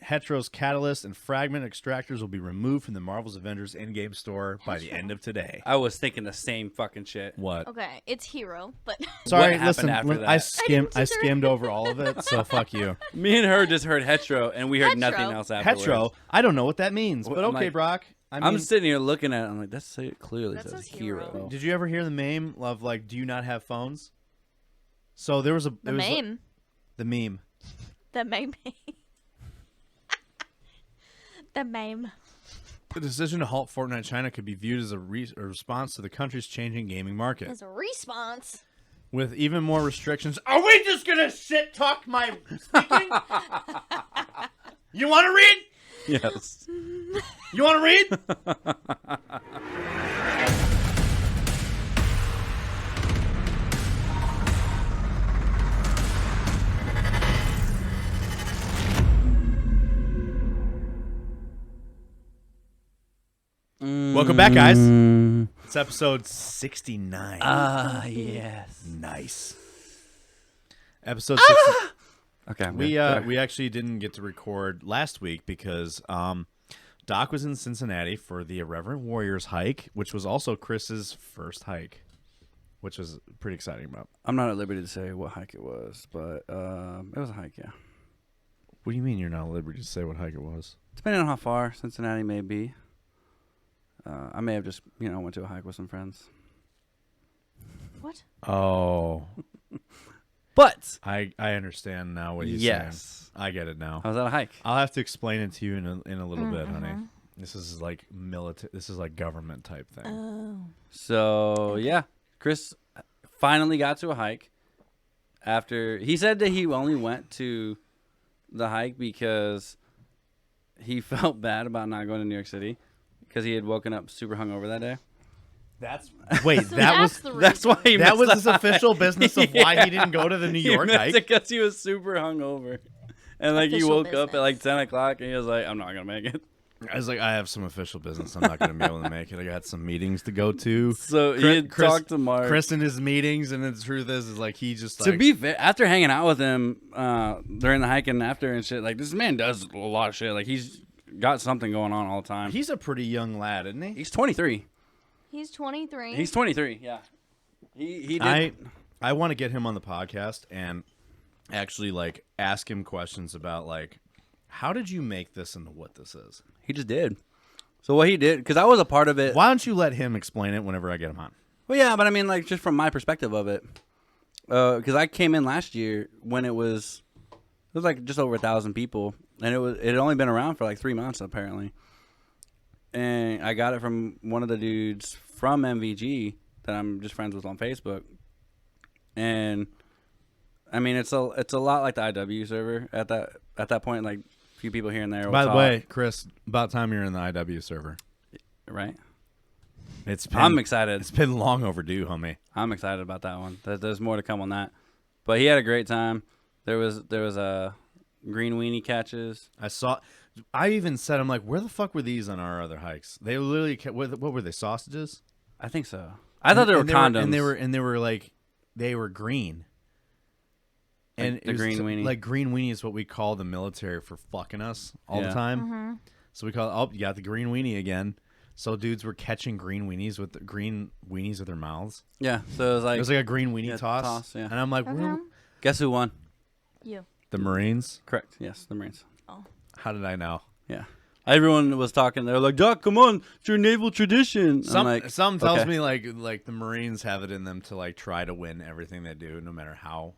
Hetero's catalyst and fragment extractors will be removed from the Marvel's Avengers in-game store by the end of today. I was thinking the same fucking shit. What? Okay, it's Hero, but Sorry, What listen. happened after I that? skimmed over all of it, so fuck you. Me and her just heard hetero, and we heard Hetero. nothing else afterwards. Hetero. I don't know what that means, but I'm okay, like- Brock. I'm sitting here looking at it. I'm like, that's clearly That says says hero. hero. Did you ever hear the meme of like, do you not have phones? So there was a the meme. The meme. The meme. The meme. The decision to halt Fortnite China could be viewed as a response to the country's changing gaming market. As a response. With even more restrictions. Are we just gonna shit talk my speaking? You want to read? Yes. You want to read? Welcome back, guys. It's episode 69. Yes. Nice. Episode 69. Okay. We actually didn't get to record last week because Doc was in Cincinnati for the Irreverent Warriors hike, which was also Chris's first hike, which was pretty exciting about. I'm not at liberty to say what hike it was, but it was a hike, yeah. What do you mean you're not at liberty to say what hike it was? Depending on how far Cincinnati may be. I may have just, went to a hike with some friends. What? Oh. But I understand now what he's saying. I get it now. I was at a hike. I'll have to explain it to you in a little bit, honey. This is like This is like government type thing. Oh. So yeah, Chris finally got to a hike. After he said that he only went to the hike because he felt bad about not going to New York City because he had woken up super hungover that day. That's That's why he that was missed his the official hike. business of why he didn't go to the New York hike. Because he was super hungover, and like he Official woke up at like business. 10 o'clock and he was like, "I'm not gonna make it." I was like, I have some official business. I'm not going to be able to make it. I got some meetings to go to. So he had talked to Mark. Chris in his meetings, and the truth is like he just like. To be fair, after hanging out with him during the hike and after and shit, like this man does a lot of shit. Like he's got something going on all the time. He's a pretty young lad, isn't he? He's 23. He's 23. He's 23. Yeah. He did. I want to get him on the podcast and actually like ask him questions about like how did you make this into what this is? He just did. So what he did, because I was a part of it. Why don't you let him explain it whenever I get him on? Well, yeah, but I mean, like just from my perspective of it, because I came in last year when it was like just over 1,000 people, and it had only been around for like 3 months apparently. And I got it from one of the dudes from MVG that I'm just friends with on Facebook. And I mean, it's a lot like the IW server at that point. Like a few people here and there. will By the talk, way, Chris, about time you're in the IW server. right? I'm excited. It's been long overdue, homie. I'm excited about that one. There's more to come on that. But he had a great time. There was a green weenie catches. I even said, I'm like, where the fuck were these on our other hikes? They literally kept, what were they, sausages? I think so. I thought they were condoms. They were like, they were green. And Like the green weenie. Like green weenie is what we call the military for fucking us all the time. So we call it, you got the green weenie again. So dudes were catching green weenies with their mouths. Yeah, so it was like a green weenie toss. yeah. And I'm like, Guess who won? You. the Marines? Correct. Yes, the Marines. Oh. How did I know? Yeah. Everyone was talking. They were like, "Doc, come on, it's your naval tradition." Some tells okay. me like the Marines have it in them to like try to win everything they do, no matter how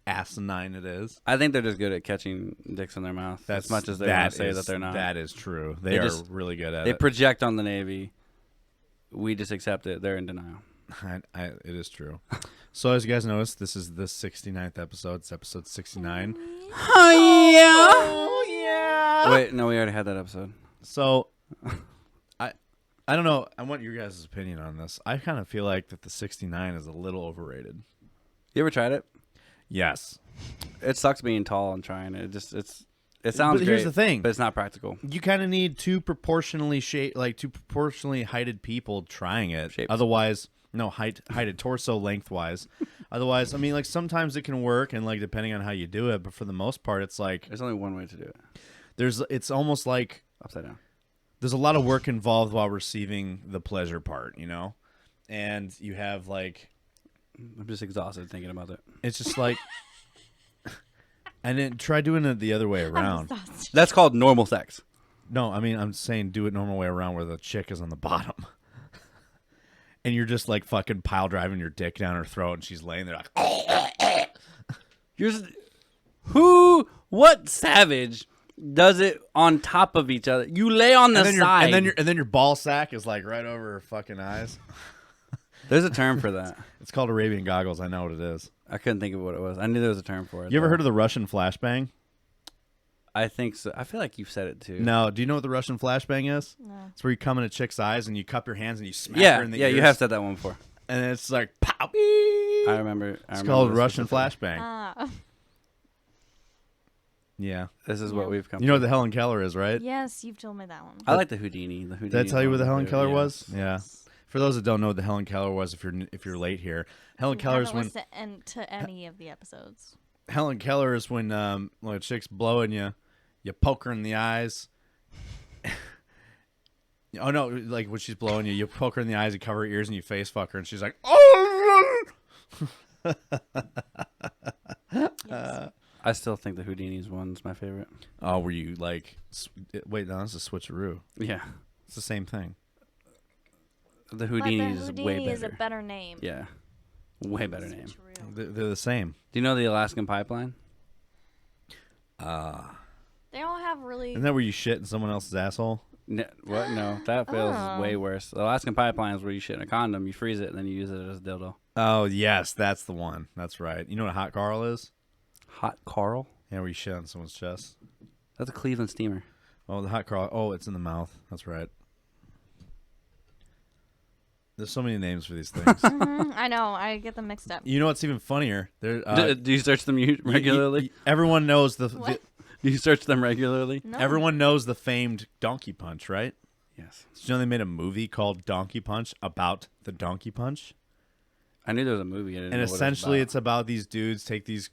asinine it is. I think they're just good at catching dicks in their mouth. As much as they want to say that they're not. That is true. They are really good at it. They project on the Navy. We just accept it. They're in denial. It is true. So as you guys noticed, this is the 69th episode. It's episode 69. Oh yeah. Wait, no, we already had that episode. So I don't know. I want your guys' opinion on this. I kind of feel like that the 69 is a little overrated. You ever tried it? Yes. It sucks being tall and trying it. It sounds But great. here's the thing. But it's not practical. You kind of need two proportionally heighted people trying it. Shapes. Otherwise, No, height it torso lengthwise. Otherwise, I mean, like sometimes it can work, and like depending on how you do it, but for the most part, it's like There's only one way to do it. it's almost like Upside down. there's a lot of work involved while receiving the pleasure part, you know, and you have like I'm just exhausted thinking about it. it's just like, and then try doing it the other way around. That's called normal sex. No, I mean I'm saying do it normal way around where the chick is on the bottom. And you're just like fucking pile driving your dick down her throat, and she's laying there like, What savage does it on top of each other? You lay on the side, and then your ball sack is like right over her fucking eyes. There's a term for that. It's called Arabian goggles. I know what it is. I couldn't think of what it was. I knew there was a term for it. You ever heard of the Russian flashbang? I think so. I feel like you've said it too. No. Do you know what the Russian flashbang is? No. It's where you come in a chick's eyes and you cup your hands and you smack Yeah, her in the yeah, ears. you have said that one before. And it's like pow. I remember. It's called Russian flashbang. Yeah. This is what we've come. You know what the Helen Keller is, right? Yes, you've told me that one. I like the Houdini. The Houdini. Did I tell you what the Helen Keller yeah. was? Yeah. For those that don't know what the Helen Keller was, if you're late here, Helen Keller is when to any of the episodes. Helen Keller is when a chick's blowing you, you poke her in the eyes. Oh no! Like when she's blowing you, you poke her in the eyes, you cover her ears, and you face fuck her, and she's like, "Oh!" Yes. I still think the Houdini's one's my favorite. Oh, were you like? Wait, no, that's a switcheroo. Yeah, It's the same thing. the But Houdini the is Houdini way better. is a better name. Yeah, way better It's name. true. They're the same. Do you know the Alaskan pipeline? They all have really. Isn't that where you shit in someone else's asshole? No, what? No, that feels Oh. way worse. The Alaskan pipeline is where you shit in a condom, you freeze it, and then you use it as a dildo. Oh yes, that's the one. That's right. You know what a hot Carl is? Hot Carl? Yeah, where you shit on someone's chest. That's a Cleveland steamer. Oh, the hot Carl. Oh, it's in the mouth. That's right. There's so many names for these things. Mhm, I know. I get them mixed up. You know what's even funnier? There, Do you search them regularly? everyone knows the What? Do you search them regularly? No. everyone knows the famed Donkey Punch, right? Yes. Did you know they made a movie called Donkey Punch about the Donkey Punch? I knew there was a movie. I didn't And know what essentially, it it's about these dudes take these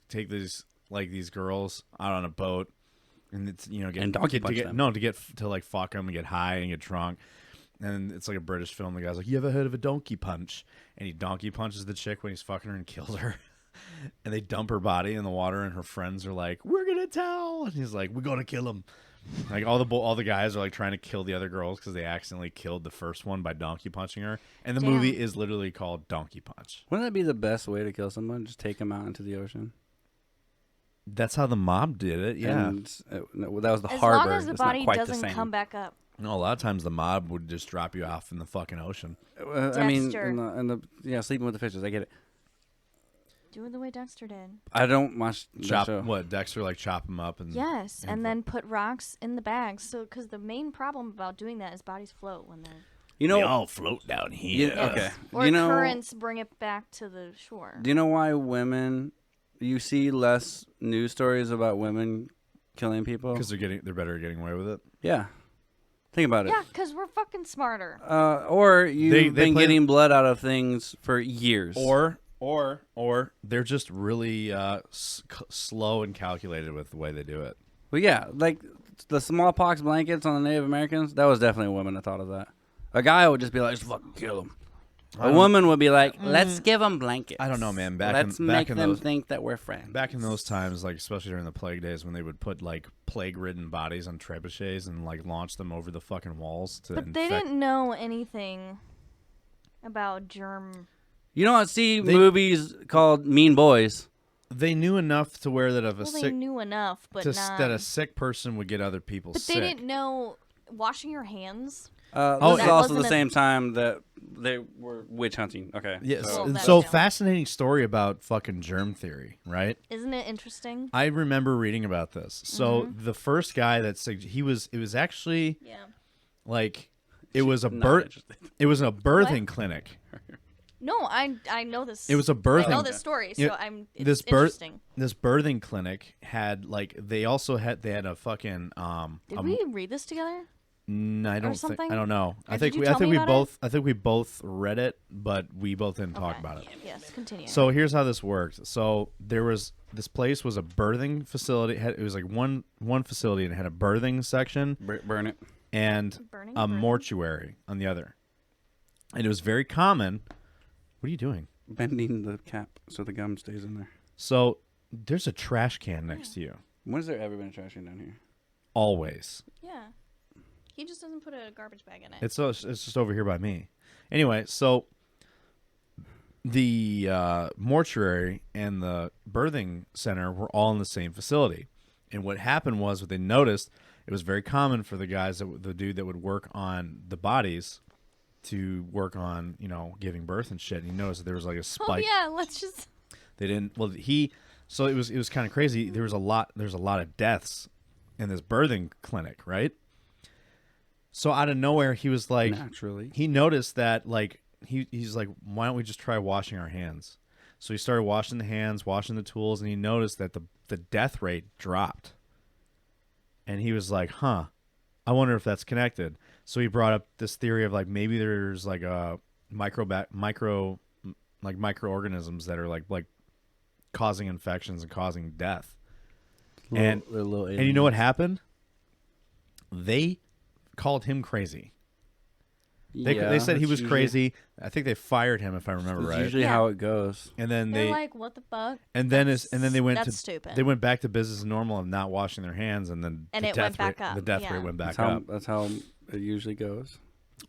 like these girls out on a boat, and it's get And donkey to punch get them. no to like fuck them and get high and get drunk. And it's like a British film. The guy's like, "You ever heard of a donkey punch?" And he donkey punches the chick when he's fucking her and kills her. And they dump her body in the water, and her friends are like, "We're gonna tell." And he's like, "We're gonna kill him." Like all the guys are like trying to kill the other girls because they accidentally killed the first one by donkey punching her. And the Damn. movie is literally called Donkey Punch. Wouldn't that be the best way to kill someone? Just take them out into the ocean. That's how the mob did it. Yeah. And, no, that was the As harbor. long as the It's not body quite the doesn't same. come back up. No, a lot of times the mob would just drop you off in the fucking ocean. I mean, Dexter. sleeping with the fishes. I get it. Do it the way Dexter did. I don't watch the Chop show. what Dexter like chop them up and Yes, and and then put rocks in the bags. So, because the main problem about doing that is bodies float when they're. You they know, all float down here. Yeah, okay. Or You know- currents bring it back to the shore. do you know why women? You see less news stories about women killing people. Because they're better at getting away with it. Yeah, think about it. Yeah, because we're fucking smarter. Or you've They been play- getting blood out of things for years. Or they're just really slow and calculated with the way they do it. well, yeah, like the smallpox blankets on the Native Americans. That was definitely a woman that thought of that. A guy would just be like, "Just fucking kill them." A woman would be like, "Let's give them blankets." I don't know, man. Let's make them think that we're friends. Back in those times, like especially during the plague days, when they would put like plague-ridden bodies on trebuchets and like launch them over the fucking walls to But they infect. didn't know anything about germ. You don't see movies called Mean Boys. They knew enough to where that if a Well, they sick knew enough, but not. that a sick person would get other people But sick. they didn't know washing your hands. This Oh, is that also the wasn't a- same time that they were witch hunting. Okay. Yes. Well, and that so down. fascinating story about fucking germ theory, right? Isn't it interesting? I remember reading about this. So Mm-hmm. the first guy that it was actually Yeah. like it was a Not birth interested. it was a birthing clinic. No, I know this. It was a I birthing. know this story, so Yeah, it's this interesting. this birthing clinic had like they had a fucking Did we read this together? I don't think. something? I don't know. Or I think did you we. tell me about it? I think we both read it, but we both didn't talk Okay. about it. Yes, continue. So here's how this worked. So this place was a birthing facility. It was like one facility, and it had a birthing section Burn it. and Burning, a burning. mortuary on the other. And it was very common. What are you doing? Bending the cap so the gum stays in there. So there's a trash can next to you. When's there ever been a trash can down here? Always. Yeah. He just doesn't put a garbage bag in it. It's just over here by me. Anyway, so the mortuary and the birthing center were all in the same facility. And what happened was, what they noticed, it was very common for the guys, the dude that would work on the bodies, to work on, giving birth and shit. And he noticed that there was like a spike. Oh yeah, let's just. They didn't. Well, so it was kind of crazy. There's a lot of deaths in this birthing clinic, right? So out of nowhere, he was like, Naturally. he noticed that, like, he's like, why don't we just try washing our hands? So he started washing the hands, washing the tools, and he noticed that the death rate dropped. And he was like, huh, I wonder if that's connected. So he brought up this theory of, like, maybe there's like a microorganisms that are like causing infections and causing death. And you know what happened? They called him crazy. They said he was crazy. I think they fired him, if I remember right. Usually Yeah. how it goes. And then They're like, what the fuck? and then they went That's to stupid. they went back to business as normal of not washing their hands, and then And the it death went back rate, up, The death yeah. rate went back That's how, up. that's how it usually goes.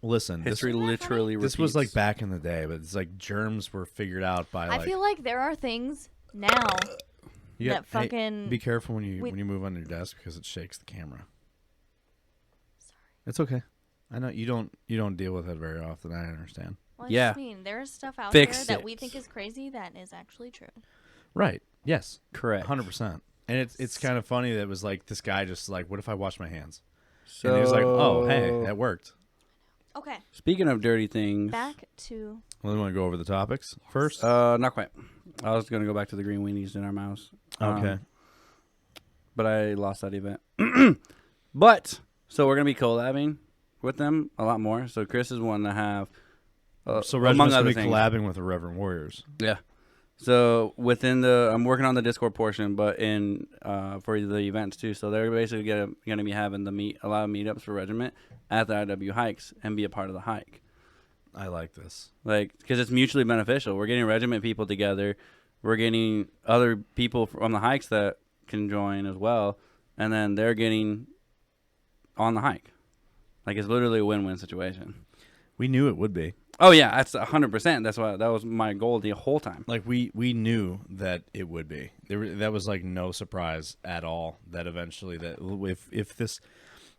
Listen, History Isn't that literally repeats. this was like back in the day, but it's like germs were figured out by I feel like there are things now you that hey, fucking. be careful when you we- move on your desk because it shakes the camera. Sorry. It's okay. I know you don't deal with it very often. I understand. Well, I Yeah. just mean there's stuff out Fix there that it. we think is crazy that is actually true. Right. Yes. Correct. 100%. And it's kind of funny that it was like this guy just like, what if I wash my hands? So And he was like, oh, hey, that worked. Okay, speaking of dirty things, back to. Well, we want to go over the topics first. not quite. I was gonna go back to the green weenies in our mouths. Okay. But I lost that event. But so we're gonna be collabing with them a lot more. So Chris is one to have. So among Reginald's other going to be things. collabing with the Reverend Warriors. Yeah. So I'm working on the Discord portion, but for the events too. So they're basically gonna be having a lot of meetups for Regiment at the IW hikes and be a part of the hike. I like this. Like, because it's mutually beneficial. We're getting Regiment people together. We're getting other people from the hikes that can join as well, and then they're getting on the hike. Like, it's literally a win-win situation. We knew it would be. Oh yeah, that's 100%. That's why that was my goal the whole time. Like we knew that it would be. That was like no surprise at all. That eventually that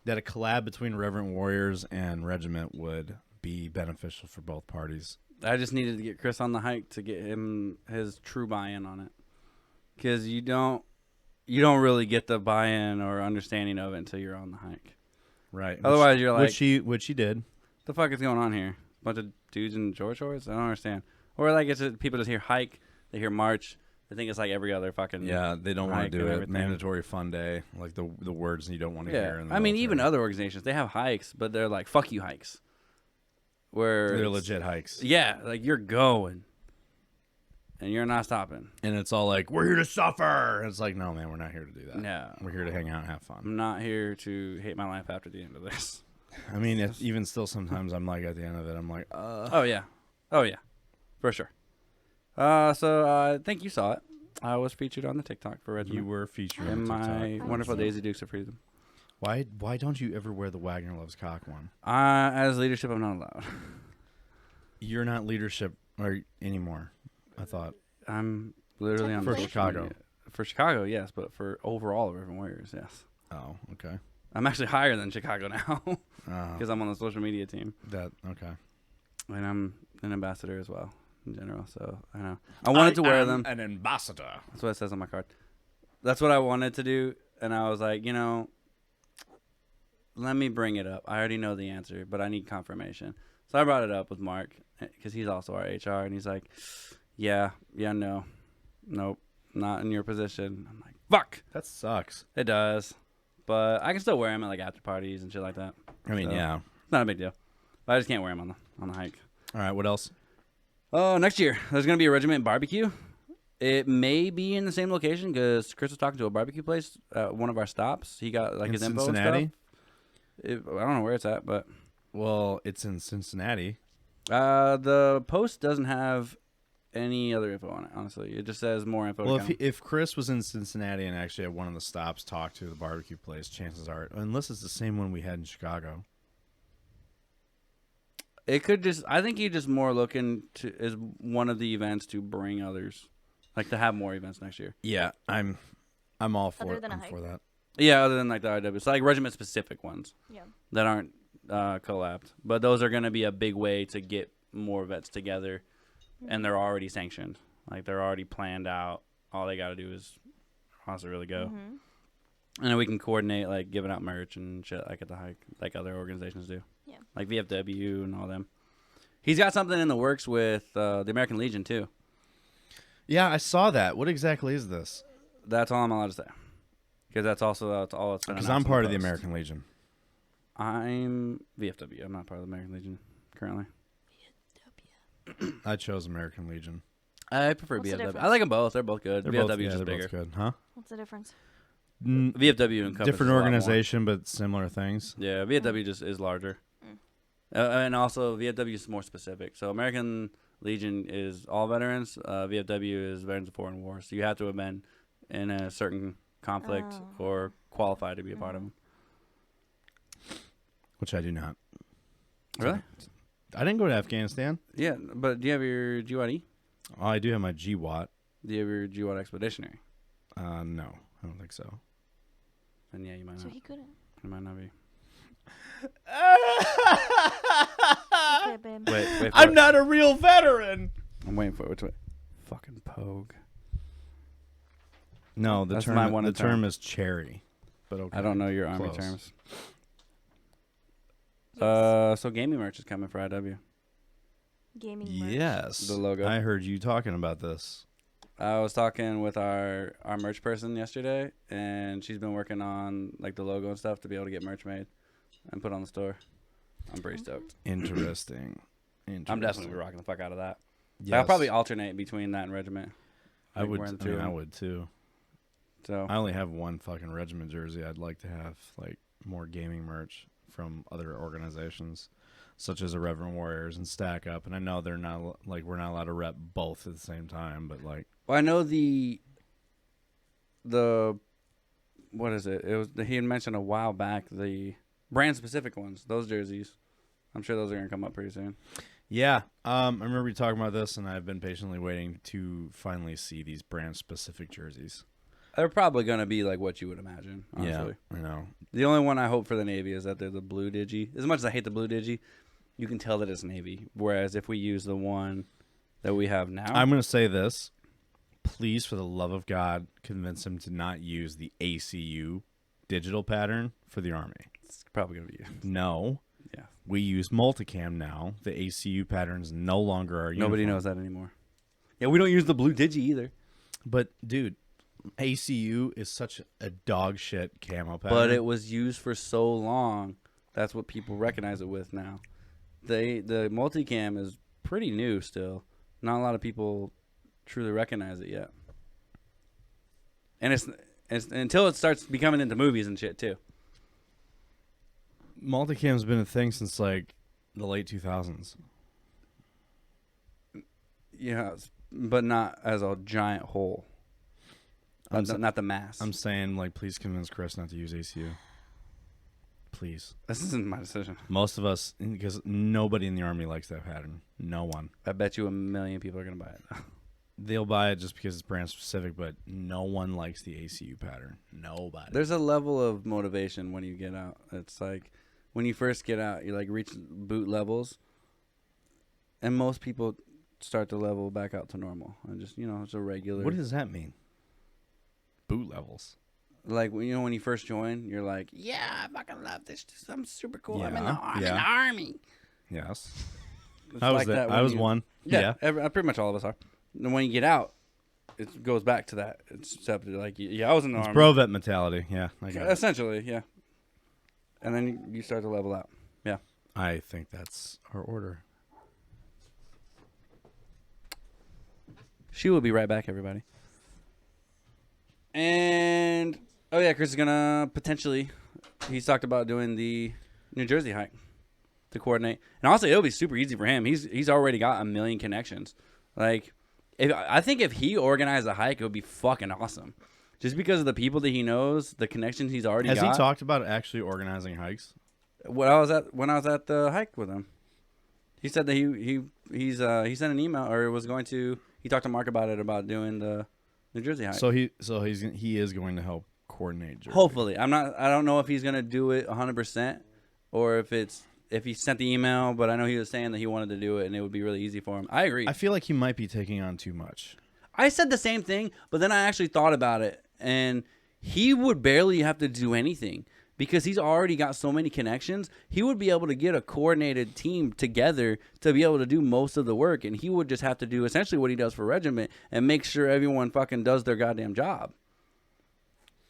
that a collab between Reverend Warriors and Regiment would be beneficial for both parties. I just needed to get Chris on the hike to get him his true buy-in on it, because you don't really get the buy-in or understanding of it until you're on the hike. Right. Otherwise, you're like, which she did. the fuck is going on here? Bunch of dudes in short shorts? I don't understand. Or like it's just, people just hear hike, they hear march, they think it's like every other fucking Yeah, they don't want hike to do and it. everything. Mandatory fun day, like the words you don't want to hear. In the I mean, even military. other organizations, they have hikes, but they're like fuck you hikes, where They're it's- legit hikes. Yeah, like you're going, and you're not stopping. And it's all like, we're here to suffer. And it's like, no, man, we're not here to do that. No, We're here to hang out and have fun. I'm not here to hate my life after the end of this. I mean, even still, sometimes I'm like, at the end of it, I'm like, Oh yeah, for sure. So I think you saw it. I was featured on the TikTok for Regiment. you were featured in on my TikTok. wonderful see it. Daisy Dukes of Freedom. Why don't you ever wear the Wagner Loves Cock one? As leadership, I'm not allowed. You're not leadership anymore, I thought. I'm literally on For social Chicago. media. For Chicago, yes, but for overall River Warriors, yes. Oh, okay. I'm actually higher than Chicago now Oh, because I'm on the social media team, okay. and I'm an ambassador as well in general. So I know I wanted to wear them. An ambassador. That's what it says on my card. That's what I wanted to do, and I was like, let me bring it up. I already know the answer, but I need confirmation. So I brought it up with Mark because he's also our HR, and he's like, nope, not in your position. I'm like, fuck, That sucks. it does. but I can still wear them at like after parties and shit like that. I mean, So, yeah. It's not a big deal. But I just can't wear them on the hike. All right, what else? Oh, next year there's gonna be a regiment barbecue. It may be in the same location because Chris was talking to a barbecue place at one of our stops. He got like In his info Cincinnati? and stuff. I don't know where it's at, but Well, it's in Cincinnati. the post doesn't have any other info on it. Honestly, it just says more info. Well, to come. if Chris was in Cincinnati and actually at one of the stops talked to the barbecue place, chances are, unless it's the same one we had in Chicago. It could just. I think he just more looking to is one of the events to bring others, like to have more events next year. Yeah, I'm all for Other it. than a I'm hike? Oh, for that. Yeah, other than like the RW, so like regiment specific ones Yeah. that aren't collabed, but those are going to be a big way to get more vets together, and they're already sanctioned. Like they're already planned out. All they got to do is honestly really go, Mm-hmm. and then we can coordinate like giving out merch and shit like at the hike, like other organizations do. Yeah. Like VFW and all them. He's got something in the works with the American Legion too. Yeah, I saw that. What exactly is this? That's all I'm allowed to say, because that's all it's been. Because announced I'm in part of the post. American Legion. I'm VFW. I'm not part of the American Legion currently. I chose American Legion. I prefer What's the VFW. I difference? like them both. They're both good. They're VFW both, is yeah, just they're bigger. both good, huh? What's the difference? VFW encompasses Different a lot more. organization, but similar things. Yeah, VFW just is larger. And also VFW is more specific. So American Legion is all veterans. VFW is Veterans of Foreign War. So you have to have been in a certain conflict Oh. or qualify to be a part of them. Which I do not. Really? I didn't go to Afghanistan. Yeah, but do you have your GWAT-E? Oh, I do have my GWAT. Do you have your GWAT Expeditionary? No, I don't think so. And yeah, you might So not. he couldn't. You might not be. Okay, babe. Wait for I'm it. not a real veteran. I'm waiting for it. Which way? Fucking Pogue. No, the That's term my one the and term term. is cherry. But okay. I don't know your army Close. terms. Yes. So gaming merch is coming for IW. Gaming merch. Yes. The logo. I heard you talking about this. I was talking with our merch person yesterday, and she's been working on like the logo and stuff to be able to get merch made and put on the store. I'm pretty stoked. Interesting. I'm definitely rocking the fuck out of that. Yes. I'll probably alternate between that and regiment. I like, would. wearing the I two mean, of I them. would too. So I only have one fucking regiment jersey. I'd like to have like more gaming merch from other organizations, such as Irreverent Warriors and Stack Up. And I know they're not like we're not allowed to rep both at the same time, but like well, I know the what is it? It was he had mentioned a while back the brand specific ones. Those jerseys. I'm sure those are gonna come up pretty soon. yeah. I remember you talking about this, and I've been patiently waiting to finally see these brand specific jerseys. They're probably gonna be like what you would imagine. Honestly. Yeah, I know. The only one I hope for the Navy is that they're the blue digi. As much as I hate the blue digi, you can tell that it's Navy. Whereas if we use the one that we have now, I'm going to say this. Please, for the love of God, convince him to not use the ACU digital pattern for the Army. it's probably going to be you. No. Yeah. We use multicam now. The ACU patterns no longer are Nobody uniform. knows that anymore. Yeah, we don't use the blue digi either. But, dude, ACU is such a dog shit camo pattern. But it was used for so long. That's what people recognize it with now. The multicam is pretty new still. Not a lot of people truly recognize it yet. And it's until it starts becoming into movies and shit too. Multicam's been a thing since, like, the late 2000s. Yeah, but not as a giant whole. Not the mass. I'm saying, like, please convince Chris not to use ACU. Please. This isn't my decision. Most of us, because nobody in the Army likes that pattern. No one. I bet you 1 million people are going to buy it. They'll buy it just because it's brand specific, but no one likes the ACU pattern. Nobody. There's a level of motivation when you get out. It's like when you first get out, you like reach boot levels, and most people start to level back out to normal and just it's a regular. What does that mean? Boot levels. Like when you first join, you're like, yeah, I fucking love this. I'm super cool. I'm in the Yeah. army. Yes. It's I was like that. that I when was you- one. Yeah, pretty much all of us are. And when you get out, it goes back to that. It's like, yeah, I was in the It's army. bro vet mentality. Yeah, I got it. Essentially, yeah. And then you start to level out. Yeah. I think that's our order. She will be right back, everybody. And, oh yeah, Chris is going to potentially, he's talked about doing the New Jersey hike to coordinate. And honestly, it'll be super easy for him. He's already got 1 million connections. Like, I think if he organized a hike, it would be fucking awesome. Just because of the people that he knows, the connections he's already got. Has he talked about actually organizing hikes? When I was at the hike with him, he said that he sent an email or was going to. He talked to Mark about it, about doing the New Jersey hike. So he is going to help coordinate Jersey. Hopefully, I don't know if he's gonna do it 100% or if he sent the email, but I know he was saying that he wanted to do it and it would be really easy for him. I agree. I feel like he might be taking on too much. I said the same thing, but then I actually thought about it, and he would barely have to do anything because he's already got so many connections. He would be able to get a coordinated team together to be able to do most of the work, and he would just have to do essentially what he does for Regiment and make sure everyone fucking does their goddamn job.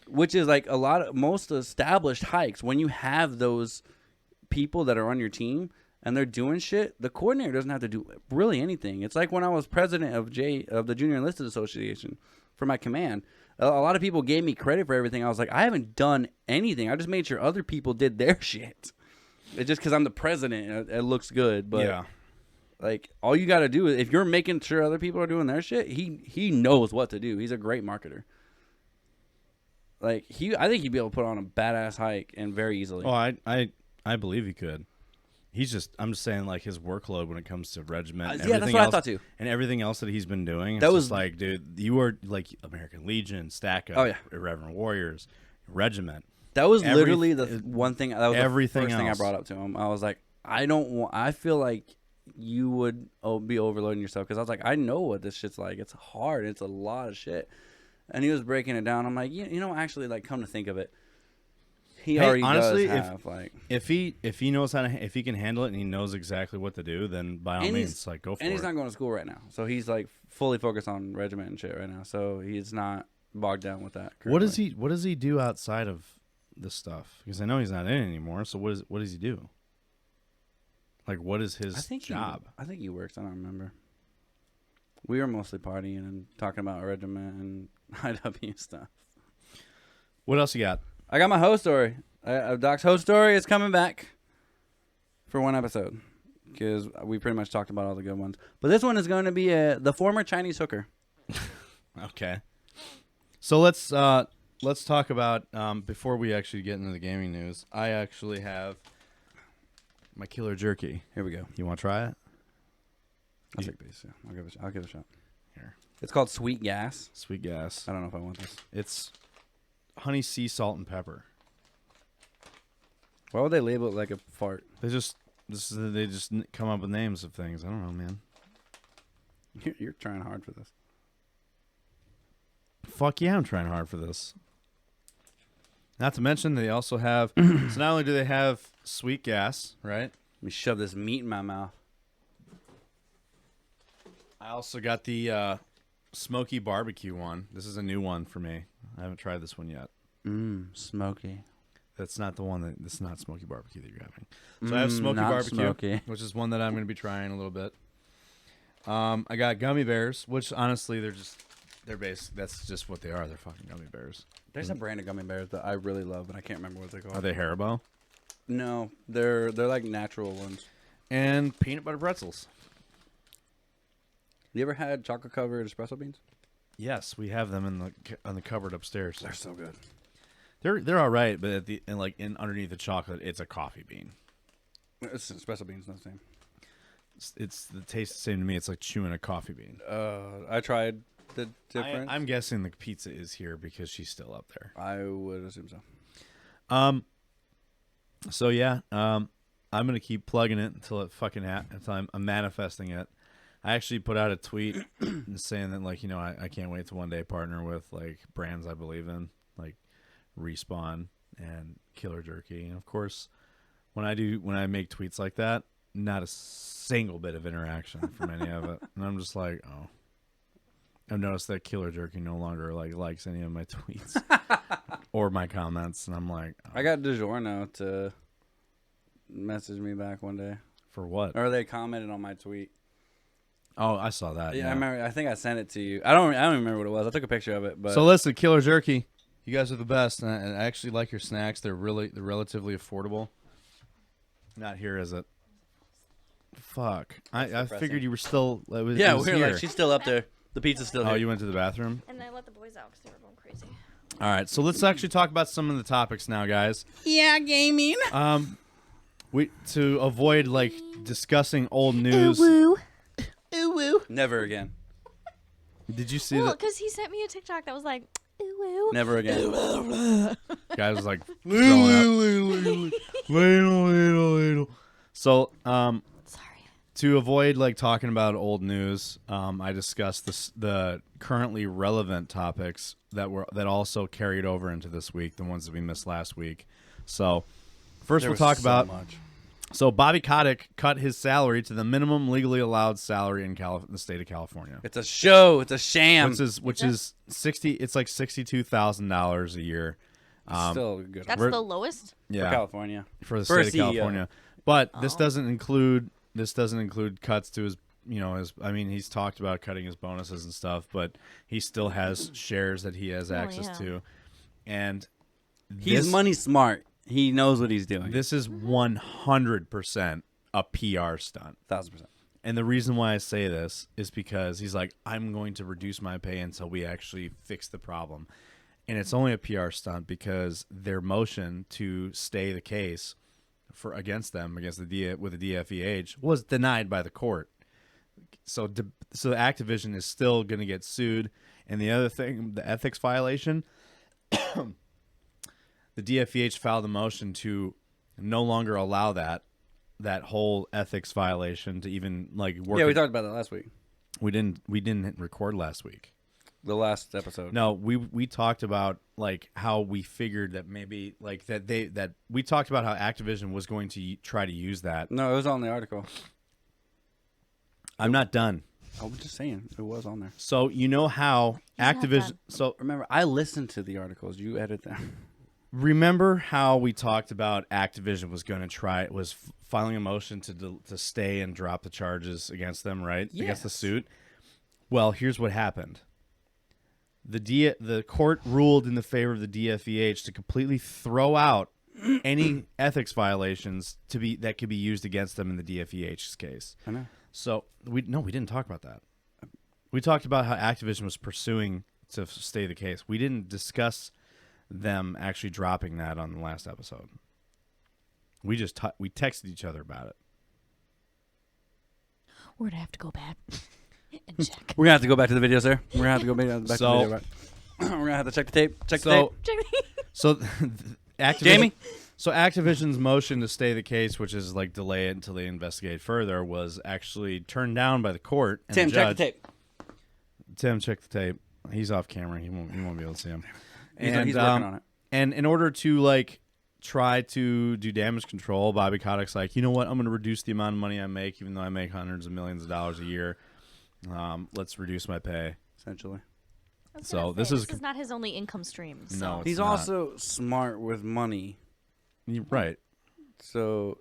Which is like most established hikes, when you have those people that are on your team and they're doing shit, the coordinator doesn't have to do really anything. It's like when I was president of the Junior Enlisted Association for my command. A lot of people gave me credit for everything. I was like, I haven't done anything. I just made sure other people did their shit. It's just because I'm the president, it looks good. But yeah, like all you got to do is, if you're making sure other people are doing their shit, he knows what to do. He's a great marketer. Like I think he'd be able to put on a badass hike and very easily. Oh, I believe he could. I'm just saying, like, his workload when it comes to regiment. And yeah, that's what I thought too. And everything else that he's been doing. That was just like, dude, you were like American Legion, Stack Up, Oh, yeah. Irreverent Warriors, Regiment. That was literally the one thing. That was everything the first thing I else. brought up to him. I was like, I feel like you would be overloading yourself, because I was like, I know what this shit's like. It's hard. It's a lot of shit. And he was breaking it down. I'm like, you know, actually, like, come to think of it, he already honestly, does have like. If he knows how to, if he can handle it and he knows exactly what to do, then by all means, like, go for it. And he's not going to school right now, so he's like fully focused on regiment and shit right now. So he's not bogged down with that. Currently. What does he do outside of this stuff? Because I know he's not in it anymore. So what does he do? Like, what is his job? I think he works. I don't remember. We were mostly partying and talking about regiment and IW stuff. What else you got? I got my host story. Doc's host story is coming back for one episode, because we pretty much talked about all the good ones. But this one is going to be the former Chinese hooker. Okay. So let's talk about before we actually get into the gaming news. I actually have my killer jerky. Here we go. You want to try it? I'll take these. Yeah. I'll give it a shot. Here. It's called Sweet Gas. Sweet gas. I don't know if I want this. It's honey, sea salt, and pepper. Why would they label it like a fart? They just come up with names of things. I don't know, man. You're trying hard for this. Fuck yeah, I'm trying hard for this. Not to mention, they also have. So not only do they have sweet gas, right? Let me shove this meat in my mouth. I also got the smoky barbecue one. This is a new one for me. I haven't tried this one yet. Smoky. That's not the one that's not smoky barbecue that you're having. So I have smoky barbecue, smoky. which is one that I'm going to be trying a little bit. I got Gummy Bears, which honestly they're basic. That's just what they are. They're fucking Gummy Bears. There's a brand of Gummy Bears that I really love, but I can't remember what they're called. Are they Haribo? No, they're like natural ones. And peanut butter pretzels. You ever had chocolate covered espresso beans? Yes, we have them on the cupboard upstairs. They're so good. They're all right, but underneath the chocolate, it's a coffee bean. It's espresso beans, not the same. It's the taste the same to me. It's like chewing a coffee bean. I tried the difference. I'm guessing the pizza is here because she's still up there. I would assume so. So yeah, I'm gonna keep plugging it until it fucking until I'm manifesting it. I actually put out a tweet saying that, like, you know, I can't wait to one day partner with like brands I believe in, like Respawn and Killer Jerky. And of course, when I make tweets like that, not a single bit of interaction from any of it, and I'm just like, oh. I've noticed that Killer Jerky no longer likes any of my tweets or my comments, and I'm like, oh, I got DiGiorno to message me back one day. for what? Or they commented on my tweet. Oh, I saw that. Yeah, I remember. I think I sent it to you. I don't remember what it was. I took a picture of it. But So listen, Killer Jerky, you guys are the best, and I actually like your snacks. They're relatively affordable. Not here, is it? Fuck. I figured you were still. It was yeah, here. we're like, she's still up there. The pizza's still Oh, here. you went to the bathroom? And I let the boys out because they were going crazy. All right, so let's actually talk about some of the topics now, guys. Yeah, gaming. To avoid discussing old news. Ooh, Ooh. Never again. Did you see well, that? because he sent me a TikTok that was like, ooh, ooh. Never again. Guy was like throwing up. So, Sorry. to avoid talking about old news, I discussed the currently relevant topics that also carried over into this week, the ones that we missed last week. So, first we'll talk about. So Bobby Kotick cut his salary to the minimum legally allowed salary in the state of California. It's a show. It's a sham. Which is $60. It's like $62,000 a year. Still good. That's the lowest? Yeah, For California. for the For a state of CEO. California. But this doesn't include cuts to his. I mean, he's talked about cutting his bonuses and stuff, but he still has shares that he has access to, and He's money smart. He knows what he's doing. This is 100% a PR stunt. 1,000%. And the reason why I say this is because he's like, I'm going to reduce my pay until we actually fix the problem. And it's only a PR stunt because their motion to stay the case against the DFEH was denied by the court. So Activision is still going to get sued. And the other thing, the ethics violation, the DFEH filed a motion to no longer allow that whole ethics violation to even work. Yeah, we talked about that last week. We didn't record last week. The last episode. No, we talked about how we figured that maybe that we talked about how Activision was going to try to use that. No, it was on the article. I'm not done. I was just saying it was on there. So you know how not Activision. done. So Remember, I listened to the articles. You edit them. remember how we talked about Activision was filing a motion to stay and drop the charges against them, right? Yes. Against the suit. Well, here's what happened. The court ruled in the favor of the DFEH to completely throw out any ethics violations that could be used against them in the DFEH's case. I know. So we didn't talk about that. We talked about how Activision was pursuing to stay the case. We didn't discuss them actually dropping that on the last episode. We just we texted each other about it. We're going to have to go back and check. We're gonna have to go back to the video, sir. We're gonna have to go back to the video. Right? We're gonna have to check the tape. Check the tape. So Activision, Jamie? So Activision's motion to stay the case, which is delay it until they investigate further, was actually turned down by the court. And Tim, the check judge. the tape. Tim, check the tape. He's off camera. He won't be able to see him. He's working on it. And in order to try to do damage control, Bobby Kotick's like, you know what? I'm going to reduce the amount of money I make, even though I make hundreds of millions of dollars a year. Let's reduce my pay. Essentially. So This is not his only income stream. So. No, it's He's not. also smart with money. You're right. So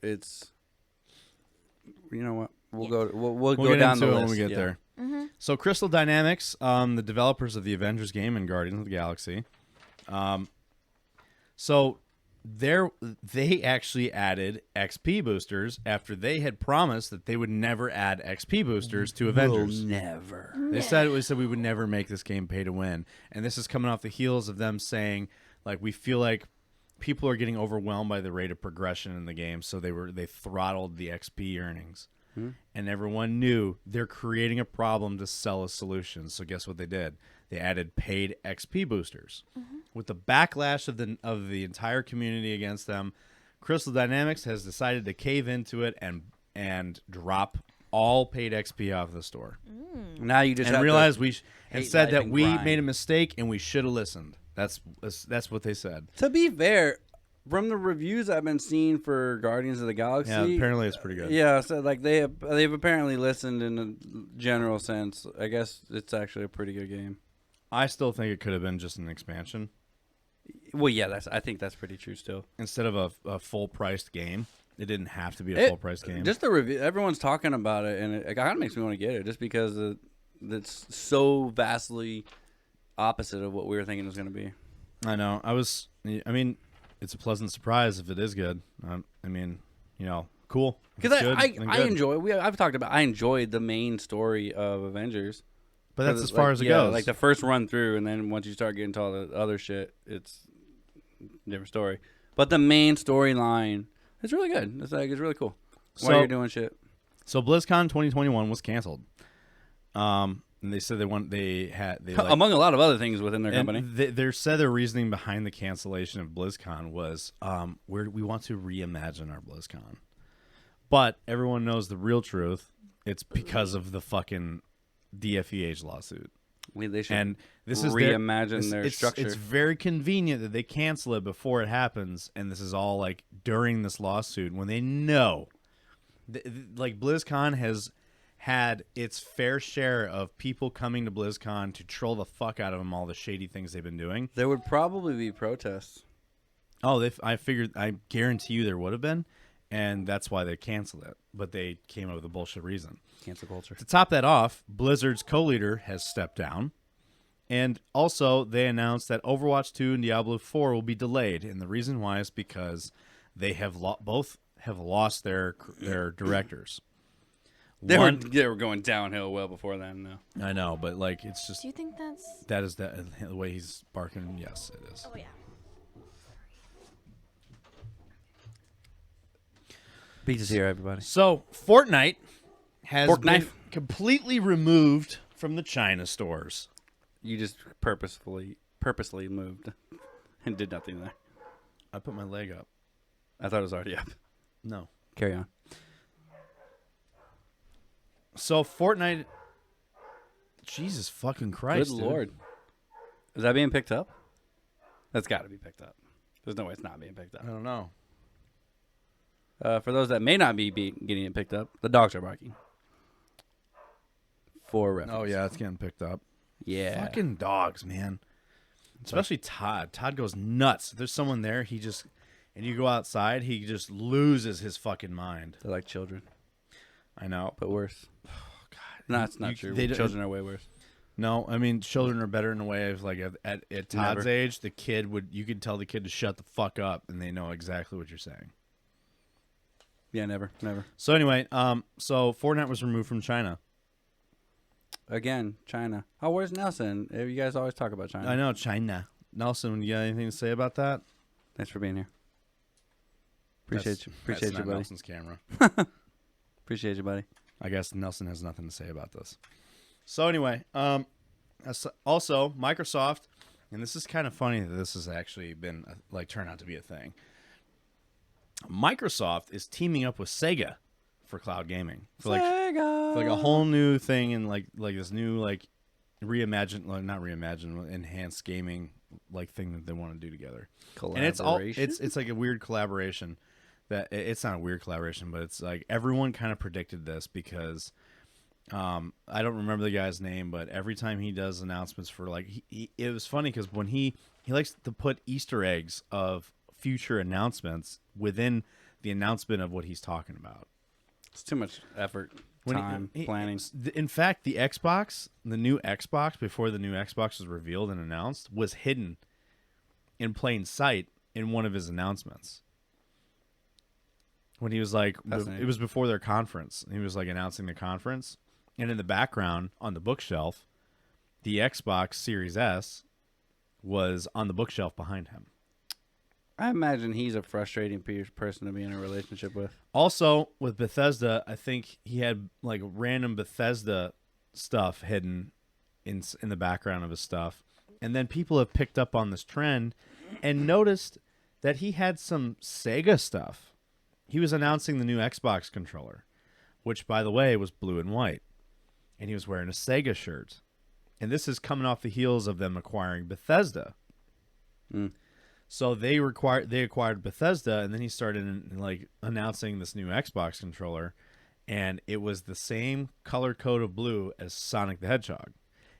it's, you know what? We'll go. We'll We'll go get down into the it list when we get yeah. there. Mm-hmm. So Crystal Dynamics, the developers of the Avengers game and Guardians of the Galaxy, so they actually added XP boosters after they had promised that they would never add XP boosters to Avengers. Never. They said we would never make this game pay to win, and this is coming off the heels of them saying we feel like people are getting overwhelmed by the rate of progression in the game, so they throttled the XP earnings. And everyone knew they're creating a problem to sell a solution. So guess what they did? They added paid XP boosters. With the backlash of the entire community against them, Crystal Dynamics has decided to cave into it and drop all paid XP off the store. Now you just And have realize to and hate said life that and we grind. made a mistake and we should have listened. That's what they said. To be fair, From the reviews I've been seeing for Guardians of the Galaxy, Yeah, apparently it's pretty good. Yeah, so like they've apparently listened in a general sense. I guess it's actually a pretty good game. I still think it could have been just an expansion Well, yeah, I think that's pretty true still. instead of a full-priced game. It didn't have to be a full-priced game. Just the review, everyone's talking about it, and it kind of makes me want to get it just because it's so vastly opposite of what we were thinking it was going to be. I know. I mean, it's a pleasant surprise if it is good. I mean, cool. Because I I've talked about, I enjoyed the main story of Avengers. But that's as far as it goes. Like the first run through, and then once you start getting to all the other shit, it's a different story. But the main storyline, it's really good. It's really cool. While you're doing shit. So BlizzCon 2021 was canceled. And they said among a lot of other things within their company. They said their reasoning behind the cancellation of BlizzCon was we want to reimagine our BlizzCon. But everyone knows the real truth. It's because of the fucking DFEH lawsuit. They should and this is reimagine their structure. It's very convenient that they cancel it before it happens, and this is all like during this lawsuit when they know, like BlizzCon has had its fair share of people coming to BlizzCon to troll the fuck out of them, all the shady things they've been doing. There would probably be protests. Oh, I guarantee you there would have been, and that's why they canceled it. But they came up with a bullshit reason. Cancel culture. To top that off, Blizzard's co-leader has stepped down. And also, they announced that Overwatch 2 and Diablo 4 will be delayed. And the reason why is because they have both have lost their directors. They were going downhill well before then, though. I know, but like it's just. Do you think that is the way he's barking? Yes, it is. Oh yeah. Pizza's here, everybody. So Fortnite has Fork been knife. completely removed from the China stores. You just purposely moved and did nothing there. I put my leg up. I thought it was already up. No. Carry on. So Fortnite, Jesus fucking Christ! Good dude. Lord, is that being picked up? That's got to be picked up. There's no way it's not being picked up. I don't know. For those that may not be getting it picked up, the dogs are barking. For reference. Oh yeah, it's getting picked up. Yeah. Fucking dogs, man. Especially Todd. Todd goes nuts. If there's someone there, and you go outside, he just loses his fucking mind. They're like children, I know. but worse. Oh, God. No, it's not true. Children are way worse. No, I mean children are better in a way of like at Todd's age, you could tell the kid to shut the fuck up, and they know exactly what you're saying. Yeah, never. So anyway, so Fortnite was removed from China. Again, China. Oh, where's Nelson? You guys always talk about China. I know, China. Nelson, you got anything to say about that? Thanks for being here. Appreciate you, that's not buddy. Nelson's camera. Appreciate you, buddy. I guess Nelson has nothing to say about this. So anyway, also Microsoft, and this is kind of funny that this has actually been turned out to be a thing. Microsoft is teaming up with Sega for cloud gaming. For a whole new thing and like this new reimagined, not reimagined, enhanced gaming thing that they want to do together. And it's like a weird collaboration that it's not a weird collaboration, but it's like everyone kind of predicted this because I don't remember the guy's name, but every time he does announcements for it was funny because when he likes to put Easter eggs of future announcements within the announcement of what he's talking about. It's too much effort, time, planning. In fact, the new Xbox, before the new Xbox was revealed and announced, was hidden in plain sight in one of his announcements. When he was it was before their conference. He was announcing the conference, and in the background on the bookshelf, the Xbox Series S was on the bookshelf behind him. I imagine he's a frustrating person to be in a relationship with. Also, with Bethesda, I think he had random Bethesda stuff hidden in the background of his stuff. And then people have picked up on this trend and noticed that he had some Sega stuff. He was announcing the new Xbox controller, which, by the way, was blue and white. And he was wearing a Sega shirt. And this is coming off the heels of them acquiring Bethesda. So they acquired Bethesda, and then he started like announcing this new Xbox controller, and it was the same color code of blue as Sonic the Hedgehog,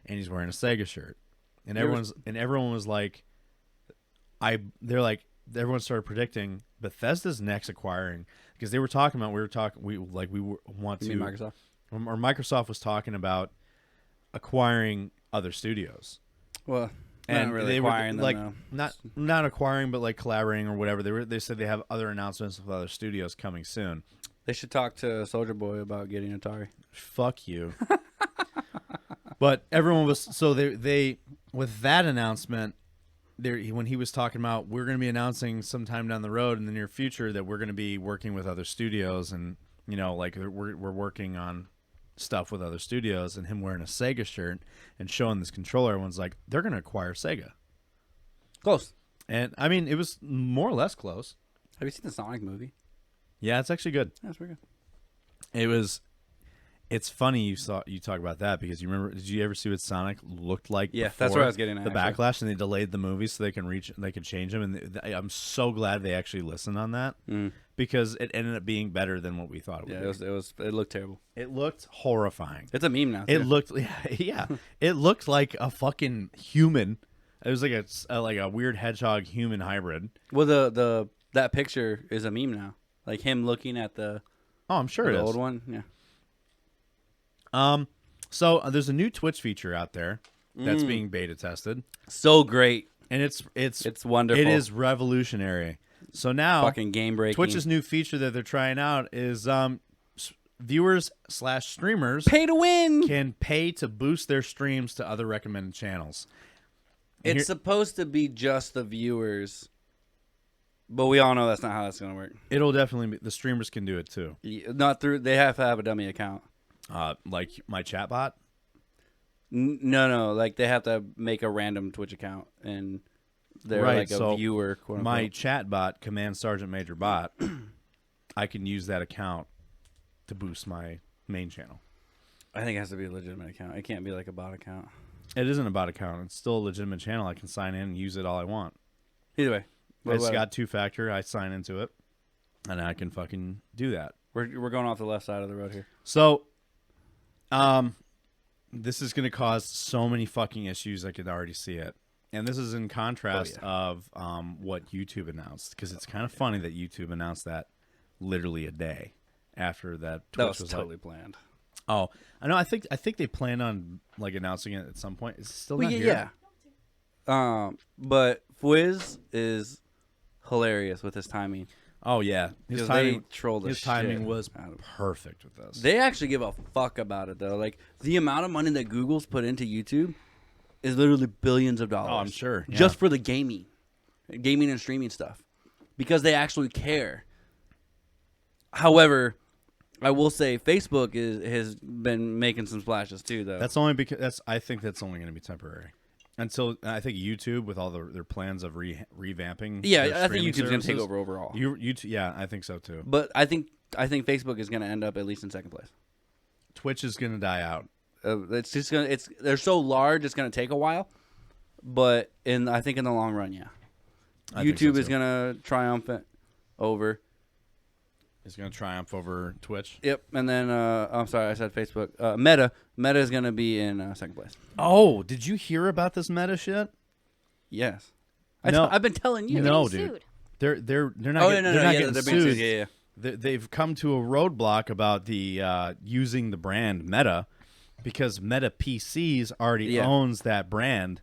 and he's wearing a Sega shirt, and everyone was like, everyone started predicting Bethesda's next acquiring, because they were talking about Microsoft, or Microsoft was talking about acquiring other studios. Well, And not really they acquiring were them, like though. not acquiring, but like collaborating or whatever. They said they have other announcements with other studios coming soon. They should talk to Soldier Boy about getting Atari. Fuck you. But everyone was they with that announcement. When he was talking about, we're going to be announcing sometime down the road in the near future that we're going to be working with other studios, and like we're working on stuff with other studios, and him wearing a Sega shirt and showing this controller, everyone's like, they're going to acquire Sega. Close. And I mean, it was more or less close. Have you seen the Sonic movie? Yeah, it's actually good. That's pretty good. It's funny you talk about that, because you remember, did you ever see what Sonic looked like? Yeah, before that's what I was getting at. The backlash, and they delayed the movie so they could change them, and I'm so glad they actually listened on that, because it ended up being better than what we thought it would. Yeah, it looked terrible. It looked horrifying. It's a meme now. It looked it looked like a fucking human. It was like a weird hedgehog human hybrid. Well, that picture is a meme now. Like him looking at the I'm sure it is. old one. Yeah. So there's a new Twitch feature out there that's being beta tested. So great. And it's wonderful. It is revolutionary. So now, fucking game breaking. Twitch's new feature that they're trying out is viewers/streamers pay to win can pay to boost their streams to other recommended channels. It's supposed to be just the viewers, but we all know that's not how that's going to work. It'll definitely be, the streamers can do it too. Not through. They have to have a dummy account. Like my chatbot. No. Like they have to make a random Twitch account, and they're like a viewer. Quote my unquote. chatbot, Command Sergeant Major Bot, I can use that account to boost my main channel. I think it has to be a legitimate account. It can't be like a bot account. It isn't a bot account. It's still a legitimate channel. I can sign in and use it all I want. Either way, It's got 2-factor. I sign into it, and I can fucking do that. We're going off the left side of the road here. So, this is going to cause so many fucking issues. I could already see it. And this is in contrast of what YouTube announced, because it's kind of funny that YouTube announced that literally a day after that. Twitch was totally planned. Oh, I know. I think they plan on like announcing it at some point. Is it still not here? Yeah. But Fwiz is hilarious with his timing. Oh yeah, his timing was perfect with this. They actually give a fuck about it though. Like the amount of money that Google's put into YouTube is literally billions of dollars. Oh, I'm sure. Yeah. Just for the gaming and streaming stuff, because they actually care. However, I will say Facebook has been making some splashes too, though. That's only because I think that's only going to be temporary. Until I think YouTube, with all their plans of revamping. Yeah, I think YouTube's going to take over overall. YouTube, yeah, I think so too. But I think Facebook is going to end up at least in second place. Twitch is going to die out. They're so large, it's going to take a while. But I think in the long run, yeah, YouTube is going to triumph over. It's going to triumph over Twitch. Yep, and then I'm sorry, I said Facebook. Meta is going to be in second place. Oh, did you hear about this Meta shit? Yes, No. I've been telling you. No, Getting dude. sued. They're not. Oh, they're not yeah, getting they're being sued. Yeah. They've come to a roadblock about the using the brand Meta, because Meta PCs already owns that brand,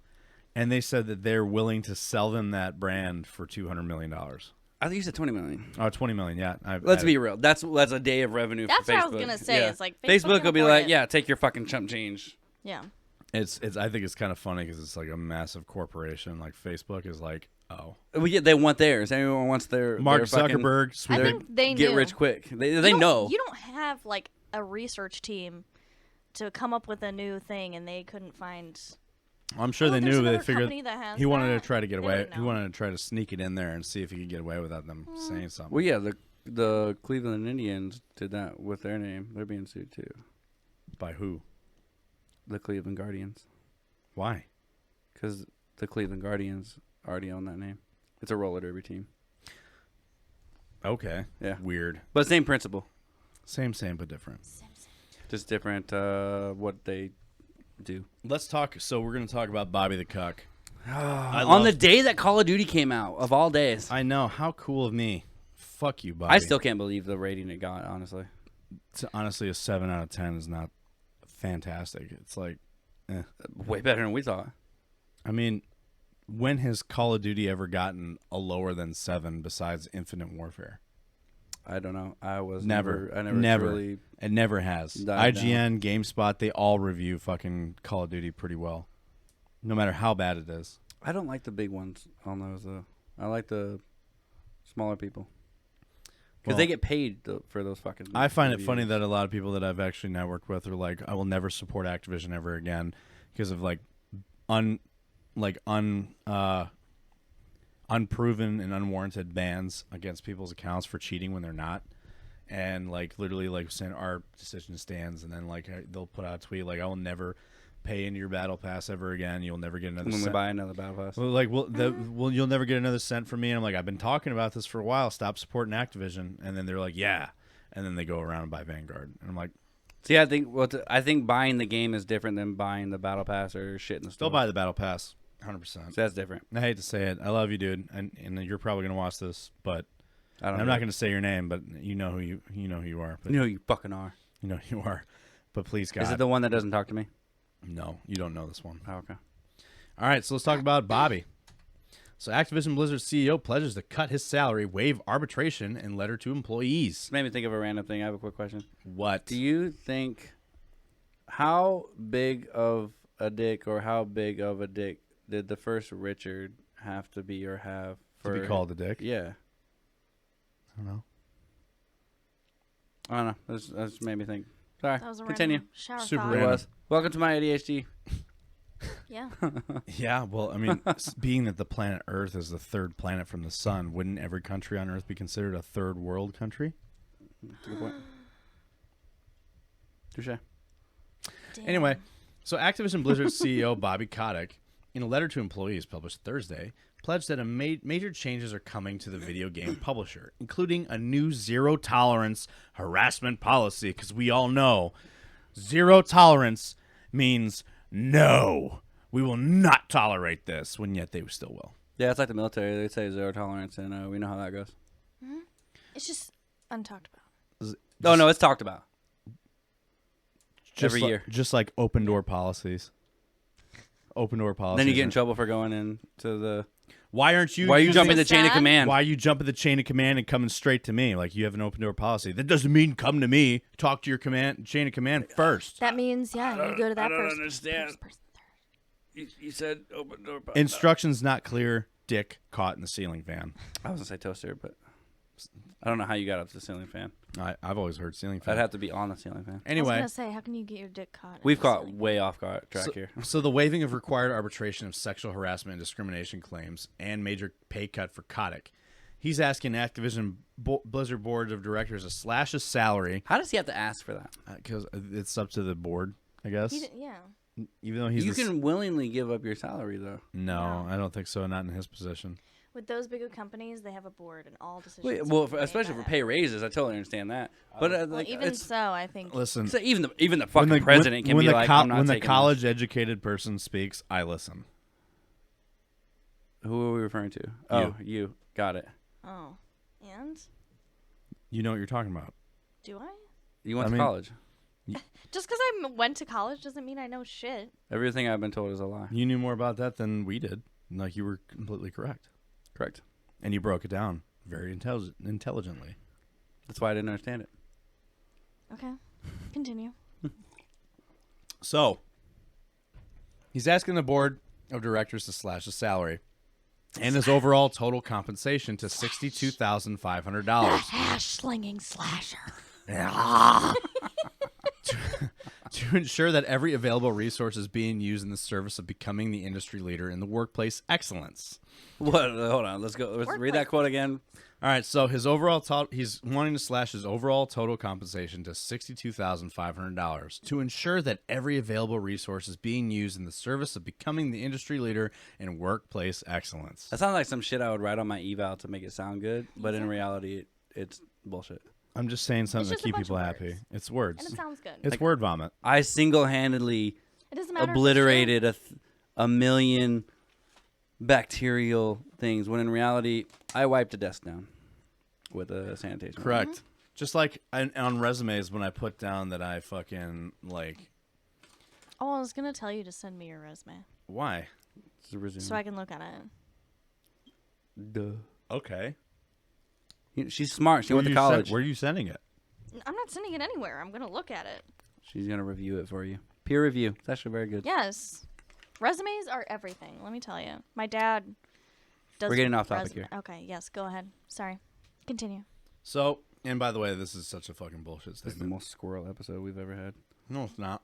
and they said that they're willing to sell them that brand for $200 million. I think you said 20 million. Oh, 20 million, yeah. Let's be real. That's a day of revenue That's for Facebook. what I was gonna say. Yeah. It's like Facebook will be can like, afford it. yeah, take your fucking chump change. Yeah. It's. I think it's kind of funny because it's like a massive corporation. Like Facebook is like, oh, They want theirs. Everyone wants their Mark their fucking Zuckerberg. I think they get knew. rich quick. They You don't- know. You don't have like a research team to come up with a new thing, and they couldn't find. I'm sure they there's knew. They another figured company that has he wanted that. to try to get They away. wouldn't He know. wanted to try to sneak it in there and see if he could get away without them saying something. Well, yeah, the Cleveland Indians did that with their name. They're being sued too. By who? The Cleveland Guardians, Why? because the Cleveland Guardians already own that name. It's a roller derby team. Okay. Yeah. Weird. But same principle. Same, but different. Just different what they do. Let's talk. So we're going to talk about Bobby the Cuck. On the day that Call of Duty came out, of all days. I know. How cool of me. Fuck you, Bobby. I still can't believe the rating it got, honestly. Honestly, a 7 out of 10 is not fantastic. It's like, Way better than we thought. I mean, when has Call of Duty ever gotten a lower than 7 besides Infinite Warfare? I don't know. I was Never. I never really It never has. died IGN, GameSpot, they all review fucking Call of Duty pretty well. No matter how bad it is. I don't like the big ones on those, though. I like the smaller people. Because they get paid for those fucking I find reviews. it funny that a lot of people that I've actually networked with are like, I will never support Activision ever again because of unproven and unwarranted bans against people's accounts for cheating when they're not. And like literally like saying our decision stands, and then like they'll put out a tweet like, I will never pay into your battle pass ever again. You'll never get another when cent. we buy another battle pass. Well, like, you'll never get another cent from me. And I'm like, I've been talking about this for a while. Stop supporting Activision. And then they're like, yeah. And then they go around and buy Vanguard. And I'm like, See, I think buying the game is different than buying the battle pass or shit in the store. they'll buy the battle pass, 100%. So that's different. I hate to say it. I love you, dude, and you're probably gonna watch this, but I'm not gonna say your name, but you know who you are. But You know who you fucking are. you know who you are. But please, God, Is it the one that doesn't talk to me? no, you don't know this one. Oh, okay. All right, so let's talk about Bobby. So Activision Blizzard CEO pledges to cut his salary, waive arbitration, and letter to employees. This made me think of a random thing. I have a quick question. What? Do you think how big of a dick or how big of a dick did the first Richard have to be or have for to be called a dick? Yeah. I don't know. I don't know. That's made me think. Sorry. That was a Continue. random shower Super thought. random. It was. Welcome to my ADHD. Yeah. Yeah, well, I mean, being that the planet Earth is the third planet from the sun, wouldn't every country on Earth be considered a third world country? That's a good point. Touche. Damn. Anyway, so Activision Blizzard CEO Bobby Kotick, in a letter to employees published Thursday, pledged that major changes are coming to the video game publisher, including a new zero-tolerance harassment policy, because we all know zero tolerance means no. We will not tolerate this, when yet they still will. Yeah, it's like the military. They say zero tolerance, and we know how that goes. It's just untalked about. Oh, no, it's talked about. Just Every year. Just like open door policies. Open door policies. Then you get in trouble for going into the... Why aren't you? Why are you using- jumping the chain of Sad? command? Why are you jumping the chain of command and coming straight to me? Like you have an open door policy. That doesn't mean come to me. Talk to your chain of command first. That means, yeah, you go to that I don't person. understand. First person, third. You said open door... Instructions not clear. Dick caught in the ceiling fan. I was going to say toaster, but I don't know how you got up to the ceiling fan. I've always heard ceiling fan. I'd have to be on the ceiling fan. I was Anyway, gonna say, how can you get your dick caught? in We've the caught ceiling? way off track here. so the waiving of required arbitration of sexual harassment and discrimination claims and major pay cut for Kotick. He's asking Activision Blizzard board of directors to slash his salary How does he have to ask for that? because it's up to the board, I guess. Yeah. Even though he's You can willingly give up your salary, though. No, I don't think so. Not in his position. With those bigger companies, they have a board, and all decisions. Wait, are well, made especially by for them. pay raises, I totally understand that. But Well, like, even it's, so, I think. Listen, so even the fucking president can be like, I'm not when the taking college educated person speaks, I listen. this. Who are we referring to? Oh, you. Got it. Oh, and You know what you're talking about. do I? You went I to mean- college. Just because I went to college doesn't mean I know shit. Everything I've been told is a lie. You knew more about that than we did. Like you were completely correct, Correct. and you broke it down very intelligently. That's why I didn't understand it. Okay, continue. So he's asking the board of directors to slash his salary and his overall total compensation to $62,500. Hash slinging slasher. to ensure that every available resource is being used in the service of becoming the industry leader in the workplace excellence. What? Hold on. Let's go. Let's read that quote again. All right, so his overall he's wanting to slash his overall total compensation to $62,500 to ensure that every available resource is being used in the service of becoming the industry leader in workplace excellence. That sounds like some shit I would write on my eval to make it sound good, but in reality, it's bullshit. I'm just saying something to just a keep bunch people of happy. words. It's words. And it sounds good. It's word vomit. I single-handedly It doesn't matter. obliterated a million bacterial things, when in reality, I wiped a desk down with a sanitation wipe. Correct. Just like on resumes when I put down that I fucking like. Oh, I was gonna tell you to send me your resume Why? It's a resume. so I can look at it. Duh. Okay. She's smart. She went to college. Where are you sending it? I'm not sending it anywhere. I'm gonna look at it. She's going to review it for you. Peer review. It's actually very good. Yes, resumes are everything. Let me tell you. My dad does. We're getting off topic here. Okay. Yes. Go ahead. Sorry. Continue. So, and by the way, this is such a fucking bullshit This is the statement. most squirrel episode we've ever had. No, it's not.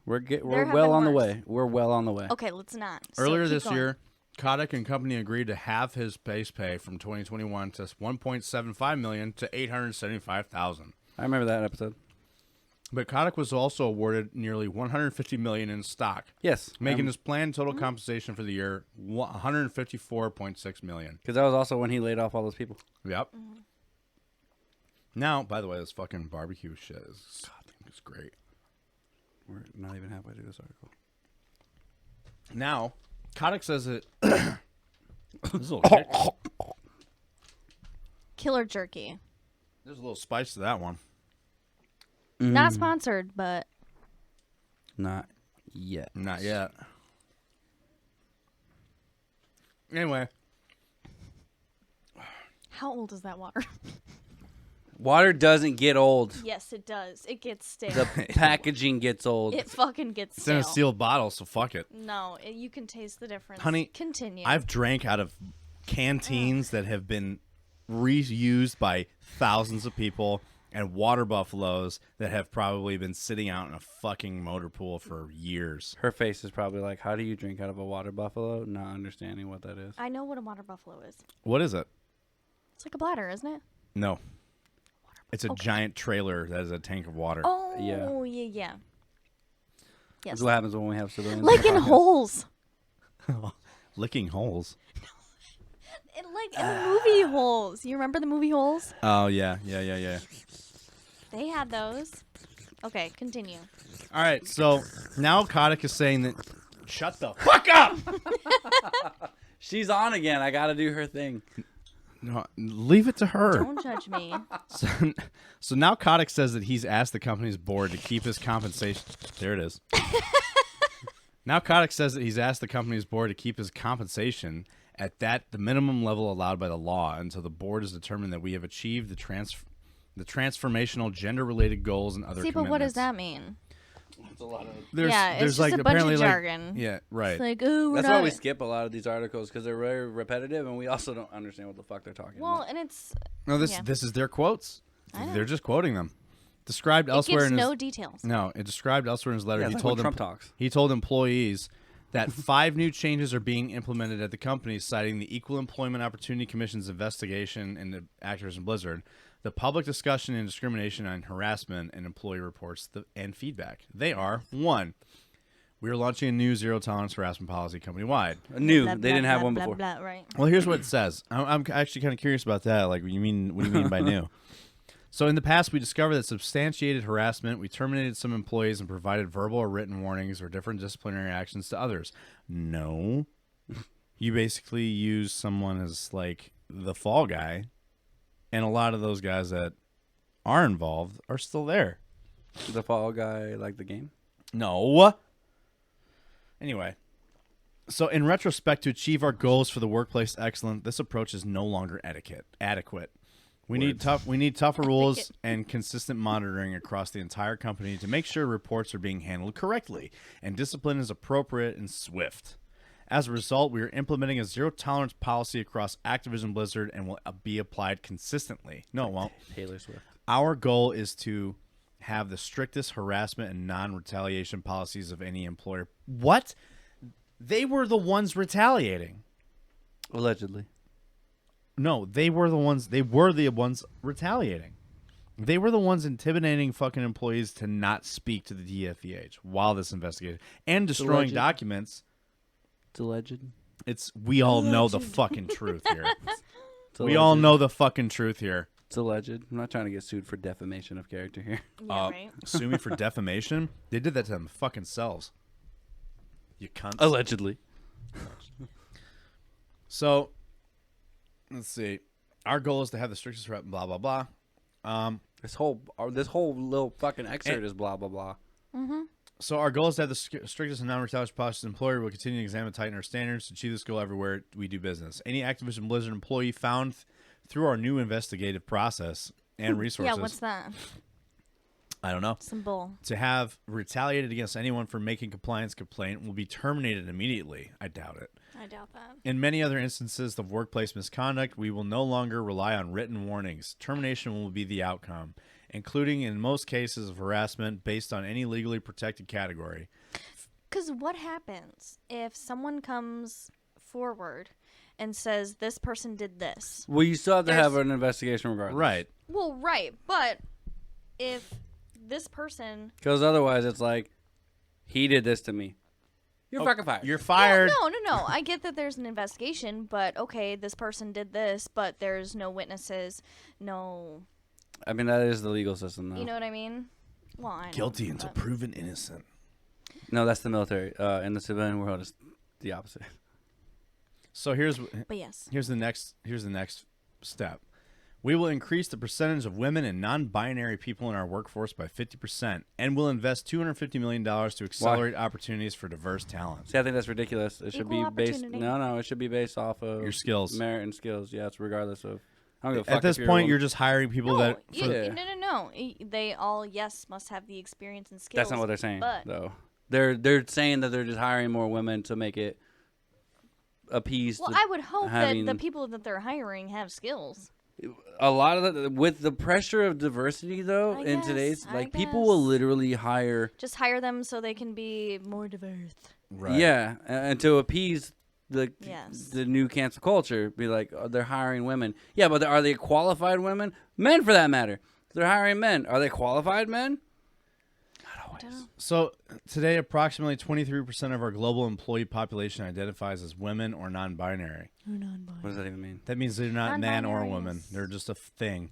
We're There have well been on the worse. way. We're well on the way. Okay. Let's not. So Earlier keep this going. year, Kotick and company agreed to halve his base pay from 2021 to $1.75 million to $875,000. I remember that episode. But Kotick was also awarded nearly $150 million in stock, Yes. making his planned total compensation for the year $154.6 million. Because that was also when he laid off all those people. Yep. Now, by the way, this fucking barbecue shit is great. We're not even halfway through this article. Now, Kotick says it. This is a little kick. Killer jerky. There's a little spice to that one. Not sponsored, but Not yet. Not yet. Anyway, how old is that water? Water doesn't get old. Yes, it does. It gets stale. The packaging gets old. It fucking gets it's in stale. a sealed bottle, so fuck it. No, you can taste the difference. Honey, Continue. I've drank out of canteens that have been reused by thousands of people and water buffaloes that have probably been sitting out in a fucking motor pool for years. Her face is probably like, how do you drink out of a water buffalo? Not understanding what that is. I know what a water buffalo is. What is it? It's like a bladder, isn't it? No. It's a giant trailer that is a tank of water. Oh, Yeah. yeah. Yes. That's what happens when we have civilians. Like in holes. Licking holes. Like in the movie Holes. You remember the movie Holes? Oh, yeah. They had those. Okay, continue. All right, so now Kotick is saying that... Shut the fuck up! She's on again. I got to do her thing. No, leave it to her. Don't judge me. So now Kotick says that he's asked the company's board to keep his compensation. There it is. Now Kotick says that he's asked the company's board to keep his compensation at the minimum level allowed by the law until the board has determined that we have achieved the transformational gender-related goals and other See, commitments. but what does that mean? It's a lot of. There's, Yeah, it's there's just like a bunch apparently of like- jargon. yeah, right. It's like, ooh, we're That's not. why we skip a lot of these articles, because they're very repetitive, and we also don't understand what the fuck they're talking Well, about. and it's No, this yeah. this is their quotes. I know. They're just quoting them. Described elsewhere gives in his no details. No, it described elsewhere in his letter. Yeah, he it's like told when them Trump talks. He told employees that 5 new changes are being implemented at the company, citing the Equal Employment Opportunity Commission's investigation into Activision Blizzard, the public discussion and discrimination on harassment, and employee reports and feedback. They are 1. We are launching a new zero tolerance harassment policy company-wide. New. Blah, They blah, didn't have blah, one blah, before. blah, right. Well, here's what it says. I'm actually kind of curious about that. Like, what do you mean by new? So in the past, we discovered that substantiated harassment, we terminated some employees and provided verbal or written warnings or different disciplinary actions to others. No. You basically use someone as, like, the fall guy, and a lot of those guys that are involved are still there. The Fall Guy, like the game? No. Anyway. So in retrospect, to achieve our goals for the workplace excellence, this approach is no longer adequate. We need tougher rules and consistent monitoring across the entire company to make sure reports are being handled correctly and discipline is appropriate and swift. As a result, we are implementing a zero-tolerance policy across Activision Blizzard and will be applied consistently. No, it won't. Taylor Swift. Our goal is to have the strictest harassment and non-retaliation policies of any employer. What? They were the ones retaliating. Allegedly. No, they were the ones retaliating. They were the ones intimidating fucking employees to not speak to the DFEH while this investigation and destroying documents. It's alleged. We all know the fucking truth here. We all know the fucking truth here. It's alleged. I'm not trying to get sued for defamation of character here. Yeah, right. Sue me for defamation? They did that to them fucking selves. You cunts. Allegedly. So, let's see. Our goal is to have the strictest rep, blah, blah, blah. This whole little fucking excerpt is blah, blah, blah. Mm-hmm. So our goal is to have the strictest and non-retaliatory policies. Employer will continue to examine and tighten our standards to achieve this goal everywhere we do business. Any Activision Blizzard employee found through our new investigative process and resources. Yeah, what's that? I don't know. Some bull. To have retaliated against anyone for making compliance complaint will be terminated immediately. I doubt it. I doubt that. In many other instances of workplace misconduct, we will no longer rely on written warnings. Termination will be the outcome, including in most cases of harassment based on any legally protected category. Because what happens if someone comes forward and says this person did this? Well, you still have to have an investigation regardless. Right. Well, right, but if this person... Because otherwise it's like, he did this to me. You're fucking fired. You're fired. No. I get that there's an investigation, but okay, this person did this, but there's no witnesses, no... I mean, that is the legal system, though. You know what I mean? Well, I know, Guilty until proven innocent. No, that's the military. In the civilian world, it's the opposite. So here's yes. Here's the next step. We will increase the percentage of women and non-binary people in our workforce by 50%, and we'll invest $250 million to accelerate opportunities for diverse talent. See, I think that's ridiculous. It should be based. opportunity. No, it should be based off of Your skills, merit, and skills. Yeah, it's regardless of. I don't give a fuck at this if point, you're you're just hiring people No, that. no. They all, must have the experience and skills. That's not what they're saying, but though. They're saying that they're just hiring more women to make it appease. Well, I would hope that the people that they're hiring have skills. A lot of with the pressure of diversity, though, in today's people will literally hire. Just hire them so they can be more diverse. Right. Yeah, and to appease the new cancel culture, be like, oh, they're hiring women. Yeah, but are they qualified women? Men, for that matter. They're hiring men. Are they qualified men? Not always. So today, approximately 23% of our global employee population identifies as women or non-binary. What does that even mean? That means they're not man or woman. They're just a thing.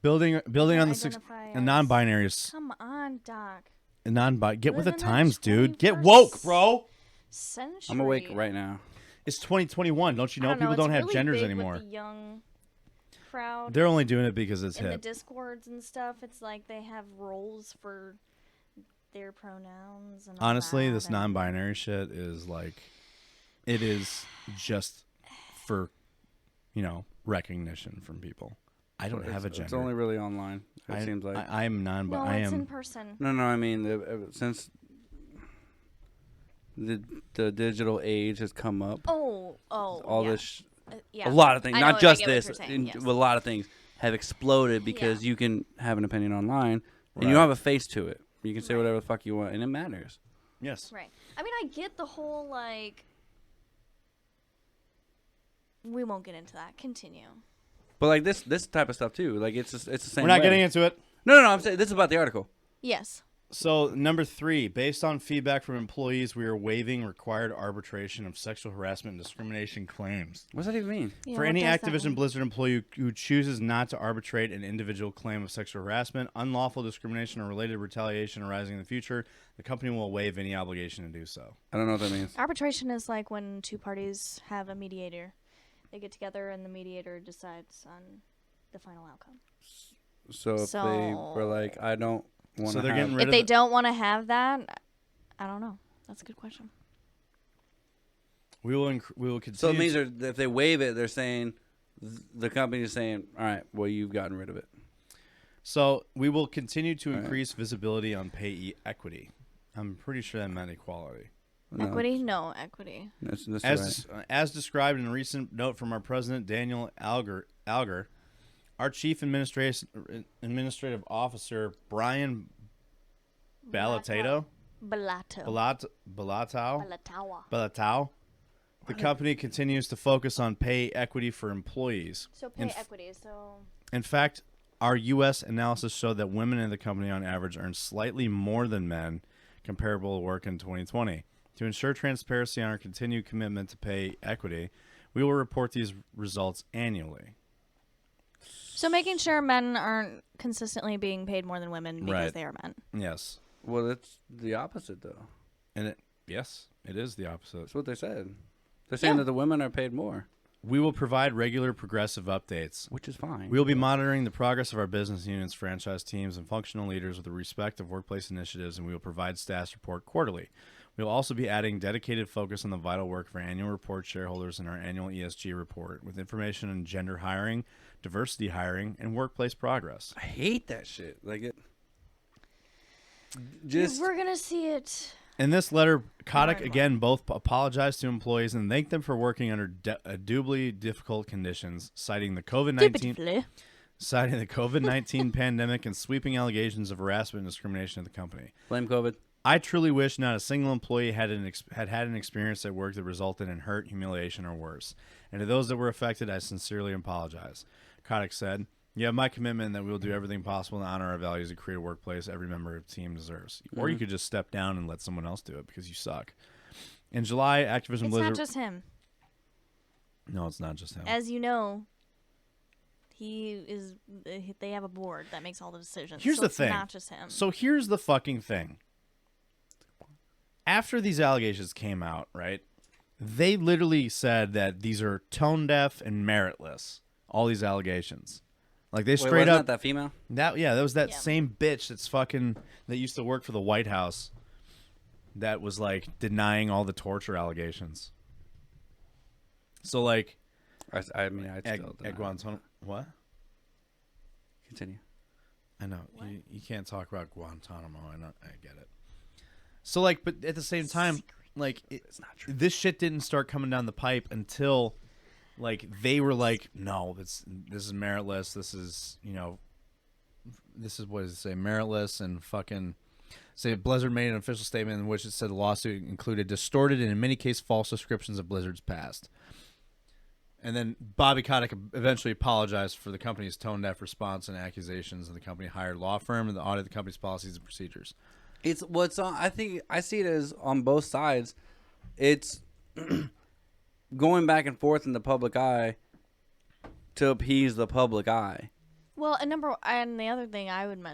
Building on the non-binaries. Come on, Doc. Get with the Live in times, the dude. Get 21st woke, bro. Century. I'm awake right now. It's 2021. Don't you know people don't have really genders big anymore? With the young crowd. They're only doing it because it's in the hip. Discords and stuff. It's like they have roles for their pronouns and all Honestly, that, this and non-binary shit is like, it is just for, recognition from people. I don't have a gender. It's only really online. It seems like I am non-binary. No, it's in person. No. I mean, since the digital age has come up. All yeah. this. Yeah. A lot of things, I not know, just I get what this. you're saying, yes. A lot of things have exploded because you can have an opinion online and you Right. don't have a face to it. You can say whatever the fuck you want, and it matters. Yes. Right. I mean, I get the whole we won't get into that. Continue. But like this type of stuff too. Like it's the same. We're not way. getting into it. No. I'm saying this is about the article. Yes. So, number 3, based on feedback from employees, we are waiving required arbitration of sexual harassment and discrimination claims. What does that even mean? Yeah, For what any does that Activision mean? Blizzard employee who chooses not to arbitrate an individual claim of sexual harassment, unlawful discrimination, or related retaliation arising in the future, the company will waive any obligation to do so. I don't know what that means. Arbitration is like when two parties have a mediator. They get together and the mediator decides on the final outcome. So if they were like, I don't want to. So they're getting rid If of they don't want to have that, I don't know. That's a good question. We will continue. So it means if they waive it, they're saying the company is saying, all right, well, you've gotten rid of it. So we will continue to increase visibility on pay equity. I'm pretty sure that meant equality. No. Equity? No, equity. That's As described in a recent note from our president, Daniel Alger, our chief administrative officer, Brian Balatato? Balato. Balatao? Balatawa. The company continues to focus on pay equity for employees. So pay equity. So In fact, our U.S. analysis showed that women in the company on average earn slightly more than men comparable work in 2020. To ensure transparency on our continued commitment to pay equity, we will report these results annually. So making sure men aren't consistently being paid more than women because Right. they are men. Yes. Well, it's the opposite, though. And yes, it is the opposite. That's what they said. They're saying that the women are paid more, We will provide regular progressive updates. which is fine. We will be monitoring the progress of our business units, franchise teams, and functional leaders with respect of workplace initiatives, and we will provide status report quarterly. We will also be adding dedicated focus on the vital work of our annual report shareholders in our annual ESG report with information on gender hiring, diversity hiring, and workplace progress. I hate that shit. Like it. We're gonna see it. In this letter, Kotick More. again both apologized to employees and thanked them for working under doubly difficult conditions, citing the COVID-19 pandemic and sweeping allegations of harassment and discrimination at the company. Blame COVID. I truly wish not a single employee had an experience at work that resulted in hurt, humiliation, or worse. And to those that were affected, I sincerely apologize. Kotick said, "You have my commitment that we will do everything possible to honor our values and create a workplace every member of the team deserves." Or you could just step down and let someone else do it because you suck. In July, Activision It's Blizzard... not just him. No, it's not just him. As you know, they have a board that makes all the decisions. Here's so the it's thing. not just him. So here's the fucking thing. After these allegations came out, right, they literally said that these are tone deaf and meritless. All these allegations. Like they straight wasn't up that female? that was that Yeah. same bitch that's fucking that used to work for the White House that was like denying all the torture allegations. So like I mean, I'd at still deny it. Guantanamo, what? Continue. I know you can't talk about Guantanamo. I get it. So like, but at the same time, like It's not true. this shit didn't start coming down the pipe until like they were like, no, this is meritless. This is this is what does it say, meritless, and fucking say Blizzard made an official statement in which it said the lawsuit included distorted and in many cases false descriptions of Blizzard's past. And then Bobby Kotick eventually apologized for the company's tone-deaf response and accusations, and the company hired a law firm and to audit the company's policies and procedures. It's what's on. I think I see it as on both sides. It's going back and forth in the public eye to appease the public eye. Well, and the other thing I would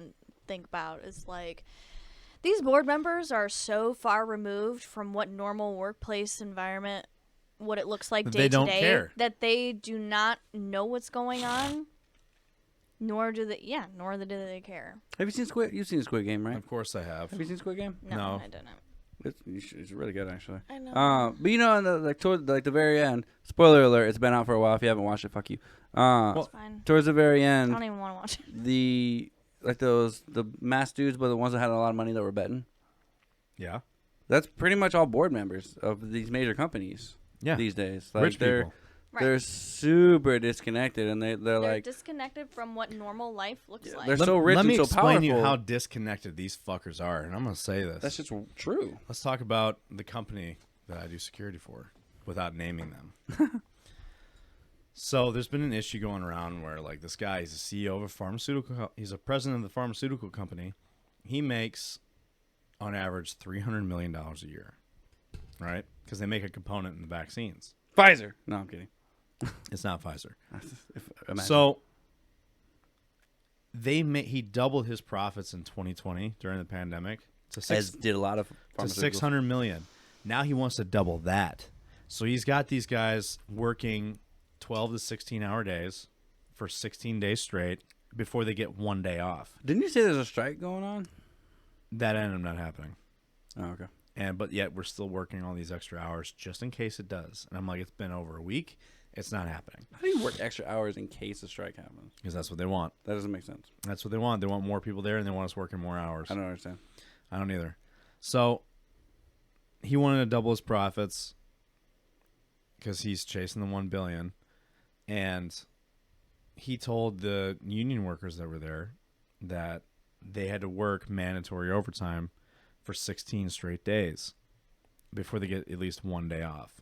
think about is like these board members are so far removed from what normal workplace environment, what it looks like That day they to don't day, care. that they do not know what's going on, nor do they care. Have you seen Squid? You've seen Squid Game, right? Of course I have. Have you seen Squid Game? No, No. I didn't. It's really good, actually. I know. But in the toward the very end, spoiler alert, it's been out for a while. If you haven't watched it, fuck you. It's fine. Towards the very I end, don't even want to watch it. the mass dudes, but the ones that had a lot of money that were betting. Yeah. That's pretty much all board members of these major companies. Yeah. These days, Rich people. they're super disconnected, and they're They're like disconnected from what normal life looks like. they're so rich Let me and so explain powerful. you how disconnected these fuckers are, and I'm going to say this. That's just true. Let's talk about the company that I do security for without naming them. So there's been an issue going around where like this guy, he's a CEO of a pharmaceutical, he's a president of the pharmaceutical company. He makes on average $300 million a year, right? Because they make a component in the vaccines. Pfizer. No, I'm kidding. It's not Pfizer. Imagine. So he doubled his profits in 2020 during the pandemic As did a lot of to pharmaceuticals. 600 million. Now he wants to double that. So he's got these guys working 12 to 16-hour days for 16 days straight before they get 1 day off. Didn't you say there's a strike going on? That ended up not happening. Oh, okay. But yet we're still working all these extra hours just in case it does. And I'm like, it's been over a week. It's not happening. How do you work extra hours in case a strike happens? Because that's what they want. That doesn't make sense. That's what they want. They want more people there, and they want us working more hours. I don't understand. I don't either. So he wanted to double his profits because he's chasing the $1 billion. And he told the union workers that were there that they had to work mandatory overtime for 16 straight days before they get at least 1 day off.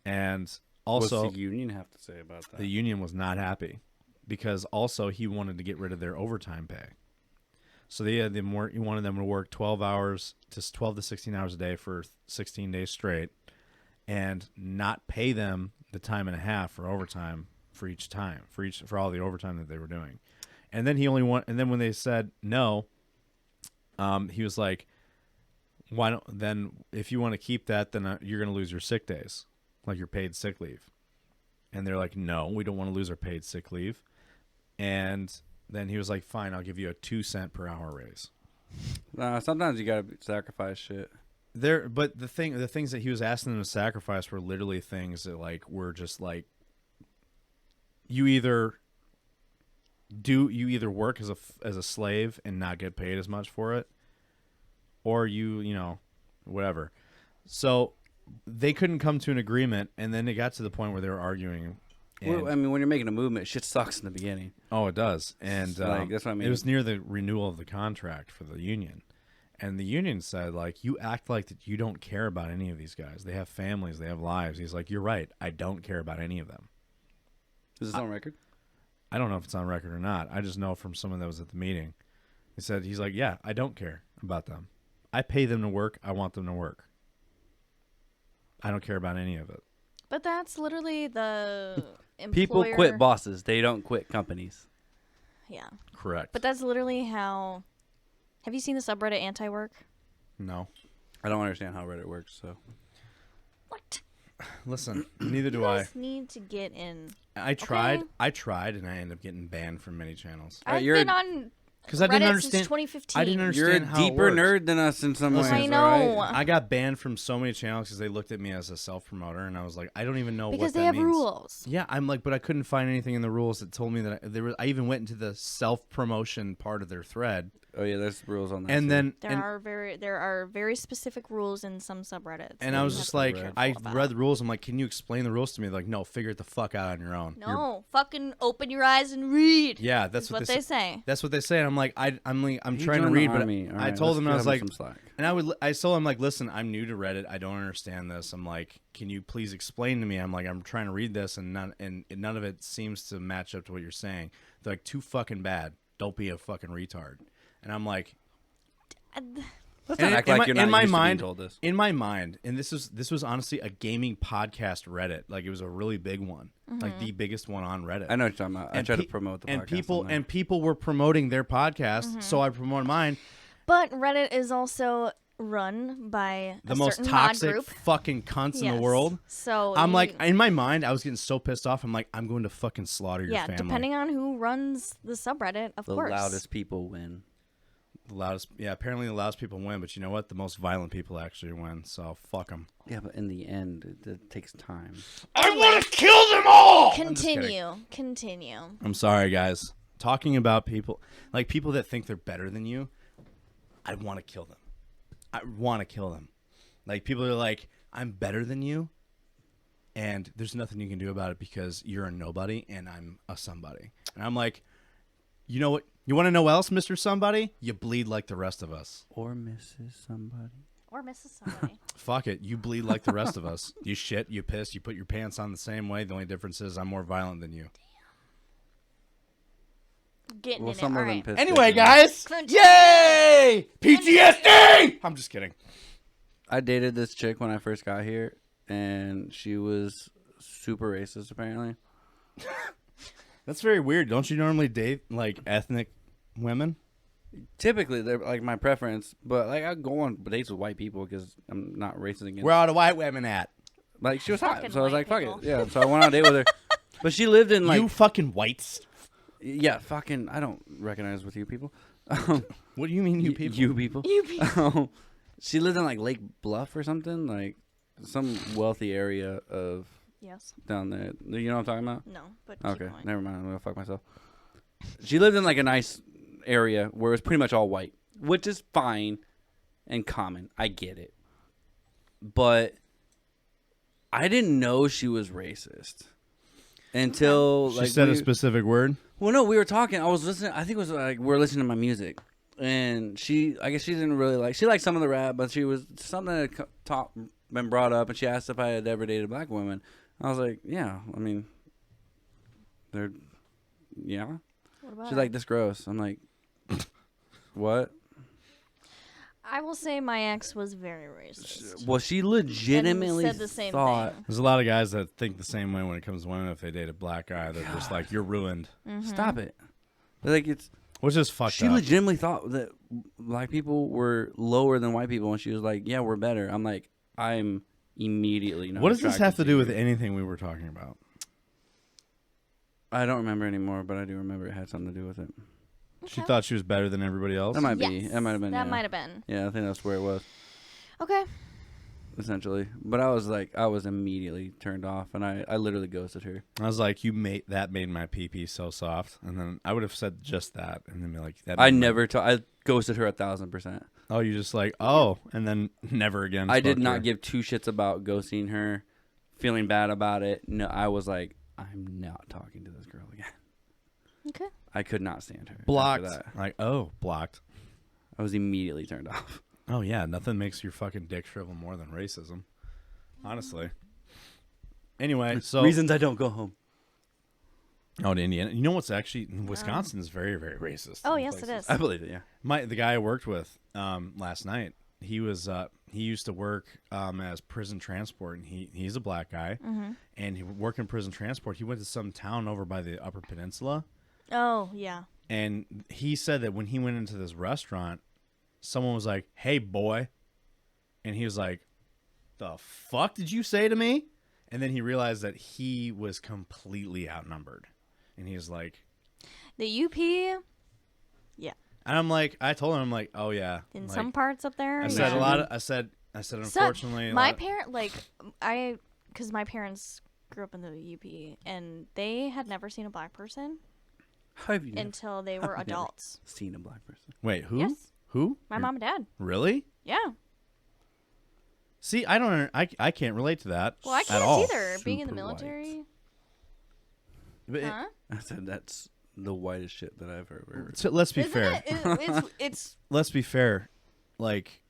And also, what's the union have to say about that? the union was not happy because also he wanted to get rid of their overtime pay. So he wanted them to work 12 to 16 hours a day for 16 days straight and not pay them the time and a half for overtime for each time, for all the overtime that they were doing. And then when they said no, he was like, why don't, then if you want to keep that, then you're going to lose your sick days, like your paid sick leave. And they're like, no, we don't want to lose our paid sick leave. And then he was like, fine, I'll give you a 2-cent per hour raise. Sometimes you gotta sacrifice shit. But the things that he was asking them to sacrifice were literally things that like were just like, you either work as a slave and not get paid as much for it, or whatever. So they couldn't come to an agreement, and then it got to the point where they were arguing. Well, I mean, when you're making a movement, shit sucks in the beginning. Oh, it does. And that's what I mean. It was near the renewal of the contract for the union. And the union said, like, you act like that you don't care about any of these guys. They have families. They have lives. He's like, you're right. I don't care about any of them. Is this on record? I don't know if it's on record or not. I just know from someone that was at the meeting. He's like, yeah, I don't care about them. I pay them to work. I want them to work. I don't care about any of it. But that's literally the employer. People quit bosses. They don't quit companies. Yeah. Correct. But that's literally how... Have you seen the subreddit anti-work? No. I don't understand how Reddit works, so... What? Listen, neither do You I. guys need to get in. I tried, and I ended up getting banned from many channels. I've you're been on Because I didn't Reddit understand. since 2015. I didn't understand You're a how it deeper worked. nerd than us in some ways. I know. Right? I got banned from so many channels because they looked at me as a self-promoter, and I was like, I don't even know because what that they have means. rules. Yeah, I'm like, but I couldn't find anything in the rules that told me that I even went into the self-promotion part of their thread, Oh yeah, there's rules on that. and too. then There are very specific rules in some subreddits. and that I you was have just to be like, careful I about. read the rules. I'm like, can you explain the rules to me? They're like, no, figure it the fuck out on your own. No, fucking open your eyes and read. Yeah, that's is what they say. That's what they say. And I'm like, I'm He trying to joined the read, but army. All I right, told let's him, I was give like, some slack. and I told him, like, listen, I'm new to Reddit. I don't understand this. I'm like, can you please explain to me? I'm like, I'm trying to read this, and none of it seems to match up to what you're saying. They're like, too fucking bad. Don't be a fucking retard. And I'm like, Let's and not act in like my- you're in not my used to being mind- told this. in my mind, and this was honestly a gaming podcast Reddit. Like, it was a really big one, like the biggest one on Reddit. I know what you're talking about. I And try to pe- promote the and podcast. on there. people were promoting their podcast, so I promoted mine. But Reddit is also run by The a most certain mod toxic group. fucking cunts in the Yes. world. So I'm you- like, in my mind, I was getting so pissed off. I'm like, I'm going to fucking slaughter your yeah, family. depending on who runs the subreddit, of the course. loudest people win. The loudest, yeah. Apparently, the loudest people win, but you know what? The most violent people actually win. So fuck them. Yeah, but in the end, it takes time. I want to kill them all. I'm just kidding. Continue. I'm sorry, guys. Talking about people that think they're better than you, I want to kill them. I want to kill them. Like, people are like, I'm better than you, and there's nothing you can do about it because you're a nobody and I'm a somebody. And I'm like, you know what? You want to know what else, Mr. Somebody? You bleed like the rest of us. Or misses somebody. Or Mrs. Somebody. Fuck it. You bleed like the rest of us. You shit, you piss, you put your pants on the same way. The only difference is I'm more violent than you. Getting Well, in some it. of them All right. pissed. Anyway, different. guys. Continue. Yay! PTSD! I'm just kidding. I dated this chick when I first got here, and she was super racist, apparently. That's very weird. Don't you normally date, like, ethnic women? Typically, they're like my preference, but like I go on dates with white people because I'm not racist against. Where are the white women at? Like she was hot, Fucking so I was like, white "Fuck people. it." Yeah, so I went on a date with her, but she lived in like, you fucking whites. yeah, fucking. I don't recognize with you people. What do you mean, you people? You people. You people. She lived in like Lake Bluff or something, like some wealthy area of Yes. down there. You know what I'm talking about? No, but keep Okay, going. never mind. I'm gonna fuck myself. She lived in like a nice area where it was pretty much all white, which is fine and common. I get it, but I didn't know she was racist until She like said a we- specific word. Well, no, we were talking. I was listening. I think it was like we were listening to my music, And I guess she didn't really like. She liked some of the rap, but she was something that had been brought up, and she asked if I had ever dated a black woman. I was like, yeah. I mean, yeah. What about She's like, this gross. I'm like, what? I will say my ex was very racist. Well, she legitimately And said the same thought. thing. There's a lot of guys that think the same way when it comes to women. If they date a black guy, they're just like, you're ruined. Mm-hmm. Stop it. Like Which is fucked she up. legitimately thought that black people were lower than white people, and she was like, yeah, we're better. I'm like, I'm immediately not. What does this have to attracted do with you. anything we were talking about? I don't remember anymore, but I do remember it had something to do with it. She thought she was better than everybody else. That might be. Yes, That might have been. That yeah. might have been. Yeah, I think that's where it was. Okay. Essentially. But I was immediately turned off, and I literally ghosted her. I was like, that made my pee-pee so soft. And then I would have said just that. And then be like, that I made my- never I ghosted her 1,000%. Oh, you just like, oh, and then never again. I did spoke to not her. give two shits about ghosting her, feeling bad about it. No, I was like, I'm not talking to this girl again. Okay. I could not stand her. Blocked. After that. Like, oh, blocked. I was immediately turned off. Oh, yeah. Nothing makes your fucking dick shrivel more than racism. Honestly. Anyway, so. Reasons I don't go home. Oh, to Indiana. You know what's actually. Wisconsin is very, very racist. Oh, in yes, it places. is. I believe it, yeah. The guy I worked with last night, he used to work as prison transport, and he's a black guy, and he worked in prison transport. He went to some town over by the Upper Peninsula, Oh, yeah. and he said that when he went into this restaurant, someone was like, "Hey, boy," and he was like, "The fuck did you say to me?" And then he realized that he was completely outnumbered, and he was like, The UP, yeah. and I'm like, I told him, I'm like, "Oh yeah," In like, some parts up there. I yeah. said a lot of. I said unfortunately. My parent, because my parents grew up in the UP, and they had never seen a black person How have you never until they were never adults. seen a black person? Wait, who? Yes. Who? My mom and dad. Really? Yeah. See, I can't relate to that. Well, I at can't all. either. Being in the Super white. military. But it- Huh? I said that's the whitest shit that I've ever heard. so let's be Isn't fair. it's Let's be fair. Like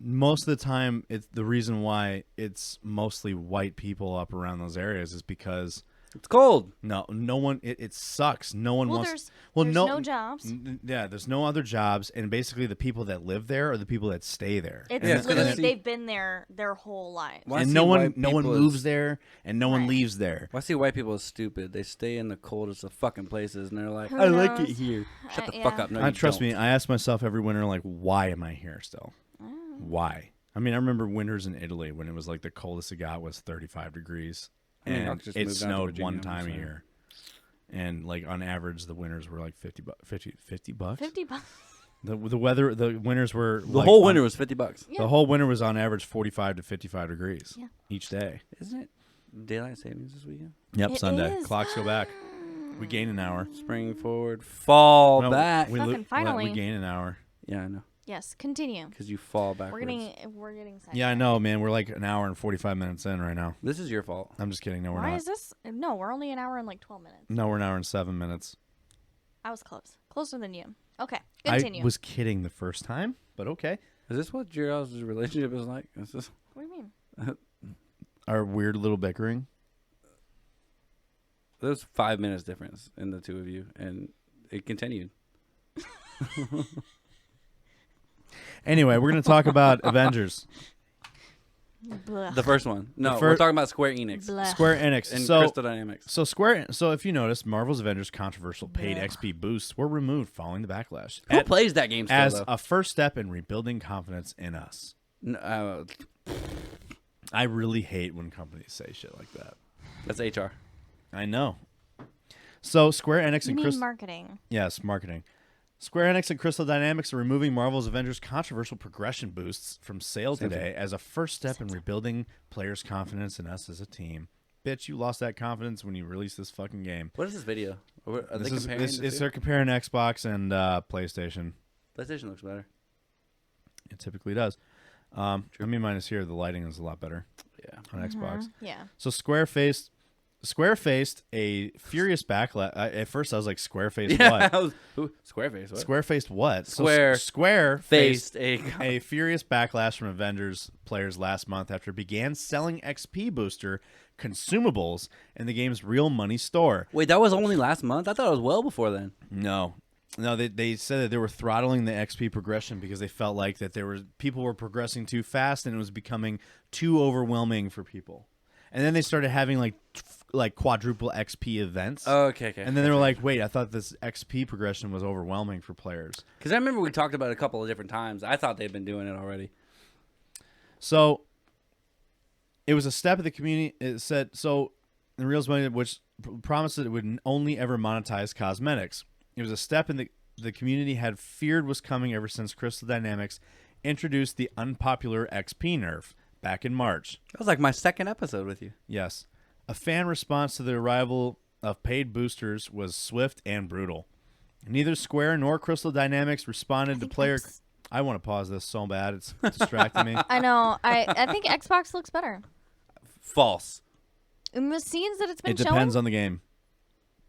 most of the time, it's the reason why it's mostly white people up around those areas is because It's cold. no one. It sucks. No one well, wants. there's no jobs. Yeah, there's no other jobs, and basically the people that live there are the people that stay there. It's Yeah, 'cause literally I see- they've been there their whole life. Well, I and see no one white people moves as- there, and no one Right. leaves there. Well, I see white people as stupid. They stay in the coldest of fucking places, and they're like, Who I like it knows? here. Shut the Yeah. fuck up. No, you Trust don't. me, I ask myself every winter, like, why am I here still? Oh. Why? I mean, I remember winters in Italy when it was like the coldest it got was 35 degrees, I mean, and I'll just it move down to snowed Virginia, one I'm time a saying. year. And like on average, the winters were like 50 bucks. $50. The winters were The like, whole winter was $50. Yeah. The whole winter was on average 45 to 55 degrees Yeah. each day. Isn't it daylight savings this weekend? Yep, It Sunday. is. Clocks go back. We gain an hour. Spring forward, fall No, back. Fucking finally. we gain an hour. Yeah, I know. Yes, continue. Because you fall backwards. We're getting sidetracked. Yeah, I know, man. We're like an hour and 45 minutes in right now. This is your fault. I'm just kidding. No, we're Why not. is this? No, we're only an hour and like 12 minutes. No, we're an hour and 7 minutes. I was closer than you. Okay, continue. I was kidding the first time, but okay. Is this what your all's relationship is like? Is this? What do you mean? Our weird little bickering. There's 5 minutes difference in the two of you, and it continued. Anyway, we're going to talk about Avengers. Blah. The first one. No, fir- we're talking about Square Enix Blah. Square Enix. and So, Crystal Dynamics. So if you notice, Marvel's Avengers controversial paid Blech. XP boosts were removed following the backlash. Who plays that game still, as though? a first step in rebuilding confidence in us. I really hate when companies say shit like that. That's HR. I know. So Square Enix You and mean marketing? Yes, marketing. Square Enix and Crystal Dynamics are removing Marvel's Avengers controversial progression boosts from sale Same today thing. as a first step in rebuilding players' confidence in us as a team. Bitch, you lost that confidence when you released this fucking game. What is this video? Are they comparing the two? They're comparing Xbox and PlayStation. PlayStation looks better. It typically does. I mean, mine is here. The lighting is a lot better Yeah. on Xbox. Yeah. So Square faced Square faced a furious backlash. At first, I was like, Square faced Yeah, what? Squareface. What? Square faced what? Square faced faced a furious backlash from Avengers players last month after it began selling XP booster consumables in the game's real money store. Wait, that was only last month? I thought it was well before then. No, they said that they were throttling the XP progression because they felt like that people were progressing too fast and it was becoming too overwhelming for people. And then they started having like quadruple XP events. Oh, okay. And then they were like, wait, I thought this XP progression was overwhelming for players. Because I remember we talked about it a couple of different times. I thought they'd been doing it already. So it was a step of the community. It said, so in Real's money, which promised that it would only ever monetize cosmetics. It was a step in the community had feared was coming ever since Crystal Dynamics introduced the unpopular XP nerf back in March. That was like my second episode with you. Yes. A fan response to the arrival of paid boosters was swift and brutal. Neither Square nor Crystal Dynamics responded to player... I want to pause this so bad. It's distracting me. I know. I think Xbox looks better. False. In the scenes that it's been It showing... depends on the game.